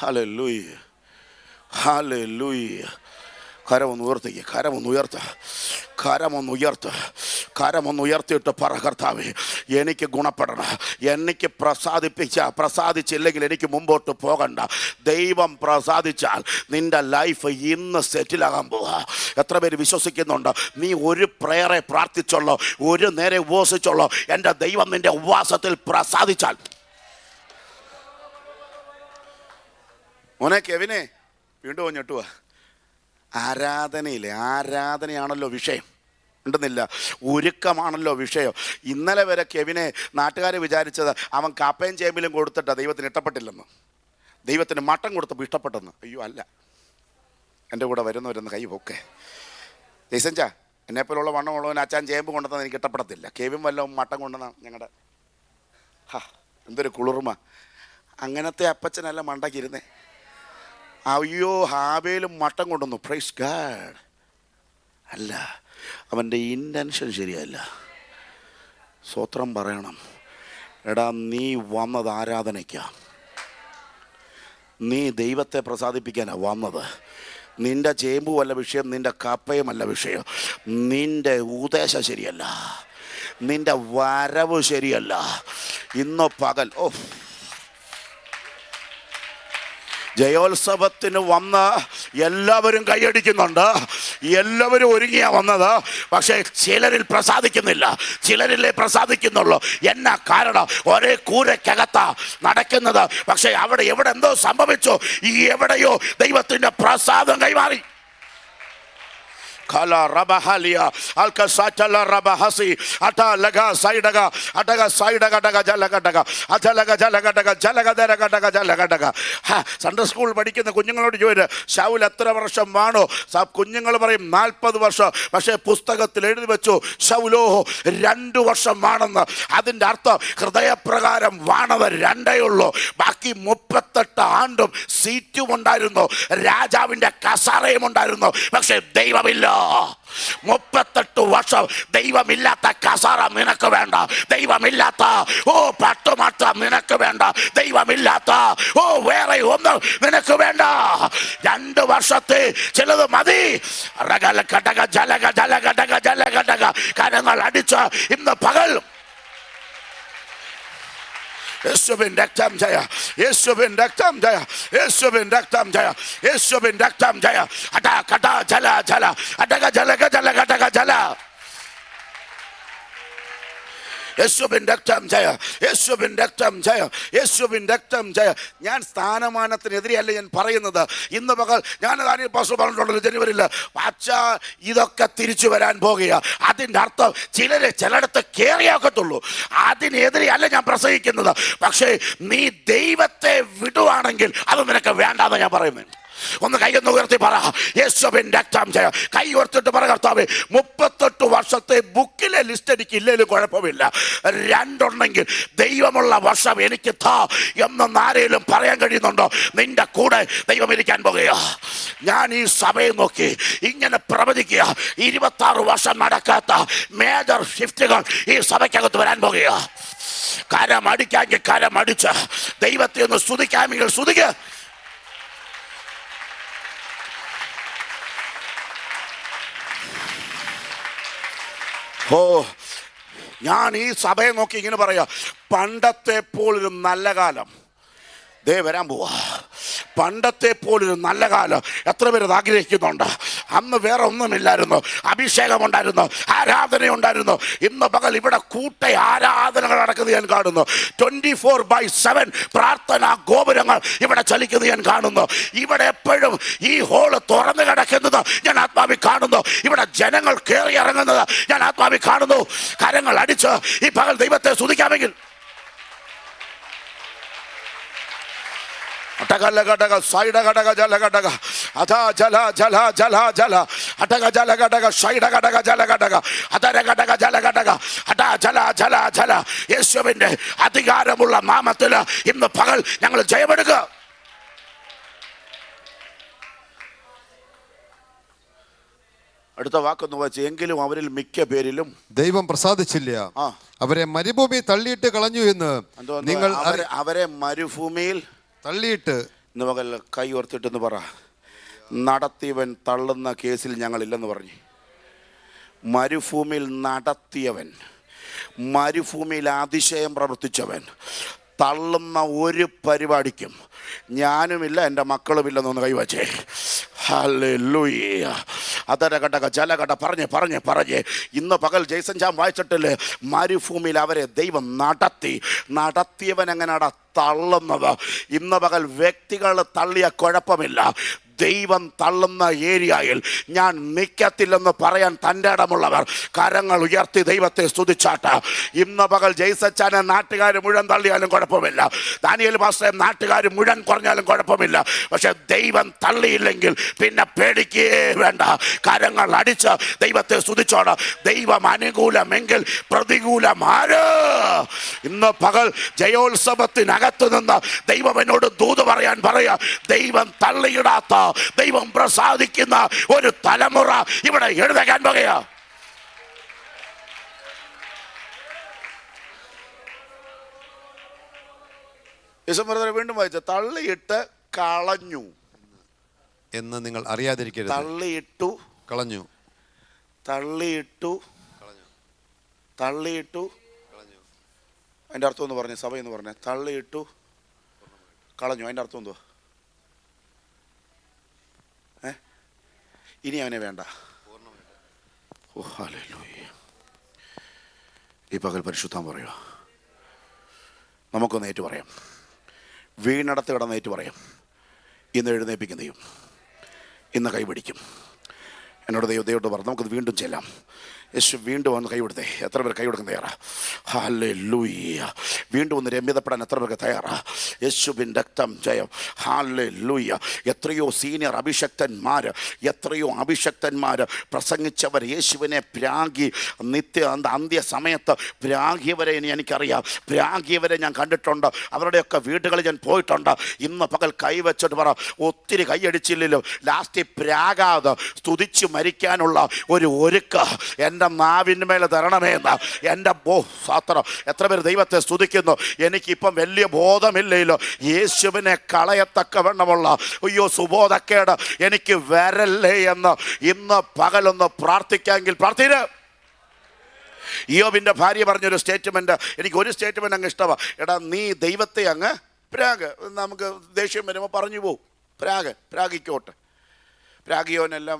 Hallelujah, hallelujah. കരമൊന്ന് ഉയർത്തിക്കുക, കരമൊന്ന് ഉയർത്ത, കരമൊന്ന് ഉയർത്ത്, കരമൊന്ന് ഉയർത്തിയിട്ട് പറ, കർത്താവേ എനിക്ക് ഗുണപ്പെടണം, എനിക്ക് പ്രസാദിച്ചില്ലെങ്കിൽ എനിക്ക് മുമ്പോട്ട് പോകണ്ട. ദൈവം പ്രസാദിച്ചാൽ നിന്റെ ലൈഫ് ഇന്ന് സെറ്റിലാകാൻ പോവുക. എത്ര പേര് വിശ്വസിക്കുന്നുണ്ട്? നീ ഒരു പ്രയറെ പ്രാർത്ഥിച്ചുള്ളോ, ഒരു നേരെ ഉപവസിച്ചുള്ളോ, എൻ്റെ ദൈവം നിന്റെ ഉപവാസത്തിൽ പ്രസാദിച്ചാൽ. മോനെ കെവിനെ വീണ്ടും ഞെട്ടുക. ആരാധനയാണല്ലോ വിഷയം, ഉണ്ടെന്നില്ല, ഒരുക്കമാണല്ലോ വിഷയം. ഇന്നലെ വരെ കെവിനെ നാട്ടുകാർ വിചാരിച്ചത് അവൻ കാപ്പയും ചേമ്പിലും കൊടുത്തിട്ടാ ദൈവത്തിന് ഇഷ്ടപ്പെട്ടില്ലെന്ന്, ദൈവത്തിന് മട്ടൻ കൊടുത്തപ്പോൾ ഇഷ്ടപ്പെട്ടെന്ന്. അയ്യോ അല്ല, എൻ്റെ കൂടെ വരുന്നവരെന്ന് കൈ പൊക്കെ. ജയ്സഞ്ചാ, എന്നെപ്പോലുള്ള വണ്ണമുള്ളവൻ അച്ഛൻ ചേമ്പ് കൊണ്ടുവന്നാൽ എനിക്ക് ഇഷ്ടപ്പെടത്തില്ല. കെവിൻ വല്ലതും മട്ടൻ കൊണ്ടുവന്നാൽ ഞങ്ങളുടെ എന്തൊരു കുളിർമ. അങ്ങനത്തെ അപ്പച്ചനല്ല മണ്ടക്കിരുന്നേ. അയ്യോ, ഹാബേലും മട്ടൻ കൊണ്ടുവന്നു, പ്രൈസ് ഗാഡ്. അല്ല, അവൻ്റെ ഇൻറ്റൻഷൻ ശരിയല്ല. സ്തോത്രം പറയണം. എടാ, നീ വന്നത് ആരാധനയ്ക്കാണ്, നീ ദൈവത്തെ പ്രസാദിപ്പിക്കാനാണ് വന്നത്. നിൻ്റെ ചേമ്പുമല്ല വിഷയം, നിൻ്റെ കപ്പയുമല്ല വിഷയം. നിൻ്റെ ഉദ്ദേശം ശരിയല്ല, നിൻ്റെ വരവ് ശരിയല്ല. ഇന്ന് പകൽ ജയോത്സവത്തിന് വന്ന് എല്ലാവരും കൈയടിക്കുന്നുണ്ട്, എല്ലാവരും ഒരുങ്ങിയാ വന്നത്. പക്ഷേ ചിലരിൽ പ്രസാദിക്കുന്നില്ല, ചിലരിലേ പ്രസാദിക്കുന്നുള്ളൂ. എന്നാ കാരണം? ഒരേ കൂരക്കകത്താ നടക്കുന്നത്. പക്ഷേ അവിടെ എവിടെ എന്തോ സംഭവിച്ചു, എവിടെയോ ദൈവത്തിൻ്റെ പ്രസാദം കൈമാറി. Kala rabahalia alka satala rabahasi ata laga saidaga ataga saidaga daga jalaga daga atalaga jalaga daga jalaga daga jalaga daga. Sunday school പഠിക്കുന്ന കുഞ്ഞുങ്ങളോട് ചോദിച്ചു, ശൗൽ എത്ര വർഷം വാണോ? കുഞ്ഞുങ്ങൾ പറയും 40 വർഷം. പക്ഷേ പുസ്തകത്തിൽ എഴുതി വെച്ചു ശൗലോ 2 വർഷം വാണെന്ന്. അതിൻ്റെ അർത്ഥം ഹൃദയപ്രകാരം വാണത് 2 ഉള്ളൂ. ബാക്കി 38 ആണ്ടും സീറ്റും ഉണ്ടായിരുന്നു, രാജാവിൻ്റെ കസാരയും ഉണ്ടായിരുന്നു. പക്ഷേ ദൈവമില്ല. 38 വർഷം ദൈവമില്ലാത്ത കസാര നിനക്ക് വേണ്ട, ദൈവമില്ലാത്ത പട്ടുമാറ്റം നിനക്ക് വേണ്ട, ദൈവമില്ലാത്ത വേറെ ഒന്നും നിനക്ക് വേണ്ട. 2 വർഷത്തെ ചിലത് മതി. കരങ്ങൾ അടിച്ച് ഇന്ന് പകൽ യേശുവിൻ രക്തം ജയ, യേശുവിൻ രക്തം ജയ, യേശുവിൻ രക്തം ജയ, യേശുവിൻ രക്തം ജയ. അട കട ജല ജല അടക ജലക ജലക ജല. യേശുവിൻ രക്തം ജയ, യേശുവിൻ രക്തം ജയ, യേശുവിൻ രക്തം ജയ. ഞാൻ സ്ഥാനമാനത്തിനെതിരെയല്ല ഞാൻ പറയുന്നത്. ഇന്ന് പകൽ ഞാൻ പാസ്റ്റർ പറഞ്ഞിട്ടുണ്ടല്ലോ ജനുവരിയിൽ, അച്ഛാ ഇതൊക്കെ തിരിച്ചു വരാൻ പോകുക. അതിൻ്റെ അർത്ഥം ചിലയിടത്ത് കയറിയാക്കത്തുള്ളൂ. അതിനെതിരെയല്ല ഞാൻ പ്രസംഗിക്കുന്നത്. പക്ഷേ നീ ദൈവത്തെ വിടുവാണെങ്കിൽ അത് നിനക്ക് വേണ്ടാന്ന് ഞാൻ പറയുന്നത്. ഒന്ന് കൈയൊന്ന് ഉയർത്തി പറ, യേശുവിൻ രക്തം ജയ. കൈ ഉയർത്തിട്ട് പറ, കർത്താവേ 38 വർഷത്തെ ബുക്കിലെ ലിസ്റ്റ് എനിക്ക് ഇല്ലേലും കുഴപ്പമില്ല, 2 ഉണ്ടെങ്കിൽ ദൈവമുള്ള വർഷം എനിക്ക് താ എന്നൊന്ന് ആരെങ്കിലും പറയാൻ കഴിയുന്നുണ്ടോ? നിന്റെ കൂടെ ദൈവം ഇരിക്കാൻ പോകുക. ഞാൻ ഈ സഭയെ നോക്കി ഇങ്ങനെ പ്രവചിക്കുക, 26 വർഷം നടക്കാത്ത മേജർ ഷിഫ്റ്റുകൾ ഈ സഭയ്ക്കകത്ത് വരാൻ പോകുക. കരമടിക്കാമെങ്കിൽ കരമടിച്ച് ദൈവത്തെ ഒന്ന് സ്തുതിക്കാമെങ്കിൽ സ്തുതിക്കുക. ഓ, ഞാൻ ഈ സഭയെ നോക്കി ഇങ്ങനെ പറയാ, പണ്ടത്തെ പോലൊരു നല്ല കാലം ദേ വരാൻ പോവാ. പണ്ടത്തെ പോലൊരു നല്ല കാലം എത്ര പേര് ആഗ്രഹിക്കുന്നുണ്ട്? അന്ന് വേറെ ഒന്നുമില്ലായിരുന്നു, അഭിഷേകമുണ്ടായിരുന്നു, ആരാധനയുണ്ടായിരുന്നു. ഇന്ന് പകൽ ഇവിടെ കൂട്ട ആരാധനകൾ നടക്കുന്നത് ഞാൻ കാണുന്നു. 24/7 പ്രാർത്ഥനാ ഗോപുരങ്ങൾ ഇവിടെ ചലിക്കുന്നത് ഞാൻ കാണുന്നു. ഇവിടെ എപ്പോഴും ഈ ഹോള് തുറന്നു കിടക്കുന്നത് ഞാൻ ആത്മാവിൽ കാണുന്നു. ഇവിടെ ജനങ്ങൾ കയറി ഇറങ്ങുന്നത് ഞാൻ ആത്മാവിൽ കാണുന്നു. കരങ്ങൾ അടിച്ച് ഈ പകൽ ദൈവത്തെ സ്തുതിക്കാമെങ്കിൽ അടക സൈഡ ഘടക ജല ഘടക അതാ ജല ജല ജല ജല അടക ജല ഘടക സൈഡ ഘടക ജല ഘടക അതര ഘടക ജല ഘടക അടാ ജല ജല ജല. യേശുവിന്റെ അധികാരമുള്ള നാമത്തിൽ ഇന്ന് പകൽ ഞങ്ങൾ ജയമെടുക്കുക. അടുത്ത വാക്കൊന്ന് വായിച്ചു. എങ്കിലും അവരിൽ മിക്ക പേരിലും ദൈവം പ്രസാദിച്ചില്ല, അവരെ മരുഭൂമി തള്ളിയിട്ട് കളഞ്ഞു എന്ന് നിങ്ങൾ അവരെ മരുഭൂമിയിൽ തള്ളിയിട്ട്. ഇന്ന് പകൽ കൈ ഓർത്തിട്ടെന്ന് പറ, നടത്തിയവൻ തള്ളുന്ന കേസിൽ ഞങ്ങളില്ലെന്ന് പറഞ്ഞു. മരുഭൂമിയിൽ നടത്തിയവൻ, മരുഭൂമിയിൽ അതിശയം പ്രവർത്തിച്ചവൻ, തള്ളുന്ന ഒരു പരിപാടിക്കും ഞാനുമില്ല, എൻ്റെ മക്കളുമില്ലെന്നൊന്ന് കൈവച്ചേ. ഹല്ലേലൂയ. അതരഘടക ജലഘട പറഞ്ഞ് ഇന്ന് പകൽ ജയ്സൺ ജാം വായിച്ചിട്ടില്ലേ? മരുഭൂമിയിൽ അവരെ ദൈവം നടത്തിയവൻ എങ്ങനെയാടാ തള്ളുന്നത്? ഇന്ന് പകൽ വ്യക്തികൾ തള്ളിയ കുഴപ്പമില്ല, ദൈവം തള്ളുന്ന ഏരിയയിൽ ഞാൻ നിൽക്കത്തില്ലെന്ന് പറയാൻ തൻ്റെ ഇടമുള്ളവർ കരങ്ങൾ ഉയർത്തി ദൈവത്തെ സ്തുതിച്ചാട്ട്. ഇന്ന് പകൽ ജയ്സച്ചാനെ നാട്ടുകാർ മുഴുവൻ തള്ളിയാലും കുഴപ്പമില്ല, ദാനിയേൽ പാസ്റ്ററെ നാട്ടുകാർ മുഴുവൻ കുറഞ്ഞാലും കുഴപ്പമില്ല. പക്ഷെ ദൈവം തള്ളിയില്ലെങ്കിൽ പിന്നെ പേടിക്കുകയേ വേണ്ട. കരങ്ങൾ അടിച്ച് ദൈവത്തെ സ്തുതിച്ചോട്. ദൈവം അനുകൂലമെങ്കിൽ പ്രതികൂലമാര്? ഇന്ന് പകൽ ജയോത്സവത്തിനകത്ത് നിന്ന് ദൈവം എന്നോട് ദൂത് പറയാൻ പറയാ, ദൈവം തള്ളിയിടാത്ത, ദൈവം പ്രസാദിക്കുന്ന ഒരു തലമുറ ഇവിടെ എഴുതാൻ പോകുക. വീണ്ടും വായിച്ച, തള്ളിയിട്ട് കളഞ്ഞു എന്ന് നിങ്ങൾ അറിയാതിരിക്കരുത്. തള്ളിയിട്ടു കളഞ്ഞു, തള്ളിയിട്ടു തള്ളിയിട്ടു. അതിൻ്റെ അർത്ഥം എന്ന് പറഞ്ഞു, സഭ എന്ന് പറഞ്ഞേ. തള്ളിയിട്ടു കളഞ്ഞു, അതിൻ്റെ അർത്ഥം എന്തുവാ? ഇനി അവനെ വേണ്ട. ഓ ഹല്ലേലൂയ. ഈ പകൽ പരിശുദ്ധം പറയുക. നമുക്കൊന്ന് ഏറ്റു പറയാം, വീണടത്ത് കിടന്ന് ഏറ്റു പറയാം. ഇന്ന് എഴുന്നേൽപ്പിക്കും ദൈവം, ഇന്ന് കൈപിടിക്കും. എന്നോട് ദൈവത്തോട് പറഞ്ഞു, നമുക്കത് വീണ്ടും ചെല്ലാം. യേശു വീണ്ടും വന്ന് കൈവിടുത്തേ. എത്ര പേർ കൈവിടുക്കാൻ തയ്യാറാ? ഹല്ലേലൂയ. വീണ്ടും ഒന്ന് രമ്യതപ്പെടാൻ എത്ര പേർക്ക് തയ്യാറാ? യേശുവിൻ രക്തം ജയം. ഹല്ലേലൂയ. എത്രയോ സീനിയർ അഭിഷക്തന്മാർ പ്രസംഗിച്ചവർ യേശുവിനെ പ്രാഗി അന്ത്യ സമയത്ത് പ്രാഗിയവരെ എനിക്കറിയാം, പ്രാഗിയവരെ ഞാൻ കണ്ടിട്ടുണ്ട്, അവരുടെയൊക്കെ വീടുകളിൽ ഞാൻ പോയിട്ടുണ്ട്. ഇന്ന് പകൽ കൈവച്ചിട്ട് പറ, ഒത്തിരി കൈയടിച്ചില്ലല്ലോ, ലാസ്റ്റ് പ്രാകാതെ സ്തുതിച്ച് മരിക്കാനുള്ള ഒരു ഒരുക്ക് എൻ്റെ നാവിന്മേൽ തരണമേ എന്ന്. എൻ്റെ സാത്രം എത്ര പേര് ദൈവത്തെ സ്തുതിക്കുന്നു. എനിക്കിപ്പം വലിയ ബോധമില്ലല്ലോ, യേശുവിനെ കളയത്തക്കവണ്ണമുള്ള അയ്യോ സുബോധക്കേട് എനിക്ക് വരല്ലേ എന്ന് ഇന്ന് പകലൊന്ന് പ്രാർത്ഥിക്കാമെങ്കിൽ പ്രാർത്ഥിര്. ഇയ്യോബിൻ്റെ ഭാര്യ പറഞ്ഞൊരു സ്റ്റേറ്റ്മെൻറ്റ്, എനിക്ക് ഒരു സ്റ്റേറ്റ്മെൻറ്റ് അങ്ങ് ഇഷ്ടമാണ്. എടാ നീ ദൈവത്തെ അങ്ങ് പ്രാഗ്, നമുക്ക് ദേഷ്യം വരുമ്പോൾ പറഞ്ഞു പോവും, പ്രാഗിക്കോട്ടെ. പ്രാഗിയോനെല്ലാം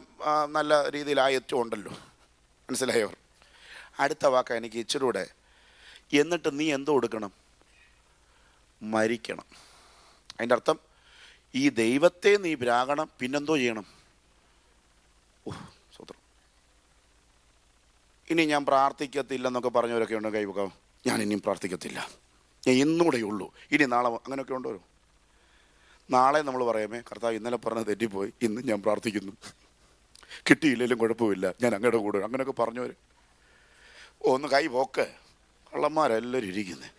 നല്ല രീതിയിൽ ആയറ്റും ഉണ്ടല്ലോ, മനസ്സിലായവർ. അടുത്ത വാക്ക എനിക്ക് ഇച്ചിരൂടെ എന്നിട്ട് നീ എന്തോ കൊടുക്കണം? മരിക്കണം. അതിൻ്റെ അർത്ഥം ഈ ദൈവത്തെ നീ പ്രാകണം, പിന്നെന്തോ ചെയ്യണം? സ്വത്രം. ഇനി ഞാൻ പ്രാർത്ഥിക്കത്തില്ലെന്നൊക്കെ പറഞ്ഞവരൊക്കെ ഉണ്ടോ? കൈവക്കാം. ഞാൻ ഇനിയും പ്രാർത്ഥിക്കത്തില്ല, ഞാൻ ഇന്നുകൂടെ ഉള്ളൂ, ഇനി നാളെ, അങ്ങനെയൊക്കെ ഉണ്ടോ? നാളെ നമ്മൾ പറയാമേ, കർത്താവ് ഇന്നലെ പറഞ്ഞത് തെറ്റിപ്പോയി, ഇന്ന് ഞാൻ പ്രാർത്ഥിക്കുന്നു, കിട്ടിയില്ലെങ്കിലും കുഴപ്പമില്ല, ഞാൻ അങ്ങയുടെ കൂടെ, അങ്ങനെയൊക്കെ പറഞ്ഞവർ ഒന്ന് കൈ പോക്ക്. കള്ളന്മാരെല്ലാവരും ഇരിക്കുന്നത്.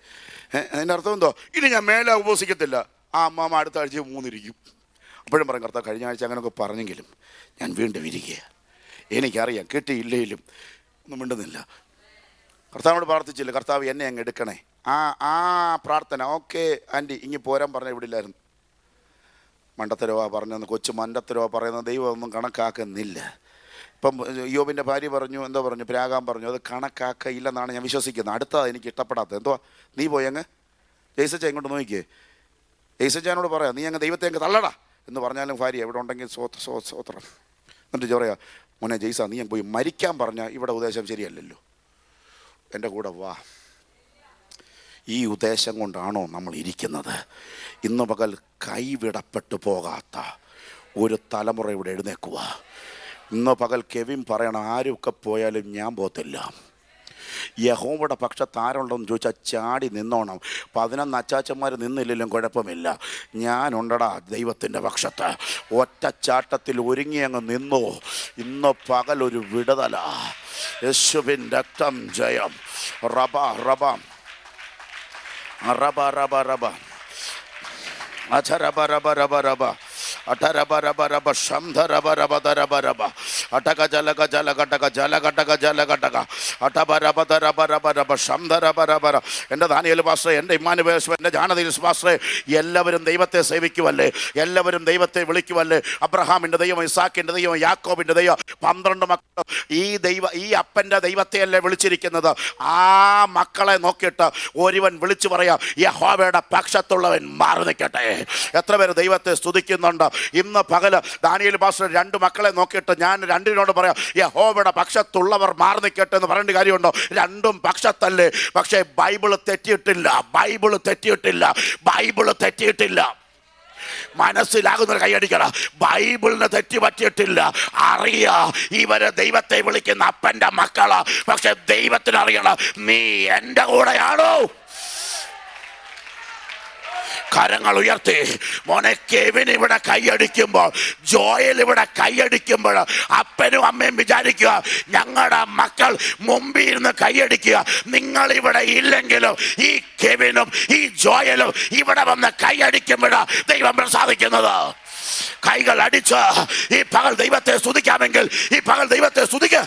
അതിൻ്റെ അർത്ഥം എന്തോ? ഇനി ഞാൻ മേലെ ഉപവസിക്കത്തില്ല. ആ അമ്മാമ്മ അടുത്ത ആഴ്ച 3 ഇരിക്കും. അപ്പോഴും പറയും, കർത്താവ് കഴിഞ്ഞ ആഴ്ച അങ്ങനെയൊക്കെ പറഞ്ഞെങ്കിലും ഞാൻ വീണ്ടും ഇരിക്കുക, എനിക്കറിയാം കിട്ടിയില്ലെങ്കിലും ഒന്നും മിണ്ടുന്നില്ല. കർത്താവിനോട് പ്രാർത്ഥിച്ചില്ല, കർത്താവ് എന്നെ അങ്ങ് എടുക്കണേ. ആ പ്രാർത്ഥന ഓക്കെ ആൻറ്റി ഇങ്ങ് പോരാൻ പറഞ്ഞ ഇവിടില്ലായിരുന്നു. മണ്ടത്തരവാ പറഞ്ഞെന്ന്, കൊച്ചു മണ്ടത്തരവാ പറയുന്നത് ദൈവം ഒന്നും കണക്കാക്കുന്നില്ല. ഇപ്പം യോബിൻ്റെ ഭാര്യ പറഞ്ഞു, എന്തോ പറഞ്ഞു, പ്രാകാൻ പറഞ്ഞു, അത് കണക്കാക്കയില്ലെന്നാണ് ഞാൻ വിശ്വസിക്കുന്നത്. അടുത്തത് എനിക്ക് ഇഷ്ടപ്പെടാത്തത് എന്തുവാ? നീ പോയി അങ്ങ് ജയ്സച്ച ഇങ്ങോട്ട് നോക്കിയേ, ജയ്സച്ചാനോട് പറയാം, നീ അങ്ങ് ദൈവത്തെ അങ്ങ് തള്ളടാ എന്ന് പറഞ്ഞാലും ഭാര്യ എവിടെ ഉണ്ടെങ്കിൽ സ്വോത്രം. എന്നിട്ട് പറയാ, മോനെ ജയ്സ നീ അങ്ങ് പോയി മരിക്കാൻ പറഞ്ഞാൽ ഇവിടെ ഉദ്ദേശം ശരിയല്ലല്ലോ, എൻ്റെ കൂടെ വാ. ഈ ഉദ്ദേശം കൊണ്ടാണോ നമ്മൾ ഇരിക്കുന്നത്? ഇന്ന് പകൽ കൈവിടപ്പെട്ടു പോകാത്ത ഒരു തലമുറ ഇവിടെ എഴുന്നേക്കുക. ഇന്ന് പകൽ കെവിൻ പറയണം, ആരൊക്കെ പോയാലും ഞാൻ പോകത്തില്ല. യഹോവയുടെ പക്ഷത്ത് ആരുണ്ടെന്ന് ചോദിച്ചാൽ ചാടി നിന്നോണം. 11 അച്ചാച്ചന്മാർ നിന്നില്ലെങ്കിലും കുഴപ്പമില്ല, ഞാനുണ്ടടാ ദൈവത്തിൻ്റെ പക്ഷത്ത്. ഒറ്റച്ചാട്ടത്തിൽ ഒരുങ്ങി അങ്ങ് നിന്നോ. ഇന്ന് പകൽ ഒരു വിടുതല. യേശുവിൻ രക്തം ജയം. റബ റബ റബ റബ റബ അച്ഛ റബ റബ റബ റബ അടരബ റബ റബ ശംധ റബ റബ ദരബ റബ അടക ജലക ജലകടക ജലകടക ജലകടക അടബ റബ ദരബ റബ റബ ശംധ റബ റബ. എൻ്റെ ദാനിയേൽ പാസ്റ്ററെ, എൻ്റെ ഇമ്മാനുവേൽ, എൻ്റെ ജാനദീസ് പാസ്റ്ററെ, എല്ലാവരും ദൈവത്തെ സേവിക്കുവല്ലേ, എല്ലാവരും ദൈവത്തെ വിളിക്കുവല്ലേ. അബ്രഹാമിൻ്റെ ദൈവം, ഇസാക്കിൻ്റെ ദൈവം, യാക്കോബിൻ്റെ ദൈവം, 12 മക്കൾ ഈ അപ്പൻ്റെ ദൈവത്തെയല്ലേ വിളിച്ചിരിക്കുന്നത്. ആ മക്കളെ നോക്കിയിട്ട് ഒരുവൻ വിളിച്ചു പറയാ, യഹോവയുടെ പക്ഷത്തുള്ളവൻ മാറി നിൽക്കട്ടെ. എത്ര പേര് ദൈവത്തെ സ്തുതിക്കുന്നുണ്ട്? ഇന്ന് പകല് ദാനിയേൽ പാസ്റ്റർ 2 മക്കളെ നോക്കിയിട്ട് ഞാൻ 2നോട് പറയാം, യഹോവയുടെ പക്ഷത്തുള്ളവർ മാറി നിൽക്കട്ടെ എന്ന് പറയേണ്ട കാര്യമുണ്ടോ? 2ഉം പക്ഷത്തല്ലേ. പക്ഷേ ബൈബിള് തെറ്റിയിട്ടില്ല, ബൈബിള് തെറ്റിയിട്ടില്ല, ബൈബിള് തെറ്റിയിട്ടില്ല. മനസ്സിലാകുന്നൊരു കൈയടിക്കണം. ബൈബിളിന് തെറ്റി പറ്റിയിട്ടില്ല. അറിയാ ഇവര് ദൈവത്തെ വിളിക്കുന്ന അപ്പൻ്റെ മക്കളാ. പക്ഷെ ദൈവത്തിന് അറിയണം, നീ എൻ്റെ കൂടെയാണോ? കരങ്ങൾ ഉയർത്തി. മോനെ കെവിൻ ഇവിടെ കൈയടിക്കുമ്പോൾ, ജോയൽ ഇവിടെ കൈയടിക്കുമ്പോൾ, അപ്പനും അമ്മയും വിചാരിക്കുക ഞങ്ങളുടെ മക്കൾ മുമ്പിൽ ഇരുന്ന് കൈയടിക്കുക. നിങ്ങളിവിടെ ഇല്ലെങ്കിലും ഈ കെവിനും ഈ ജോയലും ഇവിടെ വന്ന് കൈയടിക്കുമ്പോഴാണ് ദൈവം പ്രസാദിക്കുന്നത്. കൈകൾ അടിച്ച് ഈ പകൽ ദൈവത്തെ സ്തുതിക്കാമെങ്കിൽ ഈ പകൽ ദൈവത്തെ സ്തുതിക്കുക.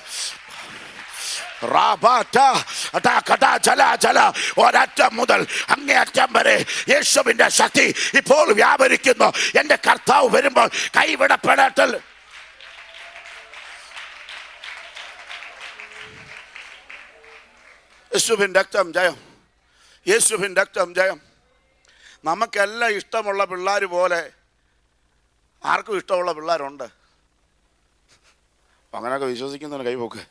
ഒരറ്റം മുതൽ അങ്ങേയറ്റം വരെ യേശുവിന്റെ ശക്തി ഇപ്പോൾ വ്യാപരിക്കുന്നു. എന്റെ കർത്താവ് വരുമ്പോൾ കൈവിടപ്പെടട്ടൽ. യേശുവിൻ രക്തം ജയം, യേശുവിൻ രക്തം ജയം. നമുക്കെല്ലാം ഇഷ്ടമുള്ള പിള്ളേർ പോലെ ആർക്കും ഇഷ്ടമുള്ള പിള്ളേരുണ്ട്. അങ്ങനെയൊക്കെ വിശ്വസിക്കുന്നതിന് കൈപോക്ക്.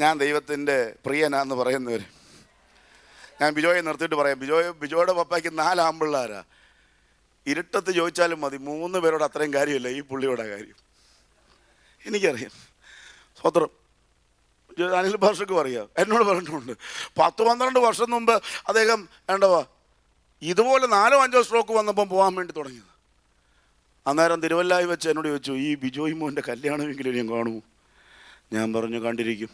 ഞാൻ ദൈവത്തിൻ്റെ പ്രിയനാന്ന് പറയുന്നവർ, ഞാൻ ബിജോയെ നിർത്തിയിട്ട് പറയാം, ബിജോയുടെ പപ്പയ്ക്ക് 4 ആൺപിള്ളേരാ. ഇരുട്ടത്ത് ചോദിച്ചാലും മതി, 3 പേരോട് അത്രയും കാര്യമില്ല ഈ പുള്ളിയുടെ കാര്യം. എനിക്കറിയാം. സ്വത്രം അനിൽ ഭാഷക്കും അറിയാം, എന്നോട് പറഞ്ഞിട്ടുണ്ട്. 10-12 വർഷം മുമ്പ് അദ്ദേഹം വേണ്ടവാ ഇതുപോലെ 4-5 സ്ട്രോക്ക് വന്നപ്പം പോകാൻ വേണ്ടി തുടങ്ങിയത്. അന്നേരം തിരുവല്ലായി വെച്ച് എന്നോട് ചോദിച്ചു, ഈ ബിജോയ് മോൻ്റെ കല്യാണമെങ്കിലും ഞാൻ കാണുമോ? ഞാൻ പറഞ്ഞു കണ്ടിരിക്കും.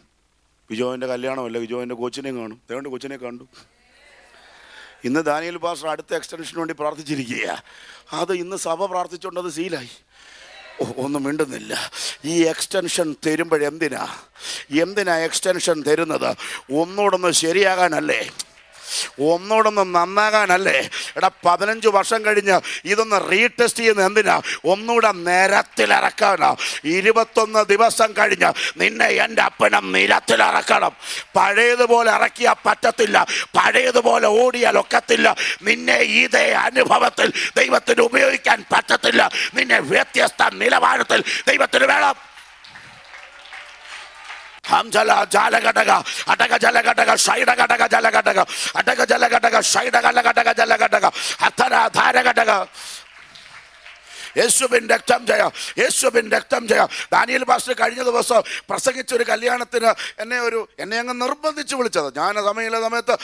ബിജോയിൻ്റെ കല്യാണമല്ല, ബിജോയിൻ്റെ കൊച്ചിനെയും കാണും. അതുകൊണ്ട് കൊച്ചിനെ കണ്ടു. ഇന്ന് ദാനിയേൽ പാസ്റ്റർ അടുത്ത എക്സ്റ്റൻഷന് വേണ്ടി പ്രാർത്ഥിച്ചിരിക്കുക. അത് ഇന്ന് സഭ പ്രാർത്ഥിച്ചുകൊണ്ട് അത് സീലായി. ഒന്നും മിണ്ടുന്നില്ല. ഈ എക്സ്റ്റൻഷൻ തരുമ്പോഴെന്തിനാ എക്സ്റ്റൻഷൻ തരുന്നത്? ഒന്നുകൂടൊന്ന് ശരിയാകാനല്ലേ, ഒന്നുകൂടൊന്ന് നന്നാകാനല്ലേ? എടാ 15 വർഷം കഴിഞ്ഞ് ഇതൊന്ന് റീടെസ്റ്റ് ചെയ്യുന്നത് എന്തിനാ? ഒന്നുകൂടെ നിരത്തിലിറക്കാനാ. 21 ദിവസം കഴിഞ്ഞ് നിന്നെ എൻ്റെ അപ്പനം നിരത്തിലിറക്കണം. പഴയതുപോലെ ഇറക്കിയാൽ പറ്റത്തില്ല, പഴയതുപോലെ ഓടിയാൽ ഒക്കത്തില്ല. നിന്നെ ഇതേ അനുഭവത്തിൽ ദൈവത്തിന് ഉപയോഗിക്കാൻ പറ്റത്തില്ല. നിന്നെ വ്യത്യസ്ത നിലവാരത്തിൽ ദൈവത്തിന് വേണം. ഹംജല ജാലഘടക അടക ജലഘടക ഷൈഡഘടക ജലഘടക അടക ജലഘടക ഷൈഡഘടക ജലഘടക അത്തര ധാരഘടക. യേശുവിൻ രക്തം ജയ, യേശുവിൻ രക്തം ജയ. ദാനിയേൽ പാസ്റ്റർ കഴിഞ്ഞ ദിവസം പ്രസംഗിച്ചൊരു കല്യാണത്തിന് എന്നെ അങ്ങ് നിർബന്ധിച്ച് വിളിച്ചത്. ഞാൻ സമയമില്ല സമയത്ത്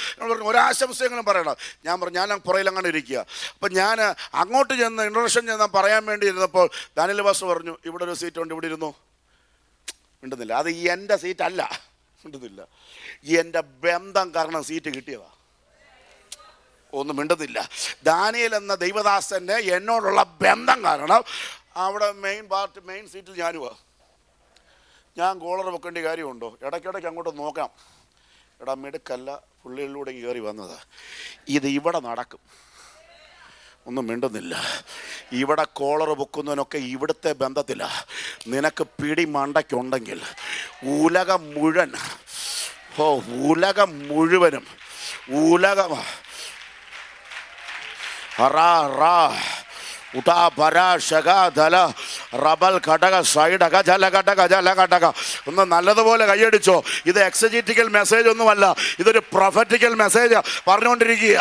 ഒരാശംസയെങ്കിലും പറയണം. ഞാൻ പറഞ്ഞു ഞാൻ പുറയിലങ്ങനെ ഇരിക്കുക. അപ്പം ഞാൻ അങ്ങോട്ട് ചെന്ന് ഇൻട്രൊഡക്ഷൻ ചെന്ന് പറയാൻ വേണ്ടി ഇരുന്നപ്പോൾ ദാനിയേൽ പാസ്റ്റർ പറഞ്ഞു, ഇവിടെ ഒരു സീറ്റ് ഉണ്ട്, ഇവിടെ ഇരുന്നു. മിണ്ടുന്നില്ല. അത് എൻ്റെ സീറ്റല്ല, മിണ്ടുന്നില്ല. എൻ്റെ ബന്ധം കാരണം സീറ്റ് കിട്ടിയതാ. ഒന്നും മിണ്ടുന്നില്ല. ദാനിയേൽ എന്ന ദൈവദാസൻ്റെ എന്നോടുള്ള ബന്ധം കാരണം അവിടെ മെയിൻ സീറ്റിൽ ഞാനുവാ. ഞാൻ കോളർ വെക്കേണ്ട കാര്യമുണ്ടോ? ഇടയ്ക്കിടയ്ക്ക് അങ്ങോട്ട് നോക്കാം. എടാ മിടുക്കല്ല, പുള്ളികളിലൂടെ കയറി വന്നത്. ഇത് ഇവിടെ നടക്കും. ഒന്നും മിണ്ടുന്നില്ല. ഇവിടെ കോളർ വെക്കുന്നതിനൊക്കെ ഇവിടുത്തെ ബന്ധത്തില്ല. നിനക്ക് പിടി മണ്ടയ്ക്കുണ്ടെങ്കിൽ ഉലകം മുഴുവനും ഒന്ന് നല്ലതുപോലെ കൈയടിച്ചോ. ഇത് എക്സജറ്റിക്കൽ മെസ്സേജ് ഒന്നുമല്ല, ഇതൊരു പ്രൊഫറ്റിക്കൽ മെസ്സേജ് പറഞ്ഞുകൊണ്ടിരിക്കുക.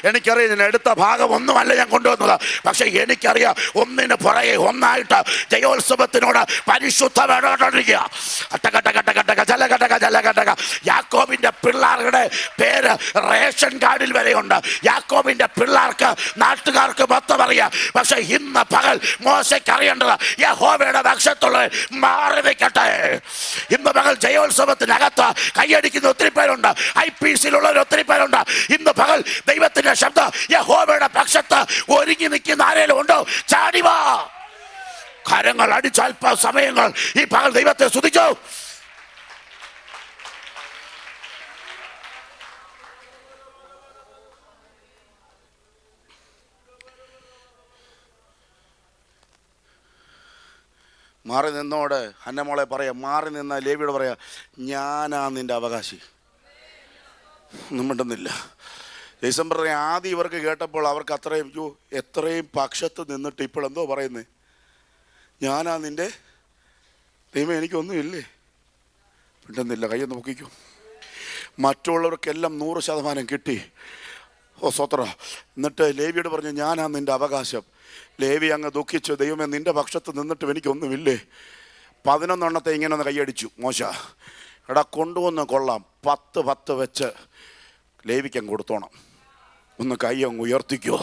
എനിക്കറിയാം ഞാൻ എടുത്ത ഭാഗം ഒന്നുമല്ല ഞാൻ കൊണ്ടുവന്നത്. പക്ഷെ എനിക്കറിയാം ഒന്നിന് പുറകെ ഒന്നായിട്ട് ജയോത്സവത്തിനോട് പരിശുദ്ധ വേണോണ്ടിരിക്കുക. യാക്കോബിന്റെ പിള്ളേരുടെ പേര് റേഷൻ കാർഡിൽ വരെയുണ്ട്. യാക്കോബിന്റെ പിള്ളേർക്ക് നാട്ടുകാർക്ക് മൊത്തം അറിയാം. പക്ഷെ ഇന്ന് പകൽ മോശയ്ക്ക് അറിയേണ്ടത് യഹോവയുടെ പക്ഷത്തുള്ളവർ മാറി നിൽക്കട്ടെ. ഇന്ന് പകൽ ജയോത്സവത്തിനകത്ത് കൈയടിക്കുന്ന ഒത്തിരി പേരുണ്ട്, IPCയിലുള്ളവർ ഒത്തിരി പേരുണ്ട്. ഇന്ന് പകൽ ദൈവത്തിന്റെ ശബ്ദം യഹോവയുടെ പക്ഷത്ത് ഒരുങ്ങി നിൽക്കുന്ന ആരെങ്കിലും ഉണ്ടോ? ചാടിവാ. കരങ്ങൾ അടിച്ചൽപ്പ സമയങ്ങൾ ഈ പകൽ ദൈവത്തെ സ്തുതിച്ചു. മാറി നിന്നോട് ഹന്നമോളെ പറയാം, മാറി നിന്ന ലേവിയോട് പറയാം, ഞാനാ നിൻ്റെ അവകാശി. ഒന്നും മിണ്ടുന്നില്ല. ഡിസംബർ ആദ്യം ഇവർക്ക് കേട്ടപ്പോൾ അവർക്ക് എത്രയും പക്ഷത്ത് നിന്നിട്ട് ഇപ്പോൾ എന്തോ പറയുന്നേ, ഞാനാ നിൻ്റെ ദൈവം, എനിക്കൊന്നും ഇല്ലേ. മിണ്ടുന്നില്ല. കയ്യൊന്ന് പൊക്കിക്കോ. മറ്റുള്ളവർക്കെല്ലാം 100% കിട്ടി. സ്വത്ര. എന്നിട്ട് ലേവിയോട് പറഞ്ഞു, ഞാനാ നിൻ്റെ അവകാശം. ലേവി അങ്ങ് ദുഃഖിച്ചു, ദൈവമേ നിൻ്റെ പക്ഷത്ത് നിന്നിട്ടും എനിക്കൊന്നുമില്ലേ. 11 ഇങ്ങനെ ഒന്ന് കൈയടിച്ചു മോശ. എടാ കൊണ്ടുവന്ന് കൊള്ളാം, 10 വെച്ച് ലേവിക്കങ്ങ് കൊടുത്തോണം. ഒന്ന് കൈ അങ്ങ് ഉയർത്തിക്കോ.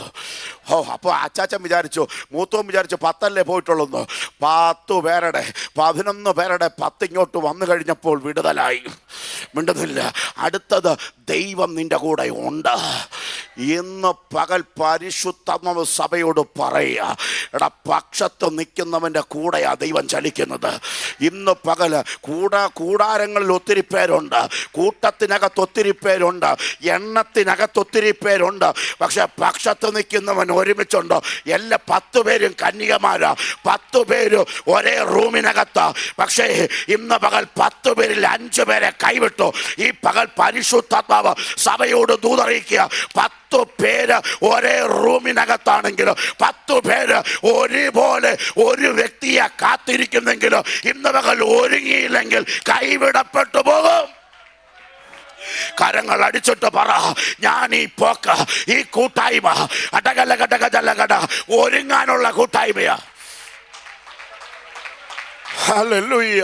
അപ്പോൾ അച്ചാച്ചൻ വിചാരിച്ചു, മൂത്തവും വിചാരിച്ചു 10 പോയിട്ടുള്ളൂ. 10 പേരുടെ 11 പേരുടെ 10 ഇങ്ങോട്ട് വന്നു കഴിഞ്ഞപ്പോൾ വിടുതലായി. മിണ്ടുന്നില്ല. അടുത്തത് ദൈവം നിൻ്റെ കൂടെ ഉണ്ട്. ഇന്ന് പകൽ പരിശുദ്ധാത്മാവ് സഭയോട് പറയുക, എടാ പക്ഷത്ത് നിൽക്കുന്നവൻ്റെ കൂടെയാ ദൈവം ചലിക്കുന്നത്. ഇന്ന് പകൽ കൂടാരങ്ങളിൽ ഒത്തിരി പേരുണ്ട്, കൂട്ടത്തിനകത്ത് ഒത്തിരി പേരുണ്ട്, എണ്ണത്തിനകത്ത് ഒത്തിരി പേരുണ്ട്. പക്ഷെ പക്ഷത്ത് നിൽക്കുന്നവൻ ഒരുമിച്ചുണ്ടോ? എല്ലാ 10 പേരും കന്യകമാരാ, 10 പേര് ഒരേ റൂമിനകത്ത്. പക്ഷേ ഇന്ന് പകൽ 10 പേരിൽ 5 പേരെ കൈവിട്ടു. ഈ പകൽ പരിശുദ്ധാത്മാവ് സഭയോട് ദൂതറിയിക്കുക, 10 പേര് ഒരേ റൂമിനകത്താണെങ്കിലും 10 പേര് ഒരുപോലെ ഒരു വ്യക്തിയെ കാത്തിരിക്കുന്നെങ്കിലും ഇന്ന് പകൽ ഒരുങ്ങിയില്ലെങ്കിൽ കൈവിടപ്പെട്ടു പോകും. കരങ്ങൾ അടിച്ചിട്ട് പറ, ഞാൻ ഈ പോക്ക്, ഈ കൂട്ടായ്മ അടകലകടകജലകട ഒരുങ്ങാനുള്ള കൂട്ടായ്മയാ. ഹല്ലേലൂയ.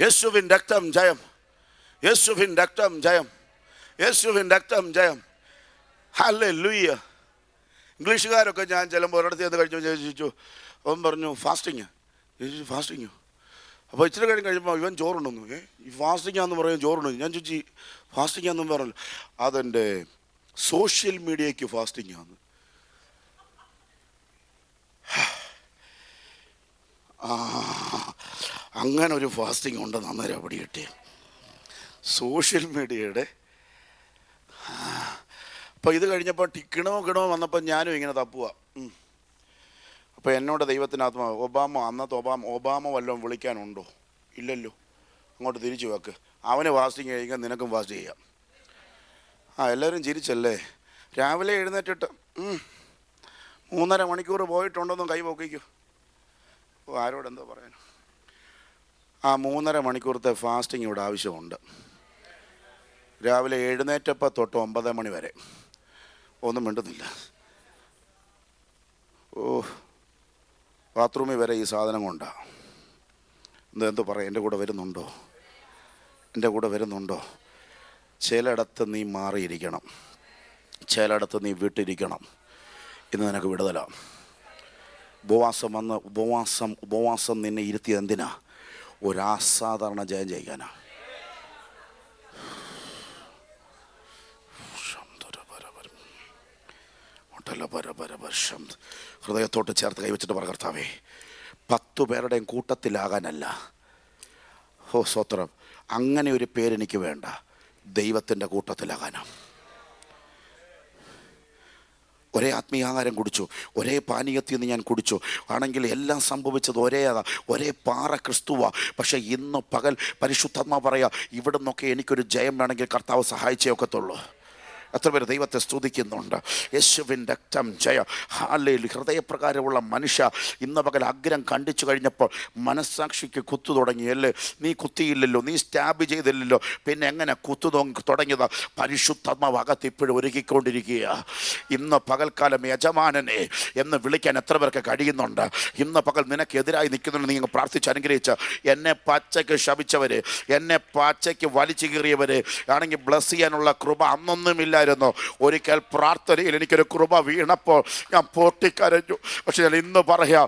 യേശുവിൻ രക്തം ജയം, യേശുവിൻ രക്തം ജയം, യേശുവിൻ രക്തം ജയം. ഹല്ലേലൂയ. ഇംഗ്ലീഷുകാരൊക്കെ ഞാൻ ചെല്ലുമ്പോൾ ഒരിടത്ത് ചെന്ന് കഴിച്ചു ചോദിച്ചു. അവൻ പറഞ്ഞു ഫാസ്റ്റിങ്. ഫാസ്റ്റിങ്ങോ? അപ്പോൾ ഇച്ചിരി കഴിയുമ്പോൾ ഇവൻ ചോറുണ്ടെന്നു. ഈ ഫാസ്റ്റിങ്ങാന്ന് പറയും ചോറുണ്ടെന്നു. ഞാൻ ചോദിച്ചു ഫാസ്റ്റിങ്ങാന്നും പറഞ്ഞു. അതെൻ്റെ സോഷ്യൽ മീഡിയയ്ക്ക് ഫാസ്റ്റിങ്ങാന്ന്. അങ്ങനെ ഒരു ഫാസ്റ്റിംഗ് ഉണ്ടെന്ന് അന്നേരം അവിടെ കിട്ടി. സോഷ്യൽ മീഡിയയുടെ. അപ്പോൾ ഇത് കഴിഞ്ഞപ്പോൾ കിണോ വന്നപ്പോൾ ഞാനും ഇങ്ങനെ തപ്പുക. അപ്പോൾ എന്നോട് ദൈവത്തിനകത്ത് ഒബാമ വല്ലതും വിളിക്കാനുണ്ടോ? ഇല്ലല്ലോ. അങ്ങോട്ട് തിരിച്ചു വെക്ക്. അവന് ഫാസ്റ്റിങ് കഴിക്കാൻ നിനക്കും ഫാസ്റ്റ് ചെയ്യാം. എല്ലാവരും ചിരിച്ചല്ലേ. രാവിലെ എഴുന്നേറ്റിട്ട് 3.5 മണിക്കൂർ പോയിട്ടുണ്ടെന്നും കൈ പൊക്കിക്കോ. ആരോടെന്തോ പറയാനോ. ആ 3.5 മണിക്കൂറത്തെ ഫാസ്റ്റിംഗ് ഇവിടെ ആവശ്യമുണ്ട്. രാവിലെ എഴുന്നേറ്റപ്പോൾ തൊട്ട് 9 മണി വരെ ഒന്നും മിണ്ടുന്നില്ല. ബാത്റൂമിൽ വരെ ഈ സാധനം കൊണ്ടാണ്. എന്തു പറയാം, എൻ്റെ കൂടെ വരുന്നുണ്ടോ? എൻ്റെ കൂടെ വരുന്നുണ്ടോ? ചിലയിടത്ത് നീ മാറിയിരിക്കണം, ചിലയിടത്ത് നീ വിട്ടിരിക്കണം. ഇന്ന് നിനക്ക് വിടുതലാണ്. ഉപവാസം നിന്നെ ഇരുത്തിയത് എന്തിനാ? ഒരസാധാരണ ജയം ചെയ്യാനാ. ഹൃദയത്തോട്ട് ചേർത്ത് കൈവച്ചിട്ട് പറ, കർത്താവേ, 10 പേരുടെയും കൂട്ടത്തിലാകാനല്ല. സ്തോത്രം. അങ്ങനെ ഒരു പേരെനിക്ക് വേണ്ട, ദൈവത്തിൻ്റെ കൂട്ടത്തിലാകാനാ. ഒരേ ആത്മീയാഹാരം കുടിച്ചു, ഒരേ പാനീയത്തിൽ നിന്ന് ഞാൻ കുടിച്ചു ആണെങ്കിൽ എല്ലാം സംഭവിച്ചത് ഒരേ പാറ ക്രിസ്തുവാ. പക്ഷേ ഇന്ന് പകൽ പരിശുദ്ധാത്മാവ് പറയാ, ഇവിടെ നിന്നൊക്കെ എനിക്കൊരു ജയം വേണമെങ്കിൽ കർത്താവ് സഹായിച്ചേ ഒക്കത്തുള്ളൂ. എത്ര പേര് ദൈവത്തെ സ്തുതിക്കുന്നുണ്ട്? യേശുവിൻ്റെ രക്തം ജയ. ഹല്ലേലൂയ. ഹൃദയപ്രകാരമുള്ള മനുഷ്യ ഇന്ന് പകൽ ആഗ്രഹം കണ്ടിച്ചു കഴിഞ്ഞപ്പോൾ മനസ്സാക്ഷിക്ക് കുത്തു തുടങ്ങിയല്ലേ? നീ കുത്തിയില്ലല്ലോ, നീ സ്റ്റാബ് ചെയ്തില്ലല്ലോ, പിന്നെ എങ്ങനെ കുത്തു തുടങ്ങിയത്? പരിശുദ്ധാത്മാവ് അകത്ത് ഇപ്പോഴും ഒരുക്കിക്കൊണ്ടിരിക്കുക. ഇന്ന് പകൽക്കാലം യജമാനനെ എന്ന് വിളിക്കാൻ എത്ര പേർക്ക് കഴിയുന്നുണ്ട്? ഇന്ന് പകൽ നിനക്കെതിരായി നിൽക്കുന്നുണ്ട്. നീ പ്രാർത്ഥിച്ച് അനുഗ്രഹിച്ച്, എന്നെ പച്ചയ്ക്ക് ശപിച്ചവരെ, എന്നെ പച്ചയ്ക്ക് വലിച്ചു കീറിയവരെ ആണെങ്കിൽ ബ്ലസ് ചെയ്യാനുള്ള കൃപ അന്നൊന്നുമില്ല. ഒരിക്കൽ പ്രാർത്ഥനയിൽ എനിക്കൊരു കൃപ വീണപ്പോൾ ഞാൻ പൊട്ടിക്കരഞ്ഞു. പക്ഷെ ഞാൻ ഇന്ന് പറയാം,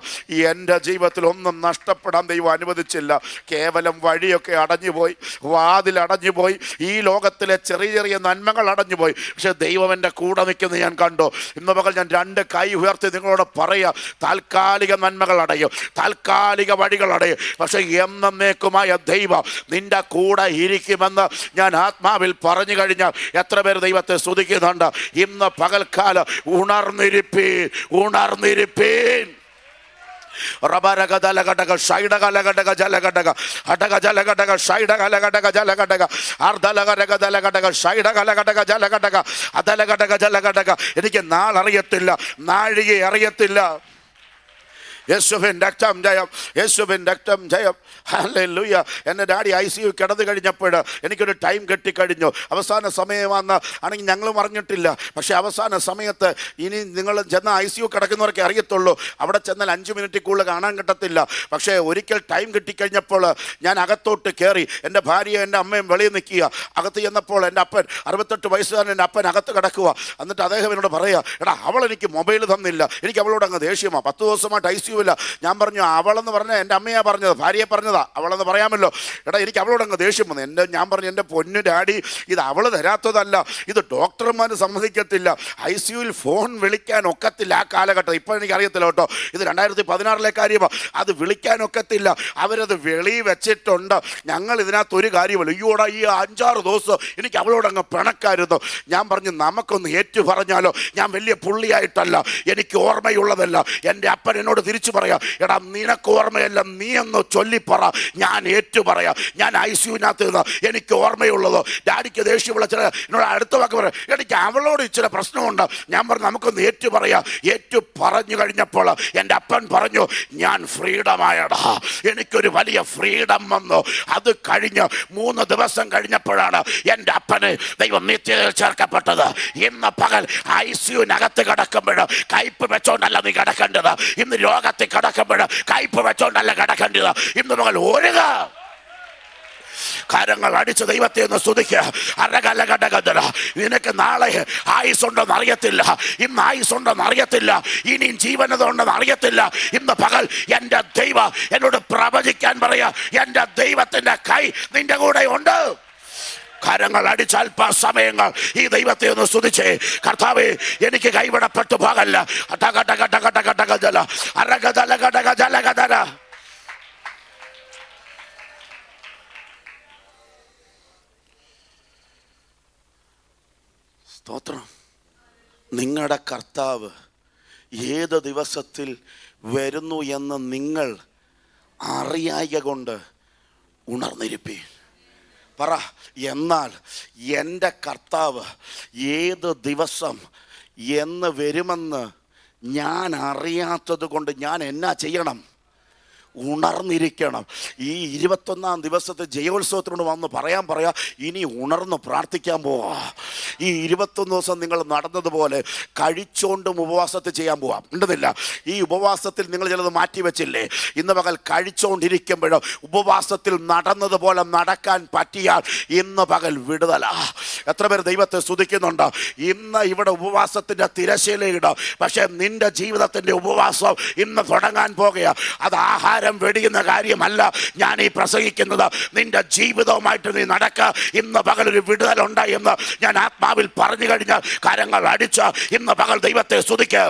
എൻ്റെ ജീവിതത്തിൽ ഒന്നും നഷ്ടപ്പെടാൻ ദൈവം അനുവദിച്ചില്ല. കേവലം വഴിയൊക്കെ അടഞ്ഞുപോയി, വാതിൽ അടഞ്ഞുപോയി, ഈ ലോകത്തിലെ ചെറിയ ചെറിയ നന്മകൾ അടഞ്ഞുപോയി. പക്ഷെ ദൈവം എൻ്റെ കൂടെ നിൽക്കുന്നത് ഞാൻ കണ്ടു. ഇന്ന് പകൽ ഞാൻ 2 കൈ ഉയർത്തി നിങ്ങളോട് പറയാം, താൽക്കാലിക നന്മകൾ അടയും, താൽക്കാലിക വഴികൾ അടയും, പക്ഷെ എന്നേക്കുമായ ദൈവം നിന്റെ കൂടെ ഇരിക്കുമെന്ന് ഞാൻ ആത്മാവിൽ പറഞ്ഞു കഴിഞ്ഞാൽ എത്ര പേര് ദൈവത്തെ സ്തുതിക്കുന്നുണ്ട്? ഇന്ന് പകൽക്കാലം ഉണർന്നിരിപ്പീൻ. എനിക്ക് നാളറിയത്തില്ല, നാഴികയെ അറിയത്തില്ല. യേശുവിൻ രക്തം ജയം, യേശുവിൻ രക്തം ജയം. ഹല്ലേലൂയ. എൻ്റെ ഡാഡി ICU കിടന്നു കഴിഞ്ഞപ്പോൾ എനിക്കൊരു ടൈം കെട്ടിക്കഴിഞ്ഞു. അവസാന സമയമാണെന്ന് ആണെങ്കിൽ ഞങ്ങളും അറിഞ്ഞിട്ടില്ല. പക്ഷേ അവസാന സമയത്ത് ഇനി നിങ്ങൾ ചെന്ന ICU കിടക്കുന്നവർക്ക് അറിയത്തുള്ളൂ. അവിടെ ചെന്നാൽ 5 മിനിറ്റിൽ കൂടുതൽ കാണാൻ കിട്ടത്തില്ല. പക്ഷേ ഒരിക്കൽ ടൈം കിട്ടിക്കഴിഞ്ഞപ്പോൾ ഞാൻ അകത്തോട്ട് കയറി. എൻ്റെ ഭാര്യയും എൻ്റെ അമ്മയും വെളിയിൽ നിൽക്കുക. അകത്ത് ചെന്നപ്പോൾ എൻ്റെ അപ്പൻ, 68 വയസ്സുകാരൻ എൻ്റെ അപ്പൻ അകത്ത് കിടക്കുക. എന്നിട്ട് അദ്ദേഹം എന്നോട് പറയുക, എടാ അവൾ എനിക്ക് മൊബൈൽ തന്നില്ല, എനിക്ക് അവളോട് അങ്ങ് ദേഷ്യമാണ്, 10 ദിവസമായിട്ട് ICU ഇല്ല. ഞാൻ പറഞ്ഞു, അവളെന്ന് പറഞ്ഞാൽ എൻ്റെ അമ്മയാ പറഞ്ഞത്, ഭാര്യയെ പറഞ്ഞതാ, അവളെന്ന് പറയാമല്ലോ. എടാ എനിക്ക് അവളോട് അങ്ങ് ദേഷ്യം വന്നു. ഞാൻ പറഞ്ഞു, എൻ്റെ പൊന്നു ഡാഡി, ഇത് അവൾ തരാത്തതല്ല, ഇത് ഡോക്ടർമാർ സമ്മതിക്കത്തില്ല. ICUവിൽ ഫോൺ വിളിക്കാൻ ഒക്കത്തില്ല ആ കാലഘട്ടം. ഇപ്പം എനിക്കറിയത്തില്ല കേട്ടോ, ഇത് 2016 കാര്യമാണ്. അത് വിളിക്കാനൊക്കത്തില്ല, അവരത് വെളി വെച്ചിട്ടുണ്ട്. ഞങ്ങൾ ഇതിനകത്ത് ഒരു കാര്യമല്ല. അയ്യോടാ, ഈ 5-6 ദിവസം എനിക്ക് അവളോട് അങ്ങ് പിണക്കായിരുന്നു. ഞാൻ പറഞ്ഞു, നമുക്കൊന്ന് ഏറ്റു പറഞ്ഞാലോ. ഞാൻ വലിയ പുള്ളിയായിട്ടല്ല, എനിക്ക് ഓർമ്മയുള്ളതല്ല. എൻ്റെ അപ്പൻ എന്നോട് തിരിച്ചു പറയാം, എടാ നിനക്ക് ഓർമ്മയല്ല, നീ എന്ന് ചൊല്ലിപ്പറ. ഞാൻ ഏറ്റു പറയാം, ഞാൻ ICUവിനകത്ത് നിന്ന് എനിക്ക് ഓർമ്മയുള്ളതോ. ഡാഡിക്ക് ദേഷ്യം വിളിച്ച എന്നോട് അടുത്ത വാക്ക് പറയാം, എനിക്ക് അവളോട് ഇച്ചിരി പ്രശ്നമുണ്ട്. ഞാൻ പറഞ്ഞു, നമുക്കൊന്ന് ഏറ്റു പറയാം. ഏറ്റു പറഞ്ഞു കഴിഞ്ഞപ്പോൾ എൻ്റെ അപ്പൻ പറഞ്ഞു, ഞാൻ ഫ്രീഡമായടാ, എനിക്കൊരു വലിയ ഫ്രീഡം വന്നു. അത് കഴിഞ്ഞ് 3 ദിവസം കഴിഞ്ഞപ്പോഴാണ് എൻ്റെ അപ്പന് ദൈവം നിത്യതയിൽ ചേർക്കപ്പെട്ടത്. ഇന്ന് പകൽ ICUവിനകത്ത് കിടക്കുമ്പോൾ കയ്പ് വെച്ചോണ്ടല്ല നീ കിടക്കേണ്ടത്. ഇന്ന് രോഗത്തിൽ കിടക്കുമ്പോൾ കയ്പ് വെച്ചോണ്ടല്ല കിടക്കേണ്ടത്. ഇന്ന് പകൽ ഒഴുക, കരങ്ങൾ അടിച്ച് ദൈവത്തെ ഒന്ന് സ്തുതിക്കുക. നിനക്ക് നാളെ ആയുസുണ്ടെന്ന് അറിയത്തില്ല, ഇന്ന് ആയുസുണ്ടെന്ന് അറിയത്തില്ല, ഇനിയും ജീവനതുണ്ടെന്ന് അറിയത്തില്ല. ഇന്ന് പകൽ എൻ്റെ ദൈവം എന്നോട് പ്രവചിക്കാൻ പറയാ, എൻ്റെ ദൈവത്തിൻ്റെ കൈ നിന്റെ കൂടെ ഉണ്ട്. കരങ്ങൾ അടിച്ച് അല്പസമയങ്ങൾ ഈ ദൈവത്തെ ഒന്ന് സ്തുതിച്ചേ. കർത്താവേ, എനിക്ക് കൈവിടപ്പെട്ടു പോകല്ല. സ്തോത്രം. നിങ്ങളുടെ കർത്താവ് ഏത് ദിവസത്തിൽ വരുന്നു എന്ന് നിങ്ങൾ അറിയായ കൊണ്ട് ഉണർന്നിരിപ്പീൻ. പറ, എന്നാൽ എൻ്റെ കർത്താവ് ഏത് ദിവസം എന്ന് വരുമെന്ന് ഞാൻ അറിയാത്തത് കൊണ്ട് ഞാൻ എന്നാ ചെയ്യണം? ഉണർന്നിരിക്കണം. ഈ 21-ാം ദിവസത്തെ ജയോത്സവത്തിനോട് വന്ന് പറയാ ഇനി ഉണർന്ന് പ്രാർത്ഥിക്കാൻ പോവാ. ഈ 21 ദിവസം നിങ്ങൾ നടന്നതുപോലെ കഴിച്ചോണ്ടും ഉപവാസത്തിൽ ചെയ്യാൻ പോവാം. ഉണ്ടെന്നില്ല, ഈ ഉപവാസത്തിൽ നിങ്ങൾ ചിലത് മാറ്റിവെച്ചില്ലേ? ഇന്ന് പകൽ കഴിച്ചോണ്ടിരിക്കുമ്പോഴോ ഉപവാസത്തിൽ നടന്നതുപോലെ നടക്കാൻ പറ്റിയാൽ ഇന്ന് പകൽ വിടുതല. എത്ര പേര് ദൈവത്തെ സ്തുതിക്കുന്നുണ്ട്? ഇന്ന് ഇവിടെ ഉപവാസത്തിന്റെ തിരശ്ശീലയിട, പക്ഷെ നിന്റെ ജീവിതത്തിന്റെ ഉപവാസം ഇന്ന് തുടങ്ങാൻ പോകുക. അത് ആഹാരം വെടിയുന്ന കാര്യമല്ല ഞാൻ ഈ പ്രസംഗിക്കുന്നത്. നിന്റെ ജീവിതവുമായിട്ട് നീ നടക്ക. ഇന്ന് പകൽ ഒരു വിടുതലുണ്ട് എന്ന് ഞാൻ ആത്മാവിൽ പറഞ്ഞു കഴിഞ്ഞാൽ കരങ്ങൾ അടിച്ച് ഇന്ന് പകൽ ദൈവത്തെ സ്തുതിക്കുക.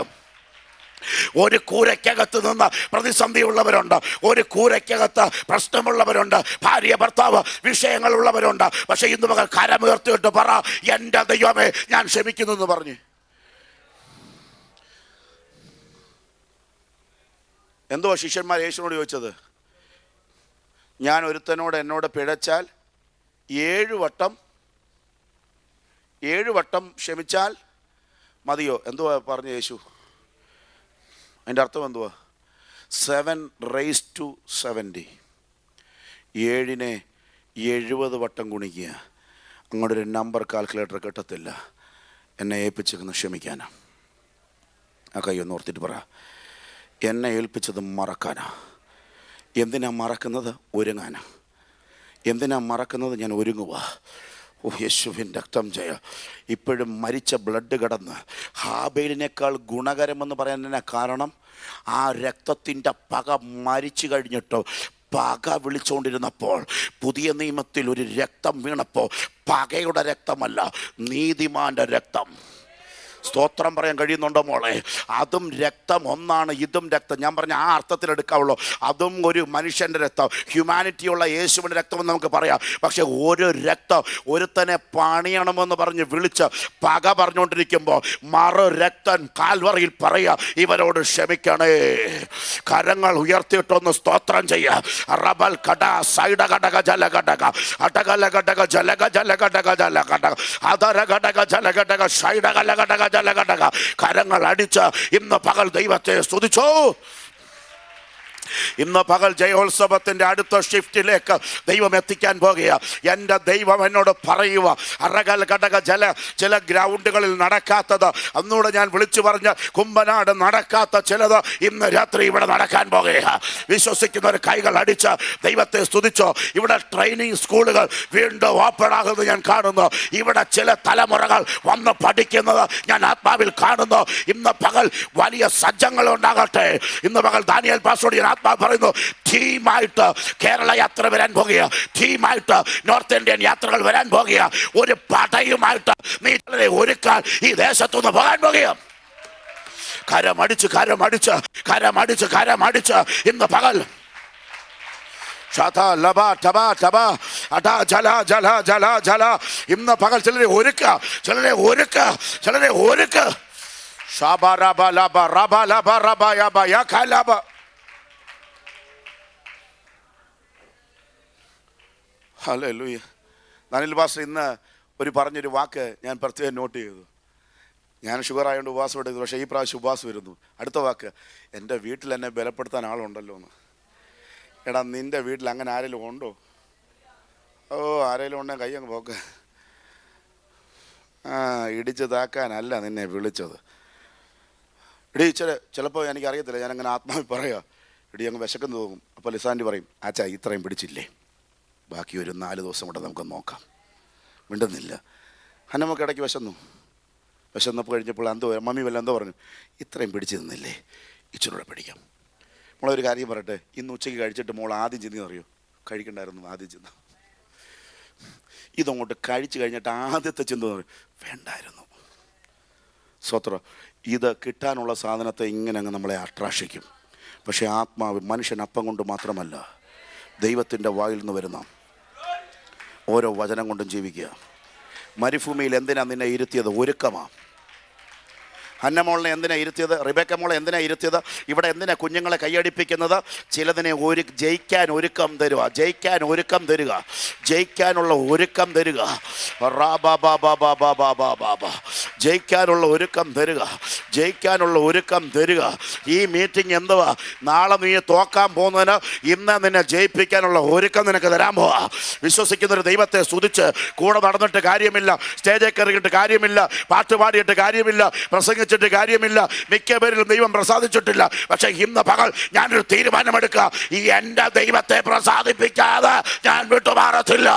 ഒരു കൂരയ്ക്കകത്ത് നിന്ന് പ്രതിസന്ധിയുള്ളവരുണ്ട്, ഒരു കൂരയ്ക്കകത്ത് പ്രശ്നമുള്ളവരുണ്ട്, ഭാര്യ ഭർത്താവ് വിഷയങ്ങളുള്ളവരുണ്ട്. പക്ഷെ ഇന്ന് മകൾ കരമുയർത്തിയിട്ട് പറ, എൻ്റെ ദൈവമേ ഞാൻ ക്ഷമിക്കുന്നു എന്ന് പറഞ്ഞ്. എന്തുവാ ശിഷ്യന്മാർ യേശുവിനോട് ചോദിച്ചത്? ഞാൻ ഒരുത്തനോട് എന്നോട് പിഴച്ചാൽ 7 വട്ടം ക്ഷമിച്ചാൽ മതിയോ? എന്തുവാ പറഞ്ഞ യേശു? അതിൻ്റെ അർത്ഥം എന്തുവാ? 7 raised to 70. 7നെ 70 വട്ടം ഗുണിക്കുക. അങ്ങോട്ടൊരു നമ്പർ കാൽക്കുലേറ്റർ കിട്ടത്തില്ല. എന്നെ ഏൽപ്പിച്ചിരിക്കുന്നു ക്ഷമിക്കാനാ. ആ കൈ ഒന്ന് ഓർത്തിട്ട് പറ, എന്നെ ഏൽപ്പിച്ചത് മറക്കാനാ. എന്തിനാ മറക്കുന്നത്? ഒരുങ്ങാനാ. എന്തിനാ മറക്കുന്നത്? ഞാൻ ഒരുങ്ങുക. ഓ യേശുവിൻ രക്തം ജയ. ഇപ്പോഴും മരിച്ച ബ്ലഡ് കടന്ന് ഹാബേലിനേക്കാൾ ഗുണകരമെന്ന് പറയാൻ തന്നെ കാരണം, ആ രക്തത്തിൻ്റെ പക മരിച്ചു കഴിഞ്ഞിട്ടോ പക വിളിച്ചുകൊണ്ടിരുന്നപ്പോൾ, പുതിയ നിയമത്തിൽ ഒരു രക്തം വീണപ്പോൾ പകയുടെ രക്തമല്ല, നീതിമാന്റെ രക്തം. സ്തോത്രം പറയാൻ കഴിയുന്നുണ്ടോ മോളെ? അതും രക്തം ഒന്നാണ്, ഇതും രക്തം. ഞാൻ പറഞ്ഞ ആ അർത്ഥത്തിൽ എടുക്കാവുള്ളൂ. അതും ഒരു മനുഷ്യൻ്റെ രക്തം, ഹ്യൂമാനിറ്റിയുള്ള യേശുവിൻ്റെ രക്തമെന്ന് നമുക്ക് പറയാം. പക്ഷെ ഒരു രക്തം ഒരുത്തനെ പണിയണമെന്ന് പറഞ്ഞ് വിളിച്ച് പക പറഞ്ഞുകൊണ്ടിരിക്കുമ്പോൾ മറു രക്തൻ കാൽവറിയിൽ പറയുക, ഇവരോട് ക്ഷമിക്കണേ. കരങ്ങൾ ഉയർത്തിയിട്ടൊന്ന് സ്തോത്രം ചെയ്യുക. റബൽ കട സൈഡ ഘടക ജല ഘടക അടകല ഘടക ജലക ജല ഘടക ജല ഘടക അതര ഘടക ജല ഘടക സൈഡ കല ഘടക ജലഘടക. കരങ്ങൾ അടിച്ച് ഇന്ന് പകൽ ദൈവത്തെ സ്തുതിച്ചോ. ഇന്ന് പകൽ ജയോത്സവത്തിന്റെ അടുത്ത ഷിഫ്റ്റിലേക്ക് ദൈവം എത്തിക്കാൻ പോകുക. എൻ്റെ ദൈവം എന്നോട് പറയുക, അറകൽ ഘടക ചില ഗ്രൗണ്ടുകളിൽ നടക്കാത്തത്, അന്നൂടെ ഞാൻ വിളിച്ചു പറഞ്ഞ കുമ്പനാട് നടക്കാത്ത ചിലത് ഇന്ന് രാത്രി ഇവിടെ നടക്കാൻ പോകുക. വിശ്വസിക്കുന്നവർ കൈകൾ അടിച്ച് ദൈവത്തെ സ്തുതിച്ചോ. ഇവിടെ ട്രെയിനിങ് സ്കൂളുകൾ വീണ്ടും ഓപ്പൺ ആകുന്നത് ഞാൻ കാണുന്നു. ഇവിടെ ചില തലമുറകൾ വന്ന് പഠിക്കുന്നത് ഞാൻ ആത്മാവിൽ കാണുന്നു. ഇന്ന് പകൽ വലിയ സജ്ജങ്ങൾ ഉണ്ടാകട്ടെ. ഇന്ന് പകൽ ദാനിയേൽ പാസ്റ്റോട് ഞാൻ ആത്മാവ് പറയുന്നു, ടീമായിട്ട് കേരള യാത്ര വരാൻ പോകുക, ടീമായിട്ട് നോർത്ത് ഇന്ത്യൻ യാത്രകൾ വരാൻ പോകുക, ഒരു പടയുമായിട്ട് നീ ഒരുക്കാൻ ഈ ദേശത്തുനിന്ന് പോകാൻ പോകുക. കരമടിച്ച് കരമടിച്ച് കരമടിച്ച് കരമടിച്ച് ഇന്ന് പകൽ ഇന്ന് പകൽ ചിലരെ ഒരുക്ക, ചിലരെ ഒരുക്ക, ചിലരെ ഒരുക്ക. ഹല്ലേലൂയ. ദാനിയേൽ പാസ്റ്റർ ഇന്ന് പറഞ്ഞൊരു വാക്ക് ഞാൻ പ്രത്യേകം നോട്ട് ചെയ്തു. ഞാൻ ഷുഗർ ആയതുകൊണ്ട് ഉപവാസം എടുത്തു, പക്ഷേ ഈ പ്രാവശ്യം ഉപവാസം വരുന്നു. അടുത്ത വാക്ക്, എൻ്റെ വീട്ടിൽ എന്നെ ബലപ്പെടുത്താൻ ആളുണ്ടല്ലോ എന്ന്. എടാ, നിൻ്റെ വീട്ടിൽ അങ്ങനെ ആരെങ്കിലും ഉണ്ടോ? ഓ, ആരെങ്കിലും ഉണ്ടെങ്കിൽ കൈ അങ്ങ് പോക്ക്. ഇടിച്ച് താക്കാനല്ല നിന്നെ വിളിച്ചത്. ഇടി ചിലപ്പോൾ എനിക്കറിയത്തില്ല, ഞാനങ്ങനെ ആത്മാവിൽ പറയുക, ഇടി അങ്ങ് വിശക്കുന്നു തോന്നും. അപ്പോൾ ലിസാൻഡി പറയും, ആച്ചാ ഇത്രയും പിടിച്ചില്ലേ, ബാക്കി ഒരു 4 ദിവസം കൂടെ നമുക്ക് നോക്കാം. മിണ്ടുന്നില്ല. നമുക്ക് ഇടയ്ക്ക് വിശന്നപ്പോൾ കഴിഞ്ഞപ്പോൾ മമ്മി വല്ല എന്തോ പറഞ്ഞു, ഇത്രയും പിടിച്ച് നിന്നില്ലേ, ഇച്ചിരൂടെ പിടിക്കാം. മോളൊരു കാര്യം പറയട്ടെ, ഇന്ന് ഉച്ചയ്ക്ക് കഴിച്ചിട്ട് മോൾ ആദ്യം ചെന്ന് അറിയോ, കഴിക്കണ്ടായിരുന്നു ആദ്യം ചെന്ന്. ഇതങ്ങോട്ട് കഴിച്ച് കഴിഞ്ഞിട്ട് ആദ്യത്തെ ചിന്ത വേണ്ടായിരുന്നു. സ്വത്ര ഇത് കിട്ടാനുള്ള സാധനത്തെ ഇങ്ങനെ അങ്ങ് നമ്മളെ ആകർഷിക്കും. പക്ഷേ ആത്മാവ്, മനുഷ്യൻ അപ്പം കൊണ്ട് മാത്രമല്ല, ദൈവത്തിൻ്റെ വായിൽ നിന്ന് വരുന്ന ഓരോ വചനം കൊണ്ടും ജീവിക്കുക. മരുഭൂമിയിൽ എന്തിനാ നിന്നെ ഇരുത്തിയത്? ഒരുക്കമാ. ഹന്നമോളിനെ എന്തിനാ ഇരുത്തിയത്? റിബേക്ക മോളെ എന്തിനാ ഇരുത്തിയത്? ഇവിടെ എന്തിനാ കുഞ്ഞുങ്ങളെ കൈയടിപ്പിക്കുന്നത്? ചിലതിനെ ജയിക്കാൻ ഒരുക്കം തരിക, ജയിക്കാൻ ഒരുക്കം തരിക, ജയിക്കാനുള്ള ഒരുക്കം തരിക, ജയിക്കാനുള്ള ഒരുക്കം തരിക, ജയിക്കാനുള്ള ഒരുക്കം തരിക. ഈ മീറ്റിംഗ് എന്തുവാ? നാളെ നീ തോക്കാൻ പോകുന്നതിന് ഇന്ന് നിന്നെ ജയിപ്പിക്കാനുള്ള ഒരുക്കം നിനക്ക് തരാൻ പോവാ. വിശ്വസിക്കുന്നൊരു ദൈവത്തെ സ്തുതിച്ച് കൂടെ നടന്നിട്ട് കാര്യമില്ല, സ്റ്റേജിൽ കയറിയിട്ട് കാര്യമില്ല, പാട്ടുപാടിയിട്ട് കാര്യമില്ല, പ്രസംഗിച്ചിട്ട് കാര്യമില്ല, മിക്ക പേരിലും ദൈവം പ്രസാദിച്ചിട്ടില്ല. പക്ഷെ ഇന്ന് പകൽ ഞാനൊരു തീരുമാനമെടുക്കുക, ഈ എൻ്റെ ദൈവത്തെ പ്രസാദിപ്പിക്കാതെ ഞാൻ വിട്ടുമാറത്തില്ല.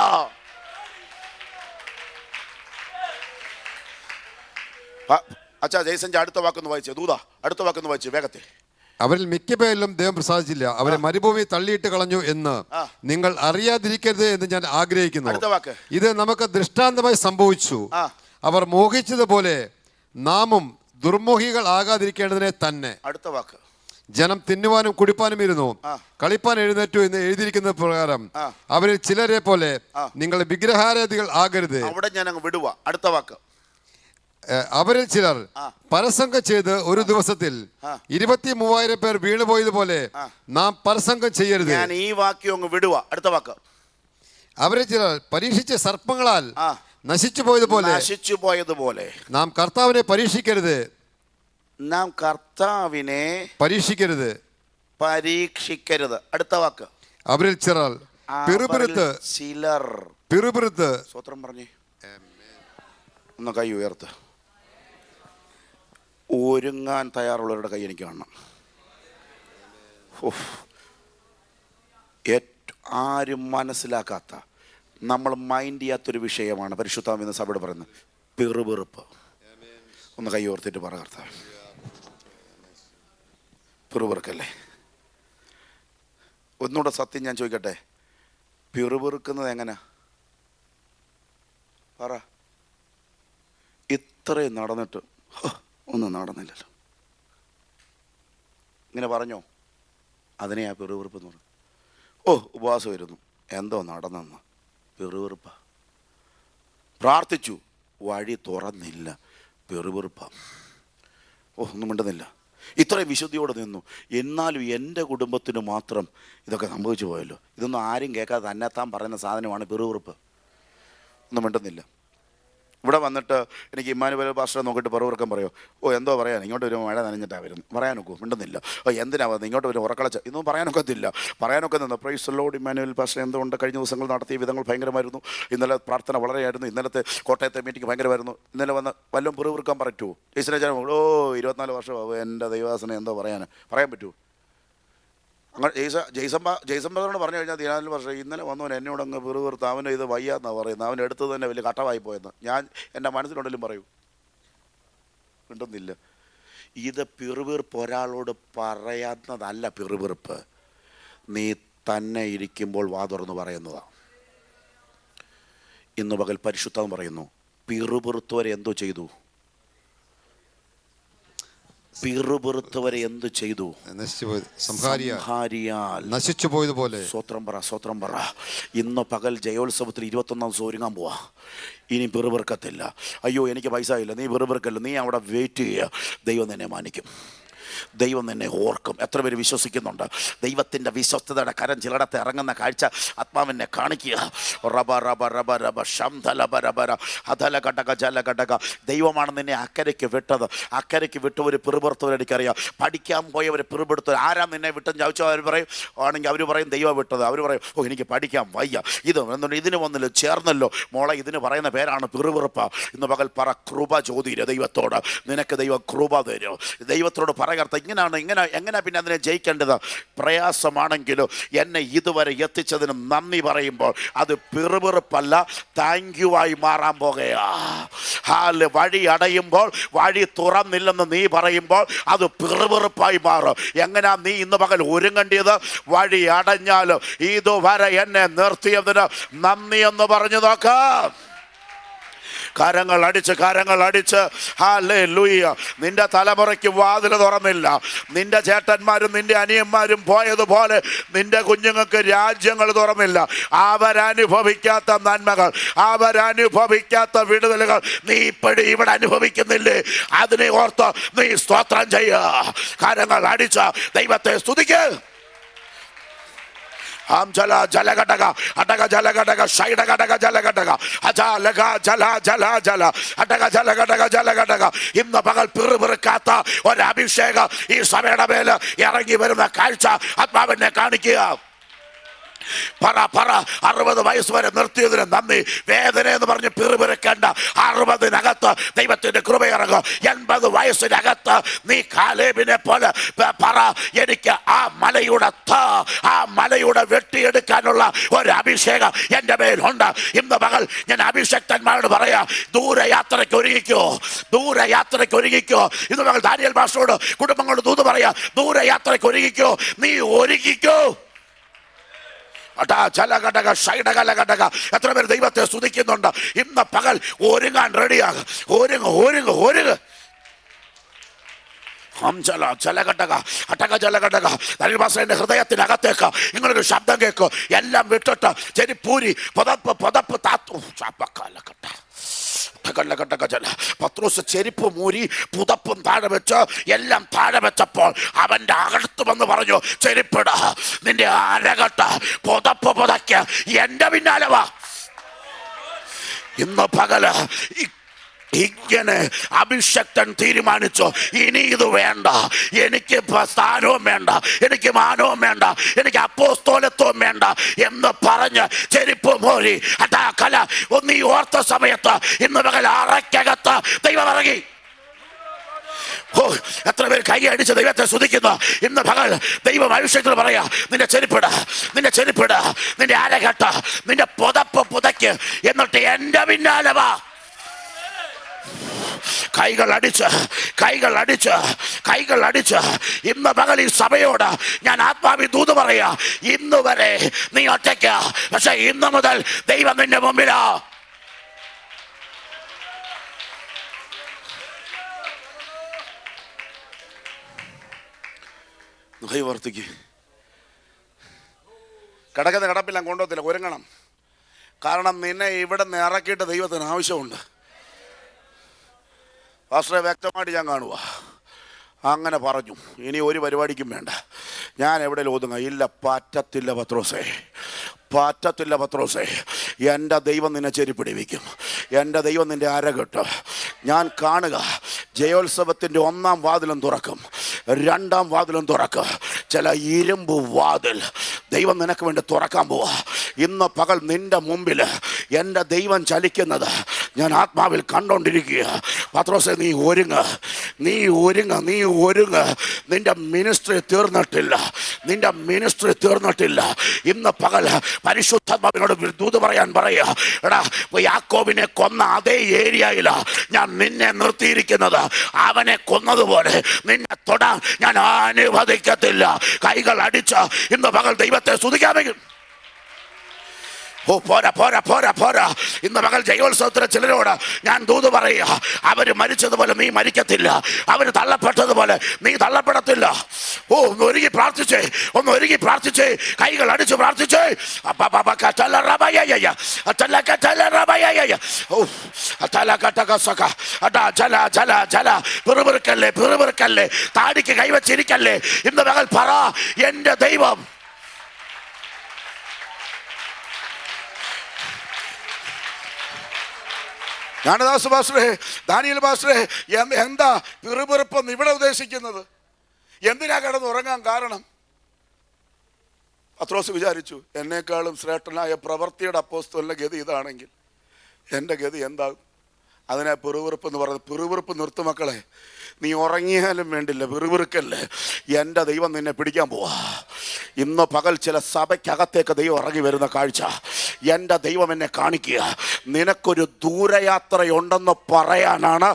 അച്ഛാ ജയ്സന്റെ അടുത്ത വാക്കൊന്ന് വായിച്ചു, ദൂത അടുത്ത വാക്കൊന്ന് വായിച്ചു വേഗത്തിൽ. അവരിൽ മിക്ക പേരിലും ദൈവം പ്രസാദിച്ചില്ല, അവരെ മരുഭൂമി തള്ളിയിട്ട് കളഞ്ഞു എന്ന് നിങ്ങൾ അറിയാതിരിക്കരുത് എന്ന് ഞാൻ ആഗ്രഹിക്കുന്നു. ഇത് നമുക്ക് ദൃഷ്ടാന്തമായി സംഭവിച്ചു. അവർ മോഹിച്ചതുപോലെ നാമും ദുർമോഹികൾ ആകാതിരിക്കേണ്ടതിനെ തന്നെ. അടുത്ത വാക്ക്, ജനം തിന്നുവാനും കുടിപ്പാനും ഇരുന്നു, കളിപ്പാൻ എഴുന്നേറ്റു എന്ന് എഴുതിയിരിക്കുന്ന പ്രകാരം അവരിൽ ചിലരെ പോലെ നിങ്ങൾ വിഗ്രഹാരാധികൾ ആകരുത്. അവിടെ ഞാൻ അങ്ങ് വിടുക. അടുത്ത വാക്ക്, അവരിൽ ചിലർ പരസംഗം ചെയ്ത് ഒരു ദിവസത്തിൽ 23,000 പേർ വീണുപോയതുപോലെ നാം പരസംഗം ചെയ്യരുത്. ഞാൻ ഈ വാക്യം അങ്ങ് വിടുക. അടുത്ത വാക്ക്, അവരിൽ ചിലർ പരീക്ഷിച്ച സർപ്പങ്ങളാൽ നശിച്ചു പോയതുപോലെ നാം കർത്താവിനെ പരീക്ഷിക്കരുത്. നാം കർത്താവിനെ പരീക്ഷിക്കരുത്. അടുത്ത വാക്ക്, അവരിൽ ചിലർ പിറുപിറുത്ത് സ്വത്രം പറഞ്ഞേ, ഒന്ന് കൈ ഉയർത്ത്. ഒരുങ്ങാൻ തയ്യാറുള്ളവരുടെ കൈ എനിക്ക് കാണണം. ആരും മനസ്സിലാക്കാത്ത, നമ്മൾ മൈൻഡ് ചെയ്യാത്തൊരു വിഷയമാണ് പരിശുദ്ധാത്മാവ് ഇന്ന് സഭയോട് പറയുന്നത്, പിറുപിറുപ്പ്. ഒന്ന് കൈ ഓർത്തിട്ട് പറ, കർത്താവ് പിറുപിറുക്കല്ലേ? ഒന്നുകൂടെ സത്യം ഞാൻ ചോദിക്കട്ടെ, പിറുപിറുക്കുന്നത് എങ്ങനെ? പറ. ഇത്രയും നടന്നിട്ട് ഒന്നും നടന്നില്ലല്ലോ, ഇങ്ങനെ പറഞ്ഞോ? അതിനെയാ പിറുപിറുപ്പ് എന്ന് പറഞ്ഞു. ഉപവാസം വരുന്നു, എന്തോ നടന്നെന്ന്, പിറുപിറുപ്പ. പ്രാർത്ഥിച്ചു, വഴി തുറന്നില്ല, പിറുപിറുപ്പ. ഒന്നും മിണ്ടുന്നില്ല. ഇത്രയും വിശുദ്ധിയോടെ നിന്നു, എന്നാലും എൻ്റെ കുടുംബത്തിന് മാത്രം ഇതൊക്കെ സംഭവിച്ചു പോയല്ലോ. ഇതൊന്നും ആരും കേൾക്കാതെ തന്നെത്താൻ പറയുന്ന സാധനമാണ് പിറുപിറുപ്പ്. ഒന്നും മിണ്ടുന്നില്ല. ഇവിടെ വന്നിട്ട് എനിക്ക് ഇമ്മാനുവേൽ പാസ്റ്ററെ നോക്കിയിട്ട് പിറുപിറുക്കം പറയോ? എന്തോ പറയാൻ, ഇങ്ങോട്ട് വരുമ്പോൾ മഴ നനഞ്ഞിട്ടാണ് വരുന്നത്, പറയാനൊക്കെ മിണ്ടുന്നില്ല. എന്തിനാ വന്നത്, ഇങ്ങോട്ട് വരും ഉറക്കളച്ച, ഇതൊന്നും പറയാനൊക്കത്തില്ല. പറയാനൊക്കെ നിന്ന് പ്രൈസ് ലോർഡ് ഇമ്മാനുവേൽ പാസ്റ്റർ എന്തുകൊണ്ട് കഴിഞ്ഞ ദിവസങ്ങൾ നടത്തിയ വിധങ്ങൾ ഭയങ്കരമായിരുന്നു. ഇന്നലെ പ്രാർത്ഥന വളരെയായിരുന്നു. ഇന്നലത്തെ കോട്ടയത്തെ മീറ്റിംഗ് ഭയങ്കരമായിരുന്നു. ഇന്നലെ വന്ന് വല്ലതും പിറുപിറുക്കാൻ പറ്റുമോ? ജയ്സനെ 24 വർഷമാവും എൻ്റെ ദൈവദാസനെ എന്തോ പറയാൻ പറ്റുമോ? അങ്ങനെ ജയ്സംബാദോട് പറഞ്ഞു കഴിഞ്ഞാൽ 14 വർഷം ഇന്നലെ വന്നവൻ എന്നോട് അങ്ങ് പിറുപിറുത്ത്, അവന് ഇത് വയ്യാന്നാണ് പറയുന്നത്, അവൻ എടുത്തത് തന്നെ വലിയ കട്ടവായി പോയെന്ന് ഞാൻ എൻ്റെ മനസ്സിലുണ്ടെങ്കിലും പറയൂ. കിട്ടുന്നില്ല. ഇത് പിറുപിറുപ്പ് ഒരാളോട് പറയാവുന്നതല്ല. പിറുപിറുപ്പ് നീ തന്നെ ഇരിക്കുമ്പോൾ വാ തുറന്ന് പറയുന്നതാണ്. ഇന്ന് പകൽ പരിശുദ്ധം പറയുന്നു, പിറുപിറുത്തവരെ എന്തോ ചെയ്തു? പിറുപിറുത്തവരെ എന്ത് ചെയ്തു? നശിച്ചു പോയതുപോലെ. സ്വത്രം പറ. ഇന്ന് പകൽ ജയോത്സവത്തിൽ 21-ാം ദിവസം ഒരുങ്ങാൻ പോവാ. ഇനി പിറുപിറുക്കത്തില്ല. അയ്യോ എനിക്ക് പൈസ ഇല്ല, നീ പിറുപിറുക്കല്ല, നീ അവിടെ വെയിറ്റ് ചെയ്യുക. ദൈവം നിന്നെ മാനിക്കും, ദൈവം നിന്നെ ഓർക്കും. എത്ര പേര് വിശ്വസിക്കുന്നുണ്ട്? ദൈവത്തിൻ്റെ വിശ്വസ്തതയുടെ കരം ചിലടത്ത് ഇറങ്ങുന്ന കാഴ്ച ആത്മാവിനെ കാണിക്കുക. റബ റബ റബ റബ ശംധലബരബര അധല ഘടക ജല ഘടക. ദൈവമാണ് നിന്നെ അക്കരയ്ക്ക് വിട്ടത്. അക്കരയ്ക്ക് വിട്ടവർ പിറുപിറുത്തവർ എനിക്കറിയാം. പഠിക്കാൻ പോയവർ പിറുപിറുത്തവർ. ആരാ നിന്നെ വിട്ടെന്ന് ചോദിച്ചാൽ അവർ പറയും, ആണെങ്കിൽ അവർ പറയും ദൈവം വിട്ടത്. അവർ പറയും എനിക്ക് പഠിക്കാൻ വയ്യ, ഇതിന് വന്നല്ലോ ചേർന്നല്ലോ. മോളെ ഇതിന് പറയുന്ന പേരാണ് പിറുപിറുപ്പ. ഇന്ന് പകൽ പറ, കൃപ ചോദിയില്ല ദൈവത്തോട്. നിനക്ക് ദൈവം കൃപ തരും. ദൈവത്തോട് പറയുക, എങ്ങനെ പിന്നെ അതിനെ ജയിക്കേണ്ടത്? പ്രയാസമാണെങ്കിലും എന്നെ ഇതുവരെ എത്തിച്ചതിന് നന്ദി പറയുമ്പോൾ അത് പിറുപിറുപ്പല്ല, താങ്ക് യു ആയി മാറാൻ പോകുകയാ. വഴി അടയുമ്പോൾ, വഴി തുറന്നില്ലെന്ന് നീ പറയുമ്പോൾ അത് പിറുപിറുപ്പായി മാറും. എങ്ങനെയാ നീ ഇന്ന് പകൽ ഒരുങ്ങേണ്ടത്? വഴി അടഞ്ഞാലും ഇതുവരെ എന്നെ നിർത്തിയതിന് നന്ദി എന്ന് പറഞ്ഞു നോക്കാം. കരങ്ങൾ അടിച്ച് ഹല്ലേലൂയ. നിന്റെ തലമുറയ്ക്ക് വാതിൽ തുറന്നില്ല. നിന്റെ ചേട്ടന്മാരും നിന്റെ അനിയന്മാരും പോയതുപോലെ നിന്റെ കുഞ്ഞുങ്ങൾക്ക് രാജ്യങ്ങൾ തുറന്നില്ല. അവരനുഭവിക്കാത്ത നന്മകൾ, അവരനുഭവിക്കാത്ത വിടുതലുകൾ നീ ഇപ്പോഴും ഇവിടെ അനുഭവിക്കുന്നില്ലേ? അതിനെ ഓർത്ത് നീ സ്തോത്രം ചെയ്യുക. കരങ്ങൾ അടിച്ച ദൈവത്തെ സ്തുതിക്ക്. ജലഘടക അടക ജലഘടക ഷൈഡഘടക ജലഘടക അജാലക ജല ജല ജല അടക ജലഘടക ജലഘടക. ഇന്ന് പകൽ പിറുപിറുക്കാത്ത ഒരഭിഷേകം ഈ സഭയുടെ മേൽ ഇറങ്ങി വരുന്ന കാഴ്ച ആത്മാവിനെ കാണിക്കുക. പറ പറ 60 വയസ്സ് വരെ നിർത്തിയതിന് നന്ദി. വേദന എന്ന് പറഞ്ഞ് പിറുപിറുക്കേണ്ട. 60-നകത്ത് ദൈവത്തിന്റെ കൃപയിറങ്ങും. 80 വയസ്സിനകത്ത് നീ കാലേബിനെ പോലെ പറ, എനിക്ക് ആ മലയുടെ വെട്ടിയെടുക്കാനുള്ള ഒരു അഭിഷേകം എൻ്റെ മേലുണ്ട്. ഇന്ന് പകൽ ഞാൻ അഭിഷക്തന്മാരോട് പറയാ, ദൂരയാത്രയ്ക്ക് ഒരുങ്ങിക്കോ. ഇന്ന് പകൽ ദാനിയേൽ മാസ്റ്ററോട് കുടുംബങ്ങളോട് ദൂത് പറയാ, ദൂരയാത്രയ്ക്ക് ഒരുങ്ങിക്കോ. നീ ഒരുങ്ങിക്കോ. എത്ര പേര് ദൈവത്തെ സ്തുതിക്കുന്നുണ്ട്? ഇന്ന് പകൽ ഒരുങ്ങാൻ റെഡിയാകുക. ഒരുങ്ങ്. എന്റെ ഹൃദയത്തിനകത്തേക്ക് ഇങ്ങനൊരു ശബ്ദം കേൾക്കും. എല്ലാം വിട്ടിട്ട് ചെരിപ്പൂരി പുതപ്പ് താത്തു. പത്രോസ് ചെരുപ്പ് മൂരി പുതപ്പും താഴെ വെച്ച് എല്ലാം താഴെ വെച്ചപ്പോൾ അവന്റെ അകത്ത് വന്ന് പറഞ്ഞു, ചെരുപ്പിട, നിന്റെ അരകട്ട് പുതപ്പ് പുതയ്ക്ക്, എന്റെ പിന്നാലെ വാ. ഇന്ന് പകല് ഇങ്ങനെ അഭിഷക്തൻ തീരുമാനിച്ചു, ഇനി ഇത് വേണ്ട, എനിക്ക് സ്ഥാനവും വേണ്ട, എനിക്ക് മാനവും വേണ്ട, എനിക്ക് അപ്പോസ്തലത്വവും വേണ്ട എന്ന് പറഞ്ഞ് ചെരുപ്പ് മോരി അതാ കല ഒന്നീ ഓർത്ത സമയത്ത് ഇന്ന് പകൽ അറയ്ക്കകത്ത് ദൈവം ഇറങ്ങി. എത്ര പേര് കൈ അടിച്ച് ദൈവത്തെ സ്തുതിക്കുന്നു? ഇന്ന് പകൽ ദൈവം അഭിഷേകത്തിൽ പറയാ, നിന്റെ ചെരുപ്പിട, നിന്റെ അരകെട്ട, നിന്റെ പുതപ്പ് പുതയ്ക്ക്, എന്നിട്ട് എന്റെ പിന്നാലെ വാ. കൈകൾ അടിച്ച് ഇന്ന് പകൽ ഈ സഭയോട് ഞാൻ ആത്മാവിൽ ദൂത് പറയാ, ഇന്ന് വരെ നീ ഒറ്റയ്ക്ക്, പക്ഷെ ഇന്ന് മുതൽ ദൈവം നിന്റെ മുമ്പിലാ. കൈവർത്തിക്ക്. കിടക്കുന്ന കിടപ്പില്ല കൊണ്ടുപോകത്തില്ല, ഒരുങ്ങണം. കാരണം നിന്നെ ഇവിടെ നിന്ന് ഇറക്കിയിട്ട് ദൈവത്തിന് ആവശ്യമുണ്ട്. പാസ്റ്ററെ വ്യക്തമായിട്ട് ഞാൻ കാണുക, അങ്ങനെ പറഞ്ഞു, ഇനി ഒരു പരിപാടിക്കും വേണ്ട, ഞാൻ എവിടെയും ഒതുങ്ങ. ഇല്ല, പറ്റത്തില്ല പത്രോസേ. എൻ്റെ ദൈവം നിന്നെ ചെരിപ്പിടിവിക്കും. എൻ്റെ ദൈവം നിൻ്റെ അരകെട്ട്. ഞാൻ കാണുക, ജയോത്സവത്തിൻ്റെ 1-ാം വാതിലും തുറക്കും, 2-ാം വാതിലും തുറക്കും. ചില ഇരുമ്പ് വാതിൽ ദൈവം നിനക്ക് വേണ്ടി തുറക്കാൻ പോവാ. ഇന്ന് പകൽ നിന്റെ മുമ്പിൽ എൻ്റെ ദൈവം ചലിക്കുന്നത് ഞാൻ ആത്മാവിൽ കണ്ടോണ്ടിരിക്കുക. പത്രോസേ, നീ ഒരുങ്ങ്. നിന്റെ മിനിസ്ട്രി തീർന്നിട്ടില്ല. ഇന്ന് പകൽ പരിശുദ്ധാത്മാവിനോട് ദൂത് പറയാൻ പറയുക, എടാ, യാക്കോബിനെ കൊന്ന അതേ ഏരിയയിലാ ഞാൻ നിന്നെ നിർത്തിയിരിക്കുന്നത്. അവനെ കൊന്നതുപോലെ നിന്നെ തൊടാൻ ഞാൻ അനുവദിക്കത്തില്ല. കൈകൾ അടിച്ച് ഇന്ന് പകൽ ദൈവത്തെ സ്തുതിക്കാമെങ്കിൽ പോരാ. ഇന്ന് പകൽ ജയോത്സവത്തിലെ ചിലരോട് ഞാൻ ദൂത് പറയുക, അവര് മരിച്ചതുപോലെ നീ മരിക്കത്തില്ല, അവര് തള്ളപ്പെട്ടതുപോലെ നീ തള്ളപ്പെടത്തില്ല. ഒന്ന് ഒരുങ്ങി പ്രാർത്ഥിച്ചേ, കൈകൾ അടിച്ച് പ്രാർത്ഥിച്ചേ. പിറുപിറുക്കല്ലേ, താടിക്ക് കൈവച്ചിരിക്കല്ലേ. ഇന്ന് പകൽ പറ, എന്റെ ദൈവം ജ്ഞാനദാസ് പാസ്റ്ററെ, ദാനിയേൽ പാസ്റ്ററെ, എന്താ പിറുപിറുപ്പെന്ന് ഇവിടെ ഉദ്ദേശിക്കുന്നത്? എന്തിനാ കിടന്ന് ഉറങ്ങാൻ കാരണം? പത്രോസ് വിചാരിച്ചു, എന്നെക്കാളും ശ്രേഷ്ഠനായ പ്രവൃത്തിയുടെ അപ്പോസ്തലന്റെ ഗതി ഇതാണെങ്കിൽ എൻ്റെ ഗതി എന്താകും? അതിനെ പിറുവിറുപ്പ് എന്ന് പറയുന്നത്. പിറുവിറുപ്പ് നിർത്ത് മക്കളെ. നീ ഉറങ്ങിയാലും വേണ്ടില്ല, പിറുപിറുക്കല്ലേ. എൻ്റെ ദൈവം നിന്നെ പിടിക്കാൻ പോവാ. ഇന്ന് പകൽ ചില സഭയ്ക്കകത്തേക്ക് ദൈവം ഇറങ്ങി വരുന്ന കാഴ്ച എൻ്റെ ദൈവം എന്നെ കാണിക്കുക. നിനക്കൊരു ദൂരയാത്രയുണ്ടെന്ന് പറയാനാണ്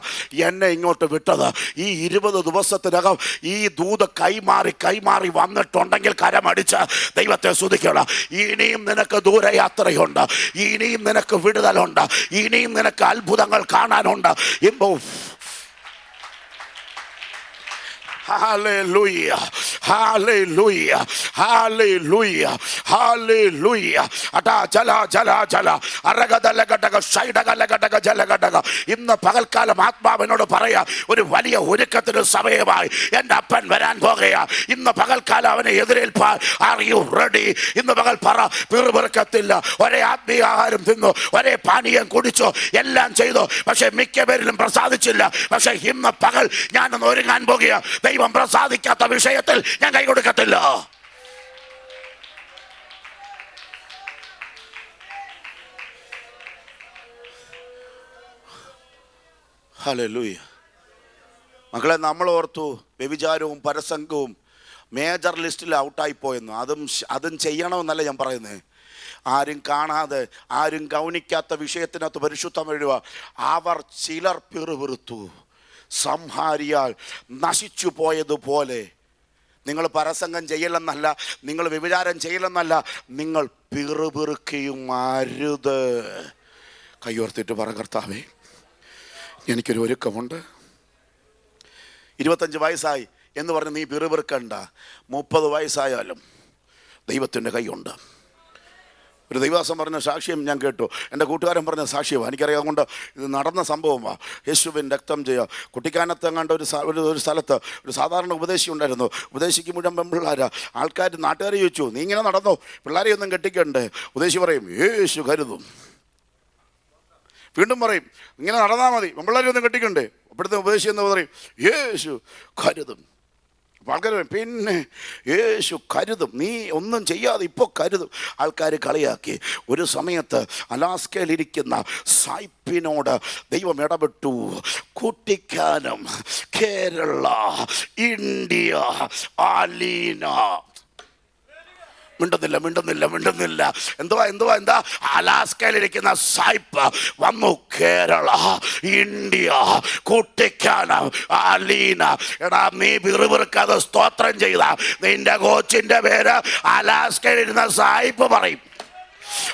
എന്നെ ഇങ്ങോട്ട് വിട്ടത്. ഈ 20 ദിവസത്തിനകം ഈ ദൂത് കൈമാറി വന്നിട്ടുണ്ടെങ്കിൽ കരമടിച്ച് ദൈവത്തെ സ്തുതിക്കണം. ഇനിയും നിനക്ക് ദൂരയാത്രയുണ്ട്, ഇനിയും നിനക്ക് വിടുതലുണ്ട്, ഇനിയും നിനക്ക് അത്ഭുതങ്ങൾ കാണാനുണ്ട്. Hallelujah, hallelujah, hallelujah, hallelujah. Ada jala aragadalagadaga shaidagalagadaga jalagadaga. ഇന്ന് പകൽക്കാലം ആത്മാവിനോട് പറയാ, ഒരു വലിയ ഒരുക്കത്തിന് സമയമായി എൻ്റെ അപ്പൻ വരാൻ പോകുകയാ. ഇന്ന് പകൽക്കാലം അവനെ എതിരേൽപ്പാൻ ആർ യു റെഡി? ഇന്ന് പകൽ പറ, പിറുപിറുക്കത്തില്ല. ഒരേ ആത്മീയ ആഹാരം തിന്നു, ഒരേ പാനീയം കുടിച്ചു, എല്ലാം ചെയ്തു, പക്ഷെ മിക്ക പേരിലും പ്രസാദിച്ചില്ല. പക്ഷെ ഇന്ന് പകൽ ഞാനൊന്ന് ഒരുങ്ങാൻ പോകുക. ദൈവം പ്രസാദിക്കാത്ത വിഷയത്തിൽ ഞാൻ കൈ കൊടുക്കത്തില്ല. ഹല്ലേലൂയ. മക്കളെ, നമ്മൾ ഓർത്തു വ്യഭിചാരവും പരസംഗവും മേജർ ലിസ്റ്റിൽ ഔട്ടായി പോയെന്ന്. അതും ചെയ്യണമെന്നല്ല ഞാൻ പറയുന്നത്. ആരും കാണാതെ, ആരും ഗൗനിക്കാത്ത വിഷയത്തിനകത്ത് പരിശുദ്ധം എഴുതുക. അവർ ചിലർ പിറുപിറുത്തു, സംഹാരിയാൽ നശിച്ചു പോയതുപോലെ. നിങ്ങൾ പരസംഗം ചെയ്യലെന്നല്ല, നിങ്ങൾ വ്യഭിചാരം ചെയ്യലെന്നല്ല, നിങ്ങൾ പിറുപിറുക്കുകയും അരുത്. കൈയോർത്തിട്ട് പറ, കർത്താവേ എനിക്കൊരു ഒരുക്കമുണ്ട്. 25 വയസ്സായി എന്ന് പറഞ്ഞ് നീ പിറുപിറുക്കണ്ട. 30 വയസ്സായാലും ദൈവത്തിൻ്റെ കൈയുണ്ട്. ഒരു ദൈവദാസൻ പറഞ്ഞ സാക്ഷ്യം ഞാൻ കേട്ടു. എൻ്റെ കൂട്ടുകാരൻ പറഞ്ഞ സാക്ഷ്യമാണ്, എനിക്കറിയാം. കൊണ്ട് ഇത് നടന്ന സംഭവമാണ്. യേശുവിൻ രക്തം ചെയ്യുക. കുട്ടിക്കാനത്ത് എങ്ങാണ്ട് ഒരു സ്ഥലത്ത് ഒരു സാധാരണ ഉപദേശി ഉണ്ടായിരുന്നു. ഉപദേശിക്ക് മുഴുവൻ പെൺപിള്ളേരാ. ആൾക്കാർ, നാട്ടുകാർ ചോദിച്ചു, നീ ഇങ്ങനെ നടന്നോ, പിള്ളേരെ ഒന്നും കെട്ടിക്കണ്ടേ? ഉപദേശി പറയും, യേശു കരുതും. വീണ്ടും പറയും, ഇങ്ങനെ നടന്നാൽ മതി, പെൺപിള്ളേരെ ഒന്നും കെട്ടിക്കണ്ടേ? അപ്പോഴത്തെ ഉപദേശി എന്ന് പറയും, യേശു കരുതും. അപ്പോൾ ആൾക്കാർ പറയും, പിന്നെ യേശു കരുതും, നീ ഒന്നും ചെയ്യാതെ ഇപ്പോൾ കരുതും. ആൾക്കാർ കളിയാക്കി. ഒരു സമയത്ത് അലാസ്കയിലിരിക്കുന്ന സായിപ്പിനോട് ദൈവം ഇടപെട്ടു. കുട്ടിക്കാനം, കേരള, ഇന്ത്യ, ആലീന. മിണ്ടുന്നില്ല. എന്താ അലാസ്കയിലിരിക്കുന്ന സായിപ്പ് വന്നു. കേരള, ഇന്ത്യ, കുട്ടിക്കാനം, ആലീന. എടാ, നീ പിറുപിറുക്കാതെ സ്തോത്രം ചെയ്ത നിന്റെ കോച്ചിന്റെ പേര് അലാസ്കയിലിരുന്ന സായിപ്പ് പറയും.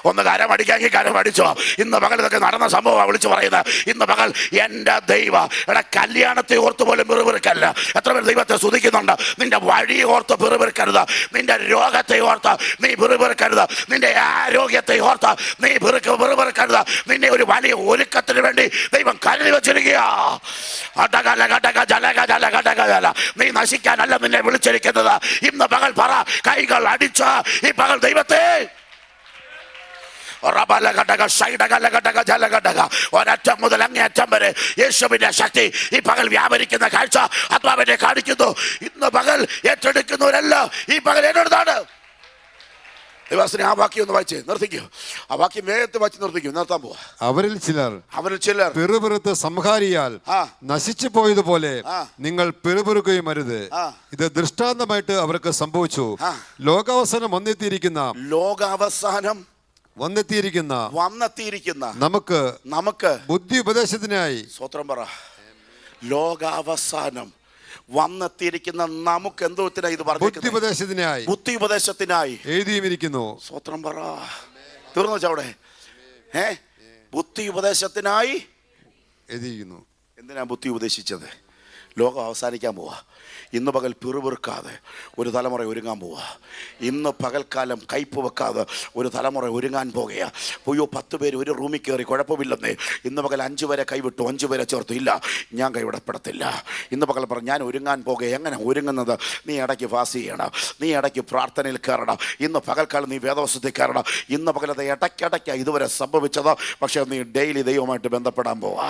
ഒന്ന് കരമടിക്കാമെങ്കിൽ കരമടിച്ചോ. ഇന്ന് പകൽ ഇതൊക്കെ നടന്ന സംഭവമാണ് വിളിച്ചു പറയുന്നത്. ഇന്ന് പകൽ എൻ്റെ ദൈവ, എടാ, കല്യാണത്തെ ഓർത്ത് പോലും പിറുപിറുക്കല്ല. എത്ര പേർ ദൈവത്തെ സ്തുതിക്കുന്നുണ്ട്? നിന്റെ വഴി ഓർത്ത് പിറുപിറുക്കരുത്, നിന്റെ രോഗത്തെ ഓർത്ത് നീ പിറുപിറുക്കരുത്, നിന്റെ ആരോഗ്യത്തെ ഓർത്ത് നീ പിറുപിറുക്കരുത്. നിന്നെ ഒരു വലിയ ഒരുക്കത്തിന് വേണ്ടി ദൈവം കരുതി വെച്ചിരിക്കുക. നീ നശിക്കാനല്ല നിന്നെ വിളിച്ചിരിക്കുന്നത്. ഇന്ന് പകൽ പറ, കൈകൾ അടിച്ച ഈ പകൽ ദൈവത്തെ ഒരറ്റം മുതൽ അങ്ങേയറ്റം വരെ യേശുവിന്റെ ശക്തി ഈ പകൽ വ്യാപരിക്കുന്ന കാഴ്ച ആത്മാവിനെ കാണിക്കുന്നു. ഇന്ന് പകൽ ഏറ്റെടുക്കുന്നവരല്ല ഈ പകൽ ഏറ്റെടുത്താണ്. ദൈവദാസനെ ആ വാക്യം ഒന്ന് വായിച്ച് നിർത്തിക്കോ. ആ വാക്യം വേഗത്തിൽ വായിച്ച് നിർത്തിക്കോ. നിർത്താൻ പോവാ. അവരിൽ ചിലർ പിറുപിറുത്ത് സംഹാരിയാൽ നശിച്ചു പോയതുപോലെ നിങ്ങൾ പിറുപിറുക്കുകയും അരുത്. ഇത് ദൃഷ്ടാന്തമായിട്ട് അവർക്ക് സംഭവിച്ചു. ലോകാവസാനം വന്നെത്തിയിരിക്കുന്ന നമുക്ക് ബുദ്ധി ഉപദേശത്തിനായി. സ്വത്രം പറ. ലോകാവസാനം വന്നെത്തിയിരിക്കുന്ന നമുക്ക് എന്തോത്തിനായി ഇത് പറഞ്ഞു? ബുദ്ധി ഉപദേശത്തിനായി എഴുതിയിരിക്കുന്നു. സ്വത്രം പറ. തീർന്നു വെച്ചവിടെ. ബുദ്ധി ഉപദേശത്തിനായി എഴുതിയിരിക്കുന്നു. എന്തിനാ ബുദ്ധി ഉപദേശിച്ചത്? ലോകം അവസാനിക്കാൻ പോവാ. ഇന്ന് പകൽ പിറുപിറുക്കാതെ ഒരു തലമുറ ഒരുങ്ങാൻ പോവുക. ഇന്ന് പകൽക്കാലം കയ്പ് വെക്കാതെ ഒരു തലമുറ ഒരുങ്ങാൻ പോകുക. പോയോ 10 പേര് ഒരു റൂമിൽ കയറി കുഴപ്പമില്ലെന്നേ. ഇന്ന് പകൽ 5 പേരെ കൈവിട്ടു, 5 പേരെ ചേർത്തു. ഇല്ല, ഞാൻ കൈവിടപ്പെടത്തില്ല. ഇന്ന് പകൽ പറഞ്ഞു, ഞാൻ ഒരുങ്ങാൻ പോകുക. എങ്ങനെ ഒരുങ്ങുന്നത്? നീ ഇടയ്ക്ക് ഫാസ്റ്റ് ചെയ്യണം, നീ ഇടയ്ക്ക് പ്രാർത്ഥനയിൽ കയറണം. ഇന്ന് പകൽക്കാലം നീ വേദവസ്തുത്തിൽ കയറണം. ഇന്ന് പകലത് ഇടയ്ക്കിടയ്ക്കാണ് ഇതുവരെ സംഭവിച്ചത്. പക്ഷേ നീ ഡെയിലി ദൈവമായിട്ട് ബന്ധപ്പെടാൻ പോവുക.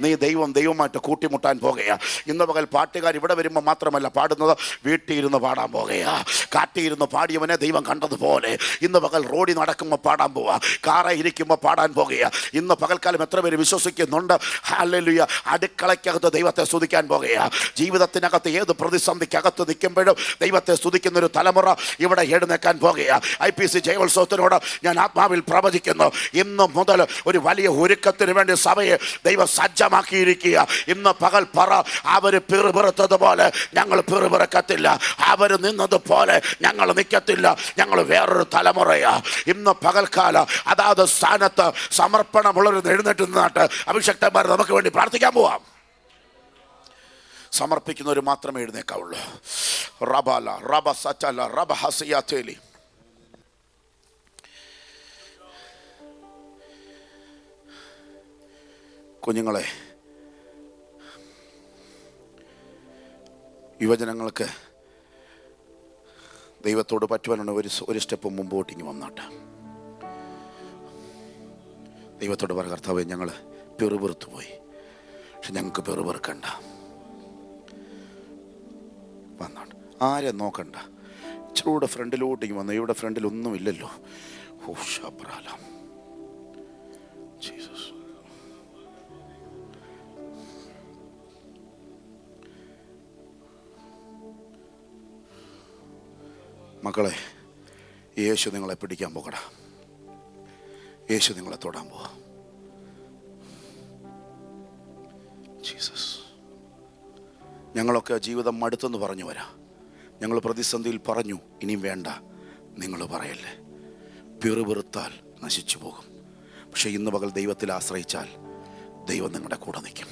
നീ ദൈവമായിട്ട് കൂട്ടിമുട്ടാൻ പോകുക. ഇന്ന് പകൽ പകൽ പാട്ടുകാർ ഇവിടെ വരുമ്പോൾ മാത്രമല്ല പാടുന്നത്, വീട്ടിലിരുന്ന് പാടാൻ പോകുകയാ. കാട്ടിയിരുന്ന് പാടിയവനെ ദൈവം കണ്ടതുപോലെ ഇന്ന് പകൽ റോഡിൽ നടക്കുമ്പോൾ പാടാൻ പോവുക, കാറ ഇരിക്കുമ്പോൾ പാടാൻ പോകുകയാ. ഇന്ന് പകൽക്കാലം എത്ര പേര് വിശ്വസിക്കുന്നുണ്ട്? ഹല്ലേലൂയ. അടുക്കളയ്ക്കകത്ത് ദൈവത്തെ സ്തുതിക്കാൻ പോകുകയാ. ജീവിതത്തിനകത്ത് ഏത് പ്രതിസന്ധിക്കകത്ത് നിൽക്കുമ്പോഴും ദൈവത്തെ സ്തുതിക്കുന്നൊരു തലമുറ ഇവിടെ എഴുന്നേക്കാൻ പോകുകയാ. IPC ജയോത്സവത്തിനോട് ഞാൻ ആത്മാവിൽ പ്രവചിക്കുന്നു, ഇന്ന് മുതൽ ഒരു വലിയ ഒരുക്കത്തിന് വേണ്ടി സഭയെ ദൈവം സജ്ജമാക്കിയിരിക്കുക. ഇന്ന് പകൽ പറ, അവർ പിറുപിറുത്തതുപോലെ ഞങ്ങൾ പിറുപിറുക്കത്തില്ല, അവർ നിന്നതുപോലെ ഞങ്ങൾ നിൽക്കത്തില്ല, ഞങ്ങൾ വേറൊരു തലമുറയാ. ഇന്ന് പകൽക്കാലം അതാത് സ്ഥാനത്ത് സമർപ്പണമുള്ളവർ എഴുന്നേറ്റ് നിന്നിട്ട് അഭിഷക്തന്മാർ നമുക്ക് വേണ്ടി പ്രാർത്ഥിക്കാൻ പോവാം. സമർപ്പിക്കുന്നവർ മാത്രമേ എഴുന്നേക്കാവുള്ളൂ. റബാല റബ സച്ചല റബ ഹസിയ തേലി. കുഞ്ഞുങ്ങളെ, യുവജനങ്ങൾക്ക് ദൈവത്തോട് പറ്റുവാനാണ് ഒരു സ്റ്റെപ്പ് മുമ്പോട്ടിങ്ങ് വന്നാട്ട് ദൈവത്തോട് പറ, കർത്താവേ ഞങ്ങൾ പെറുപെറുത്തു പോയി, പക്ഷെ ഞങ്ങൾക്ക് പെറുപെറുക്കണ്ട. വന്നാട്ട് ആരെ നോക്കണ്ട, ഇച്ചിരൂടെ ഫ്രണ്ടിലോട്ടിങ്ങ് വന്നു. ഇവിടെ ഫ്രണ്ടിൽ ഒന്നുമില്ലല്ലോ. ഓ ശബ്രാലാം ജീസസ്. മക്കളെ, യേശു നിങ്ങളെ പിടിക്കാൻ പോകടാ. യേശു നിങ്ങളെ തൊടാൻ പോവാ. ജീസസ്. ഞങ്ങളൊക്കെ ജീവിതം മടുത്തെന്ന് പറഞ്ഞു വരാം. ഞങ്ങൾ പ്രതിസന്ധിയിൽ പറഞ്ഞു, ഇനിയും വേണ്ട. നിങ്ങൾ പറയല്ലേ, പിറുപിറുത്താൽ നശിച്ചു പോകും. പക്ഷെ ഇന്ന് പകൽ ദൈവത്തിൽ ആശ്രയിച്ചാൽ ദൈവം നിങ്ങളുടെ കൂടെ നിൽക്കും.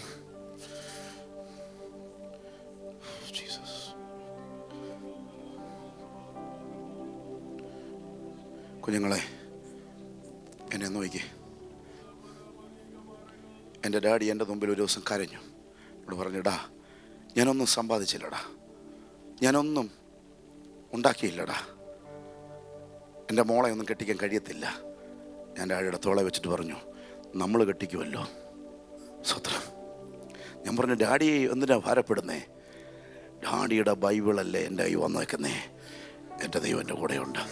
കുഞ്ഞുങ്ങളെ, എന്നെ നോക്കി. എൻ്റെ ഡാഡി എൻ്റെ മുമ്പിൽ ഒരു ദിവസം കരഞ്ഞു. എന്നോട് പറഞ്ഞിടാ, ഞാനൊന്നും സമ്പാദിച്ചില്ലടാ, ഞാനൊന്നും ഉണ്ടാക്കിയില്ലടാ, എൻ്റെ മോളെ ഒന്നും കെട്ടിക്കാൻ കഴിയത്തില്ല. ഞാൻ ഡാഡിയുടെ തോളെ വെച്ചിട്ട് പറഞ്ഞു, നമ്മൾ കെട്ടിക്കുമല്ലോ. സ്വത്രം. ഞാൻ പറഞ്ഞു, ഡാഡി എന്തിനാ ഭാരപ്പെടുന്നേ? ഡാഡിയുടെ ബൈബിളല്ലേ എൻ്റെ കൈ വന്നേക്കുന്നേ. എൻ്റെ ദൈവം എൻ്റെ കൂടെയുണ്ട്.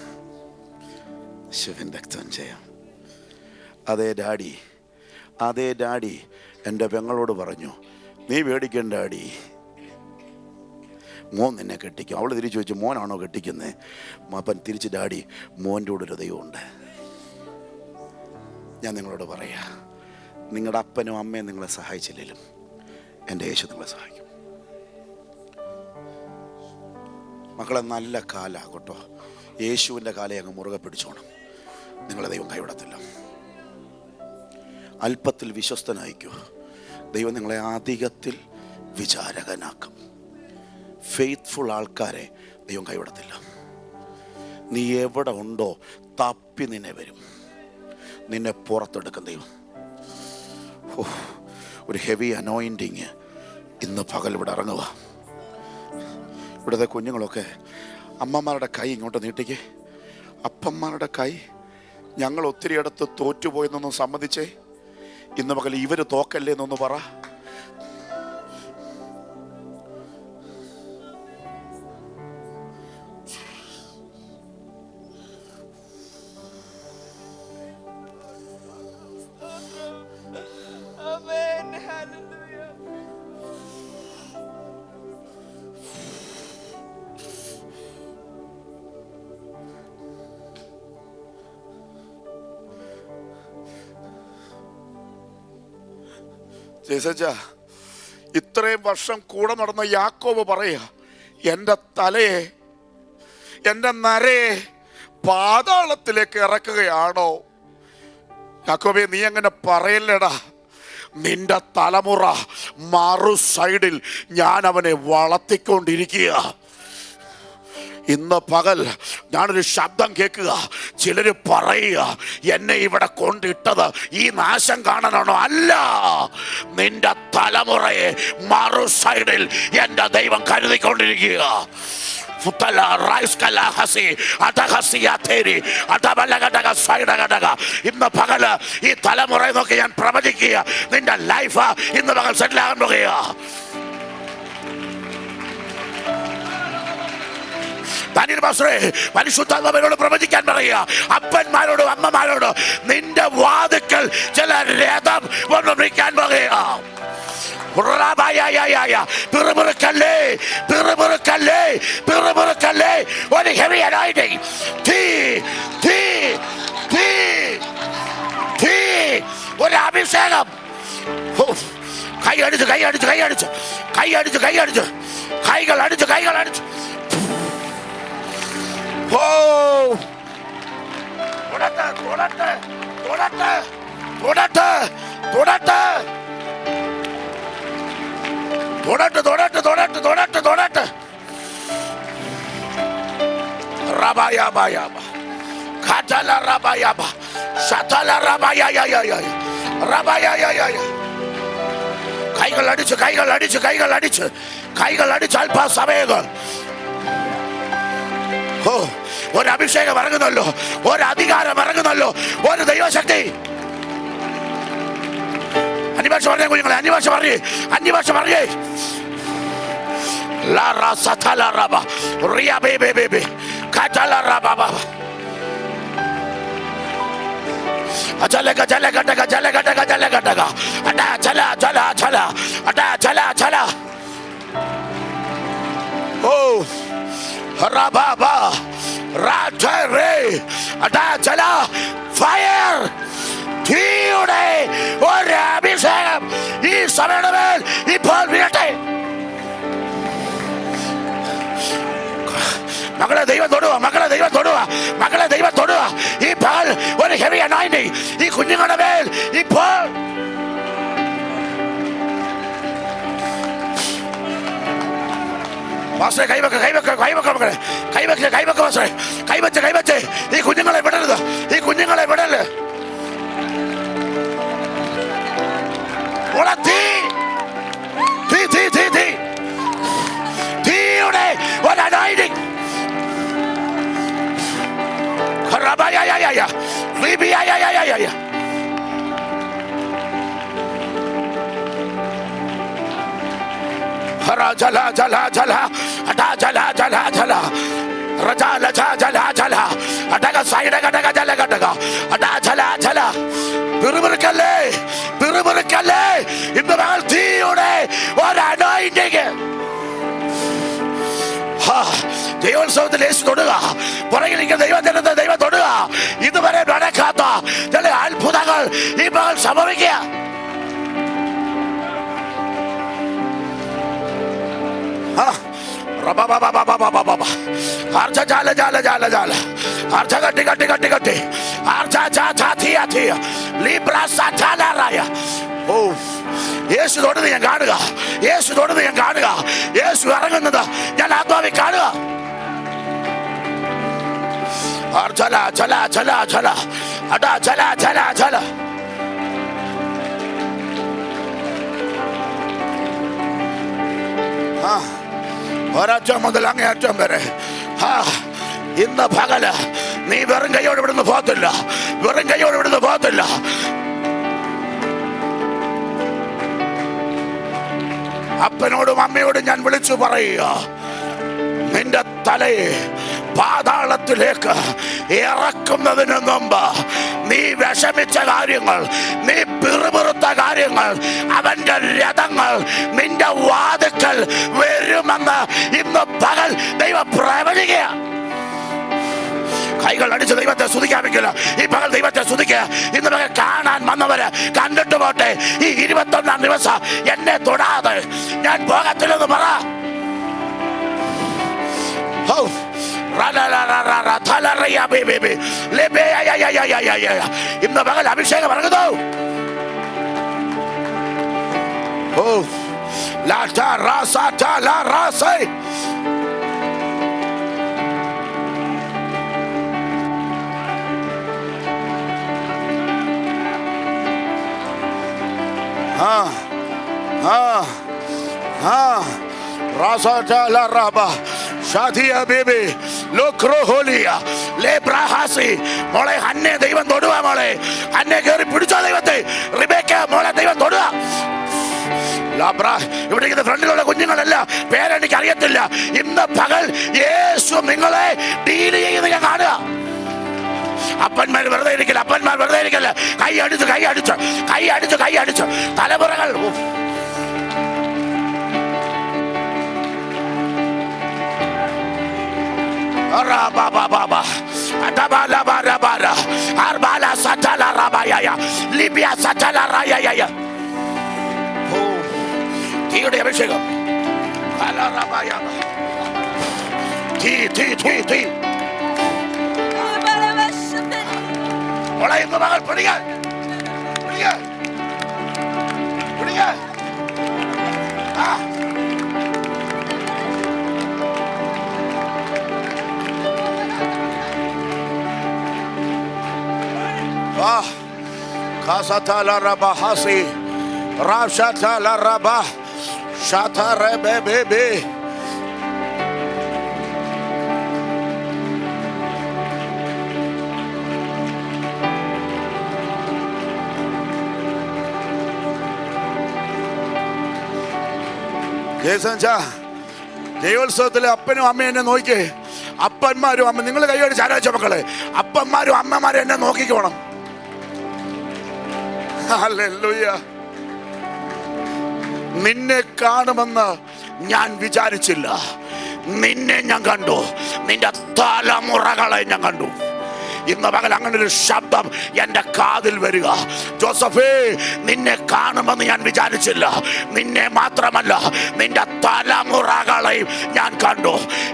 ശിവൻ രക്തം ചെയ്യാം. അതേ ഡാഡി എൻ്റെ പെങ്ങളോട് പറഞ്ഞു, നീ പേടിക്കണ്ട ഡാഡി, മോൻ നിന്നെ കെട്ടിക്കും. അവൾ തിരിച്ചു വെച്ചു, മോനാണോ കെട്ടിക്കുന്നത്? അപ്പൻ തിരിച്ച്, ഡാഡി മോൻ്റെ കൂടെ ഒരു ദൈവമുണ്ട്. ഞാൻ നിങ്ങളോട് പറയാ, നിങ്ങളുടെ അപ്പനും അമ്മയും നിങ്ങളെ സഹായിച്ചില്ലെങ്കിലും എൻ്റെ യേശു നിങ്ങളെ സഹായിക്കും. മക്കളെ, നല്ല കാലാകട്ടോ. യേശുവിൻ്റെ കാലയെ അങ്ങ് മുറുകെ പിടിച്ചോണം. നിങ്ങളെ ദൈവം കൈവിടത്തില്ല. അല്പത്തിൽ വിശ്വസ്തനായിക്കോ, ദൈവം നിങ്ങളെ അധികത്തിൽ വിചാരകനാക്കും. ഫെയ്ത്ത്ഫുൾ ആൾക്കാരെ ദൈവം കൈവിടത്തില്ല. നീ എവിടെ ഉണ്ടോ തപ്പി നിന്നെ വരും, നിന്നെ പുറത്തെടുക്കും ദൈവം. ഒരു ഹെവി അനോയിൻറ്റിങ് ഇന്ന് പകൽ ഇവിടെ ഇറങ്ങുക. ഇവിടുത്തെ കുഞ്ഞുങ്ങളൊക്കെ അമ്മമാരുടെ കൈ ഇങ്ങോട്ട് നീട്ടിക്കേ. അപ്പന്മാരുടെ കൈ. ഞങ്ങൾ ഒത്തിരി ഇടത്ത് തോറ്റുപോയെന്നൊന്നും സമ്മതിച്ചേ. ഇന്ന് പകൽ ഇവർ തോക്കല്ലേ എന്നൊന്ന് പറ. ജയസജ, ഇത്രയും വർഷം കൂടെ നടന്ന യാക്കോബ് പറയാ, എൻ്റെ തലയെ, എൻ്റെ നരയെ പാതാളത്തിലേക്ക് ഇറക്കുകയാണോ? യാക്കോബേ, നീ അങ്ങനെ പറയല്ലടാ. നിന്റെ തലമുറ മറു സൈഡിൽ ഞാൻ അവനെ വളർത്തിക്കൊണ്ടിരിക്കുക. ഇന്ന് പകൽ ഞാനൊരു ശബ്ദം കേൾക്കുക. ചിലർ പറയുക, എന്നെ ഇവിടെ കൊണ്ടിട്ടത് ഈ നാശം കാണാനാണോ? അല്ല, നിന്റെ തലമുറയെ മറു സൈഡിൽ എൻ്റെ ദൈവം കരുതിക്കൊണ്ടിരിക്കുക. ഇന്ന് പകല് ഈ തലമുറയെ നോക്കി ഞാൻ പ്രവചിക്കുക, നിന്റെ ലൈഫ് ഇന്ന് പകൽ സെറ്റിൽ ആകാൻ പോകുക. ദാനിയേൽ പാസ്റ്ററെ, പരിശുദ്ധാത്മാവിനോട് പ്രവചിക്കാൻ പറയുക. അപ്പന്മാരോടും അമ്മമാരോടും നിന്റെ വാതിക്കൽ ചില രഥം വന്ന് വിളിക്കാൻ പറയുക. പിറുപിറുക്കല്ലേ, പിറുപിറുക്കല്ലേ, പിറുപിറുക്കല്ലേ. ഒരു ഹെവി അനോയിന്റിംഗ്, തീ തീ തീ തീ, ഒരു അഭിഷേകം. കൈ അടിച്ച് കൈ അടിച്ച് കൈ അടിച്ച് കൈ അടിച്ച് കൈ അടിച്ച് കൈകൾ അടിച്ച് കൈകൾ അടിച്ച്. ഓ തുടട്ടെ തുടട്ടെ തുടട്ടെ തുടട്ടെ തുടട്ടെ തുടട്ടെ തുടട്ടെ തുടട്ടെ തുടട്ടെ തുടട്ടെ. റബായാബായാബ ഖാതല റബായാബ ശതല റബായായായായ റബായായായായ. കൈകൾ അടിച്ച് കൈകൾ അടിച്ച് കൈകൾ അടിച്ച് കൈകൾ അടിച്ച് അല്പസമയങ്ങൾ. ഓ, ഒരു അഭിഷേകം ഇറങ്ങുന്നല്ലോ, ഒരു അധികാരം ഇറങ്ങുന്നല്ലോ, ഒരു ദൈവശക്തി. അന്യഭാഷ പറഞ്ഞേ കുഞ്ഞുങ്ങളെ, അന്യഭാഷ പറഞ്ഞേ, അന്യഭാഷ പറഞ്ഞേ. Jalaga jalaga daga jalaga daga jalaga daga ada jala jala jala ada jala jala. Oh rababa rajare ada jala fire തീയുടെ ഒരു അഭിഷേകം ഈ സഭയുടെ മേൽ ഇപ്പോൾ വീഴട്ടെ. മകളെ ദൈവം തൊടുക, മകളെ ദൈവം തൊടുക, മകളെ ദൈവം തൊടുക. ഈ പകൽ ഒരു ഹെവി അനോയിന്റിംഗ് ഈ കുഞ്ഞുങ്ങളുടെ മേൽ ഇപ്പോൾ. പാസ്റ്ററെ കൈവെക്ക കൈവെക്ക കൈവെക്ക മകളെ, കൈവെക്ക കൈവെക്ക പാസ്റ്ററെ, കൈവച്ച് കൈവച്ച്. ഈ കുഞ്ഞുങ്ങളെ വിടരുത്, ഈ കുഞ്ഞുങ്ങളെ വിടരുത്. തീ തീ തീ തീ തീ തീയുടെ ഒരു അനോയിന്റിംഗ്. ജല ജല ജല അടാ ജല ജല ജല റജ ലജ ജല ജല അടക സൈഡ ഗടക ജല ഗടക അടാ ജല ജല. പിറുപിറുക്കല്ലേ, പിറുപിറുക്കല്ലേ. ഇന്ന് മകൾ തീയുടെ ഒരു അനോയിന്റിംഗ്. ദൈവോത്സവത്തിൽ യേശു തൊടുക, പുറകിലിരിക്കുന്ന ദൈവജനത്തെ ദൈവം തൊടുക. ഇതുവരെ നടക്കാത്ത ചില അത്ഭുതങ്ങൾ ഈ മകൾ സംഭവിക്കുക. യേശു തൊടുന്നത് ഞാൻ കാണുക, യേശു തൊടുന്നത് ഞാൻ കാണുക, യേശു ഇറങ്ങുന്നത് ഞാൻ ആത്മാവിൽ കാണുക. ചല ചല ചല ചല അടാ ചല ചല ചല. ഒരറ്റം മുതൽ അങ്ങേയറ്റം വരെ ഇന്ന് പകല് നീ വെറും കൈയോട് ഇവിടുന്ന് പോകത്തില്ല, വെറും കൈയോട് ഇവിടുന്ന് പോകത്തില്ല. അപ്പനോടും അമ്മയോടും ഞാൻ വിളിച്ചു പറയുക, നിന്റെ തലയെ പാതാളത്തിലേക്ക് ഇറക്കുന്നതിന് മുമ്പ് നീ വിഷമിച്ച കാര്യങ്ങൾ, നീ പിറുപിറുത്ത കാര്യങ്ങൾ, അവന്റെ രഥങ്ങൾ നിന്റെ വാതിക്കൽ വരുമെന്ന് ഇന്ന് പകൽ ദൈവം പ്രവചിക്കുക. കൈകൾ അടിച്ച് ദൈവത്തെ സ്തുതിക്കാമെങ്കിൽ ഈ പകൽ ദൈവത്തെ സ്തുതിക്കുക. ഇന്ന് പകൽ കാണാൻ വന്നവര് കണ്ടിട്ട് പോട്ടെ. ഈ 21-ാം ദിവസം എന്നെ തൊടാതെ ഞാൻ പോകത്തില്ലെന്ന് പറ. ഇന്ന് പകൽ അഭിഷേകം ഇറങ്ങുന്നു. മോളെ അന്നെ ദൈവം തൊടുക, മോളെ അന്നെ കയറി പിടിച്ചോ ദൈവത്തെ. റിബേക്ക മോളെ ദൈവം തൊടുക. ഇവിടെ ഇരിക്കുന്ന ഫ്രണ്ടിലുള്ള കുഞ്ഞുങ്ങളല്ല, പേരെനിക്ക് അറിയത്തില്ല. ഇന്ന് പകൽ യേശു നിങ്ങളെ ഡീൽ ചെയ്യുന്നത് ഞാൻ കാണുക. അപ്പന്മാർ വെറുതെ ഇരിക്കില്ല, അപ്പന്മാർ വെറുതെ ഇരിക്കില്ല. കൈ അടിച്ച് കൈ അടിച്ച് കൈ അടിച്ച് കൈ അടിച്ച് തലമുറകൾ. തീയുടെ അഭിഷേകം, തീ തീ തീ തീ ഇന്ന് മകൾ പിടിക്കാൻ പിടിക്കാൻ പിടിക്കാൻ. Kasatala rabahasi rashatala rabah shatare bebe. ദൈവോത്സവത്തിലെ അപ്പനും അമ്മയും എന്നെ നോക്കിക്കേ. അപ്പന്മാരും അമ്മ, നിങ്ങൾ കൈയടിച്ച് ആലോചിച്ച മക്കളെ, അപ്പന്മാരും അമ്മമാരും എന്നെ നോക്കിക്കോണം. ഹല്ലേലൂയ. നിന്നെ കാണുമെന്ന് ഞാൻ വിചാരിച്ചില്ല, നിന്നെ ഞാൻ കണ്ടു, നിന്റെ തലമുറകളെ ഞാൻ കണ്ടു. ഇന്ന് പകൽ അങ്ങനെ ഒരു ശബ്ദം എൻ്റെ കാതിൽ വരിക. ജോസഫേ, നിന്നെ കാണുമെന്ന് ഞാൻ വിചാരിച്ചില്ല, നിന്നെ മാത്രമല്ല നിന്റെ തലമുറകളെയും ഞാൻ കണ്ടു.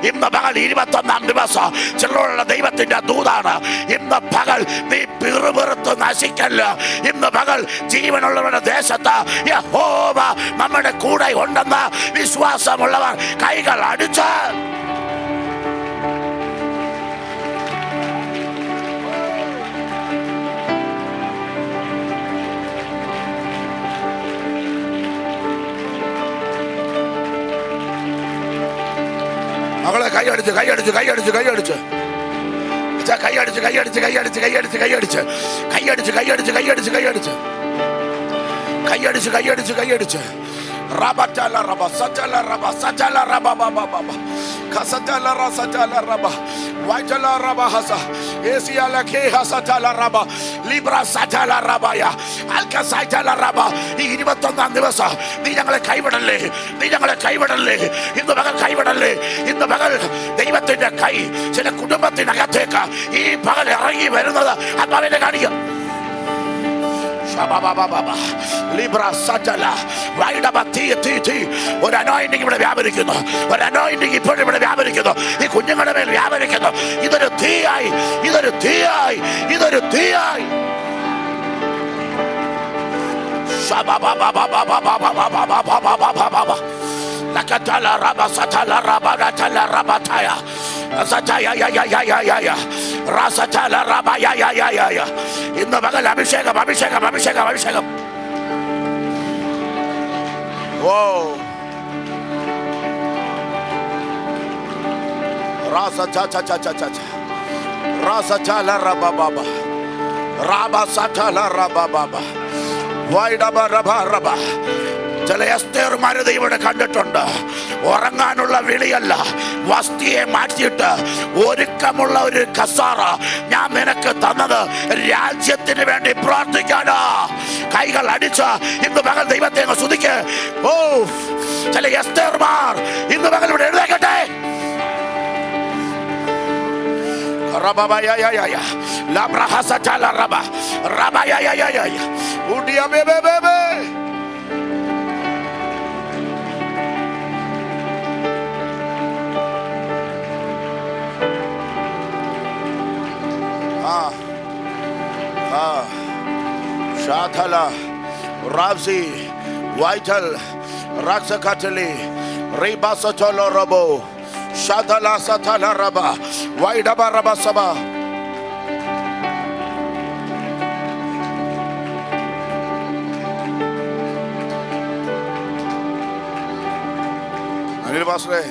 ഇന്ന് പകൽ 21-ാം ദിവസം ചിലരുള്ള ദൈവത്തിന്റെ ദൂതാണ്. ഇന്ന് പകൽ നീ പിറുപിറുത്ത് നശിക്കല്ല. ഇന്ന് പകൽ ജീവനുള്ളവരുടെ ദേശത്ത് യഹോവ നമ്മുടെ കൂടെ ഉണ്ടെന്ന് വിശ്വാസമുള്ളവർ കൈകൾ അടിച്ച് മകളെ കൈയടിച്ച് കൈയടിച്ച് കൈയടിച്ച് കൈയടിച്ച് കൈയടിച്ച് കൈയടിച്ച് കൈയടിച്ച് കൈയടിച്ച് കൈയടിച്ച് കൈയടിച്ച് കൈയടിച്ച് കൈയടിച്ച് കൈയടിച്ച് കൈയടിച്ച് കൈയടിച്ച് കൈയടിച്ച് റബറ്റല റബ സറ്റല റബ സറ്റല റബ ബബ ബബ കസറ്റല റസറ്റല റബ വൈറ്റല റബ ഹസ ഏസിയല കേ ഹസറ്റല റബ ലിബ്ര സറ്റല റബയ അൽക സറ്റല റബ. ഈ 21-ാം ദിവസം നീ ഞങ്ങളെ കൈവിടല്ലേ, നീ ഞങ്ങളെ കൈവിടല്ലേ, ഇന്ന് പകൽ കൈവിടല്ലേ. ഇന്ന് പകൽ ദൈവത്തിന്റെ കൈ ചില കുടുംബത്തിനകത്തേക്ക് ഈ പകൽ ഇറങ്ങി വരുന്നത് ആത്മാവിനെ കാണിക്കും. ഒരു അനോയിന്റിങ് ഇവിടെ വ്യാപരിക്കുന്നു, ഒരു അനോയിന്റിങ് ഇപ്പോഴും ഇവിടെ വ്യാപരിക്കുന്നു, ഈ കുഞ്ഞുങ്ങളുടെ മേൽ വ്യാപരിക്കുന്നു. ഇതൊരു തീയായി, ഇതൊരു തീയായി, ഇതൊരു തീയായി. ഇന്ന് പകൽ അഭിഷേകം അഭിഷേകം അഭിഷേകം അഭിഷേകം. ഓ റാസ ചാ ചാ ചാ ചാ ചാ റാസ ചാല റബ ബാബ റാബ സചാല റബ ബാബ വൈഡബ റബ റബ. ചില എസ്തേർമാരെ ഇവിടെ കണ്ടിട്ടുണ്ട്. ഉറങ്ങാനുള്ള വിളിയല്ല, വസ്തിയെ മാറ്റിയിട്ട് ഒരുക്കമുള്ള ഒരു കസാറ ഞാൻ നിനക്ക് തന്നത് രാജ്യത്തിന് വേണ്ടി പ്രവർത്തിക്കാനാ. കൈകൾ അടിച്ച് ഇന്ന് പകൽ ദൈവത്തെ സ്തുതിക്ക്. ഓ ചില എസ്തേർമാർ ഇന്ന് പകൽ ഇവിടെ എഴുന്നേക്കട്ടെ. Shatala, Rabzi, Vital, Raksakatali, Ribasatolo Robo, Shatala Satala Raba, Vaidaba Rabasaba. Anil പാസ്റ്ററെ,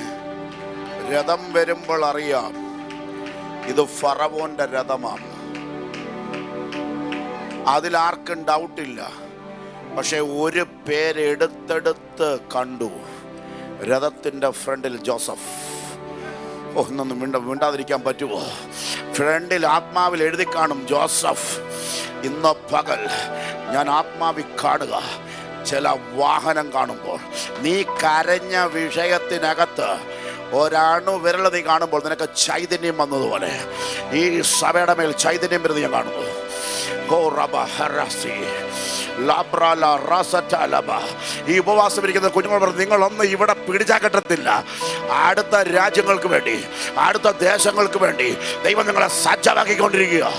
രഥം വരുമ്പോൾ അറിയാം ഇത് ഫറവോന്റെ രഥമാണ്. അതിലാർക്കും ഡൗട്ടില്ല. പക്ഷെ ഒരു പേരെടുത്തെടുത്ത് കണ്ടു. രഥത്തിൻ്റെ ഫ്രണ്ടിൽ ജോസഫ്. ഒന്നൊന്നും മിണ്ടാതിരിക്കാൻ പറ്റുമോ? ഫ്രണ്ടിൽ ആത്മാവിൽ എഴുതി കാണും ജോസഫ്. ഇന്ന് പകൽ ഞാൻ ആത്മാവിൽ കാണുക, ചില വാഹനം കാണുമ്പോൾ നീ കരഞ്ഞ വിഷയത്തിനകത്ത് ഒരണു വിരൽ നീ കാണുമ്പോൾ നിനക്ക് ചൈതന്യം വന്നതുപോലെ ഈ സഭയുടെ മേൽ ചൈതന്യം വരുന്നത് ഞാൻ കാണുന്നു. ഈ ഉപവാസം ഇരിക്കുന്ന കുഞ്ഞുങ്ങൾ പറഞ്ഞു, നിങ്ങളൊന്നും ഇവിടെ പിടിച്ചാക്കട്ടത്തില്ല. അടുത്ത രാജ്യങ്ങൾക്ക് വേണ്ടി, അടുത്ത ദേശങ്ങൾക്ക് വേണ്ടി ദൈവം നിങ്ങളെ സജ്ജമാക്കിക്കൊണ്ടിരിക്കുകയോ.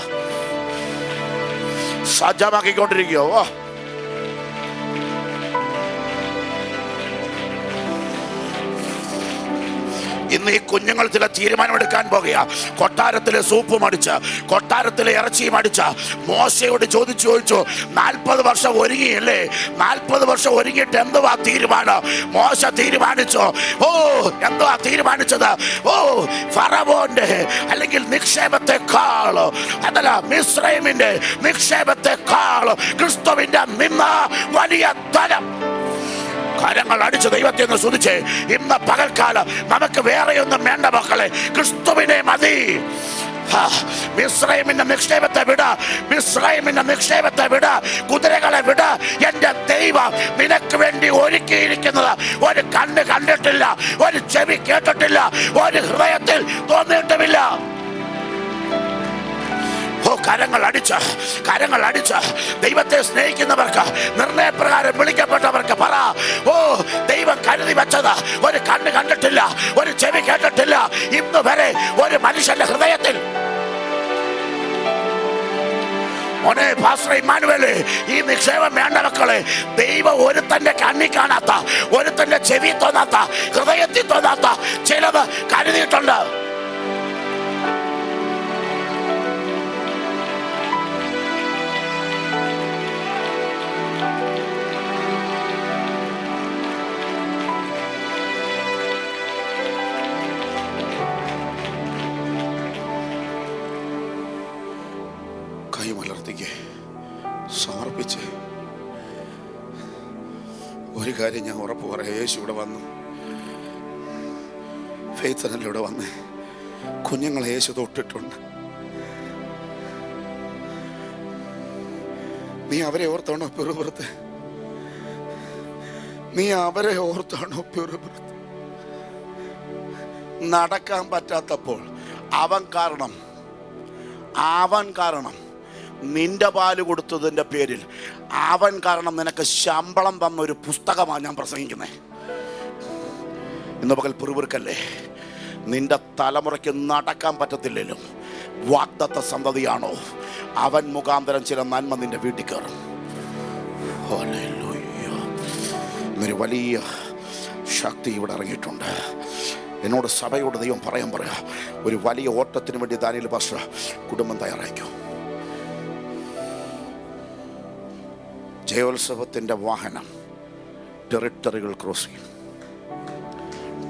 ഇന്ന് ഈ കുഞ്ഞുങ്ങൾ ചില തീരുമാനമെടുക്കാൻ പോകുക. കൊട്ടാരത്തിലെ സൂപ്പും അടിച്ച്, കൊട്ടാരത്തിലെ ഇറച്ചിയും അടിച്ച് മോശയോട് ചോദിച്ചു 40 വർഷം ഒരുങ്ങിയല്ലേ, 40 വർഷം ഒരുങ്ങിയിട്ട് എന്തുവാ തീരുമാനം? മോശ തീരുമാനിച്ചു. എന്തുവാ തീരുമാനിച്ചത്? ഫറവോന്റെ അല്ലെങ്കിൽ നിക്ഷേപത്തെക്കാൾ, അതല്ല മിസ്രൈമിന്റെ നിക്ഷേപത്തെക്കാൾ ക്രിസ്തുവിന്റെ നിന്ന വലിയ ധനം. കരങ്ങൾ അടിച്ച് ദൈവത്തെ ഒന്ന് സ്തുതിച്ച് ഇന്ന് പകൽക്കാലം നമുക്ക് വേറെയൊന്നും വേണ്ട മക്കളെ, ക്രിസ്തുവിനെ മതി. മിസ്രൈമിന്റെ നിക്ഷേപത്തെ വിട, മിസ്രൈമിന്റെ നിക്ഷേപത്തെ വിട, കുതിരകളെ വിട. എന്റെ ദൈവം നിനക്ക് വേണ്ടി ഒരുക്കിയിരിക്കുന്നത് ഒരു കണ്ണ് കണ്ടിട്ടില്ല, ഒരു ചെവി കേട്ടിട്ടില്ല, ഒരു ഹൃദയത്തിൽ തോന്നിയിട്ടുമില്ല. കരങ്ങൾ അടിച്ച് ദൈവത്തെ സ്നേഹിക്കുന്നവർക്ക്, നിർണയപ്രകാരം വിളിക്കപ്പെട്ടവർക്ക് പറ, ദൈവം കരുതി വെച്ചത് ഒരു കണ്ണ് കണ്ടിട്ടില്ല, ഒരു ചെവി കേട്ടിട്ടില്ല, ഇന്ന് വരെ ഒരു മനുഷ്യന്റെ ഹൃദയത്തിൽ. മോനെ പാസ്റ്റർ ഇമ്മാനുവേലേ, ഈ നിക്ഷേപം വേണ്ട മക്കളെ. ദൈവം ഒരുത്തന്റെ കണ്ണി കാണാത്ത, ഒരുത്തന്റെ ചെവി തോന്നാത്ത, ഹൃദയത്തിൽ തോന്നാത്ത ചിലത് കരുതിയിട്ടുണ്ട്. കൈമലർത്തിക്ക് സമർപ്പിച്ച് ഒരു കാര്യം ഞാൻ ഉറപ്പ് പറയാം. യേശു ഇവിടെ വന്നു, ഫെയ്ത്തനല്ല ഇവിടെ വന്ന് കുഞ്ഞുങ്ങളെ യേശു തൊട്ടിട്ടുണ്ട്. നീ അവരെ ഓർത്താണോ പിറുപുറത്ത്? നീ അവരെ ഓർത്താണോ പിറുപുറത്ത്? നടക്കാൻ പറ്റാത്തപ്പോൾ അവൻ കാരണം നിന്റെ പാല് കൊടുത്തതിൻ്റെ പേരിൽ അവൻ കാരണം നിനക്ക് ശമ്പളം തന്നൊരു പുസ്തകമാണ് ഞാൻ പ്രസംഗിക്കുന്നത്. ഇന്ന് പകൽ പിറുപിറുക്കല്ലേ. നിന്റെ തലമുറയ്ക്ക് നടക്കാൻ പറ്റത്തില്ലല്ലോ. വാഗ്ദത്ത സന്തതിയാണോ, അവൻ മുഖാന്തരം ചില നന്മ നിന്റെ വീട്ടിൽ കയറും. ഇന്നൊരു വലിയ ശക്തി ഇവിടെ ഇറങ്ങിയിട്ടുണ്ട്. എന്നോട് സഭയോട് ദൈവം പറയാ, ഒരു വലിയ ഓട്ടത്തിന് വേണ്ടി ദാനിയേൽ പാസ്റ്റർ കുടുംബം തയ്യാറായിക്കോ. ജയോത്സവത്തിൻ്റെ വാഹനം ടെറിട്ടറികൾ ക്രോസ് ചെയ്യും,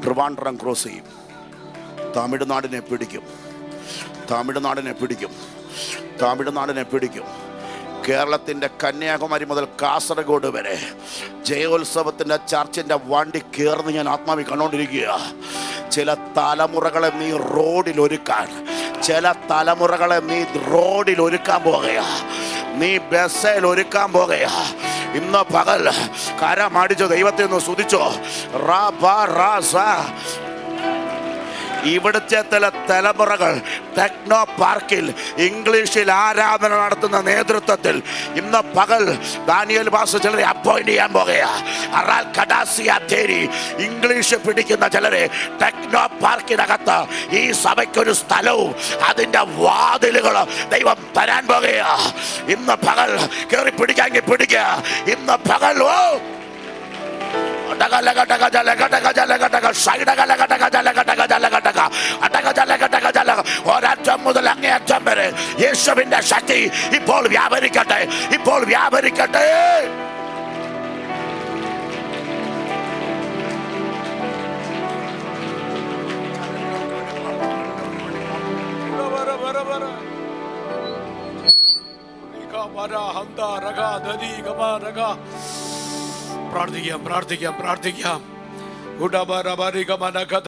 ട്രിവാൻഡ്രം ക്രോസ് ചെയ്യും, തമിഴ്നാടിനെ പിടിക്കും. കേരളത്തിൻ്റെ കന്യാകുമാരി മുതൽ കാസർഗോഡ് വരെ ജയോത്സവത്തിൻ്റെ ചർച്ചിൻ്റെ വണ്ടി കയറുന്ന ഞാൻ ആത്മാവിൽ കണ്ടുകൊണ്ടിരിക്കുക. ചില തലമുറകളെ നീ റോഡിൽ ഒരുക്കാൻ പോകുകയാ. നീ ബസ്സിൽ ഒരുക്കാൻ പോകുകയാ. ഇന്ന് പകൽ കരമടിച്ചോ, ദൈവത്തെ ഒന്ന് സ്തുതിച്ചോ. ഇവിടുത്തെ ചില തലമുറകൾ ടെക്നോ പാർക്കിൽ ഇംഗ്ലീഷിൽ ആരാധന നടത്തുന്ന നേതൃത്വത്തിൽ ഇന്ന് പകൽ ദാനിയേൽ പാസ്റ്റർ ചിലരെ അപ്പോയിന്റ് ചെയ്യാൻ പോകുകയാണ്. ഇംഗ്ലീഷ് പിടിക്കുന്ന ചിലരെ ടെക്നോ പാർക്കിനകത്ത് ഈ സഭയ്ക്കൊരു സ്ഥലവും അതിൻ്റെ വാതിലുകൾ ദൈവം തരാൻ പോകുകയാ. ഇന്ന് പകൽ കയറി പിടിക്കാമെങ്കിൽ പിടിക്കുക. ഇന്ന് പകൽ ഒരറ്റം മുതൽ അങ്ങേയറ്റം വരെ യേശുവിന്റെ ശക്തി ഇപ്പോൾ വ്യാപരിക്കട്ടെ. Handa raga dadi gama raga പ്രാർത്ഥിക്കാം.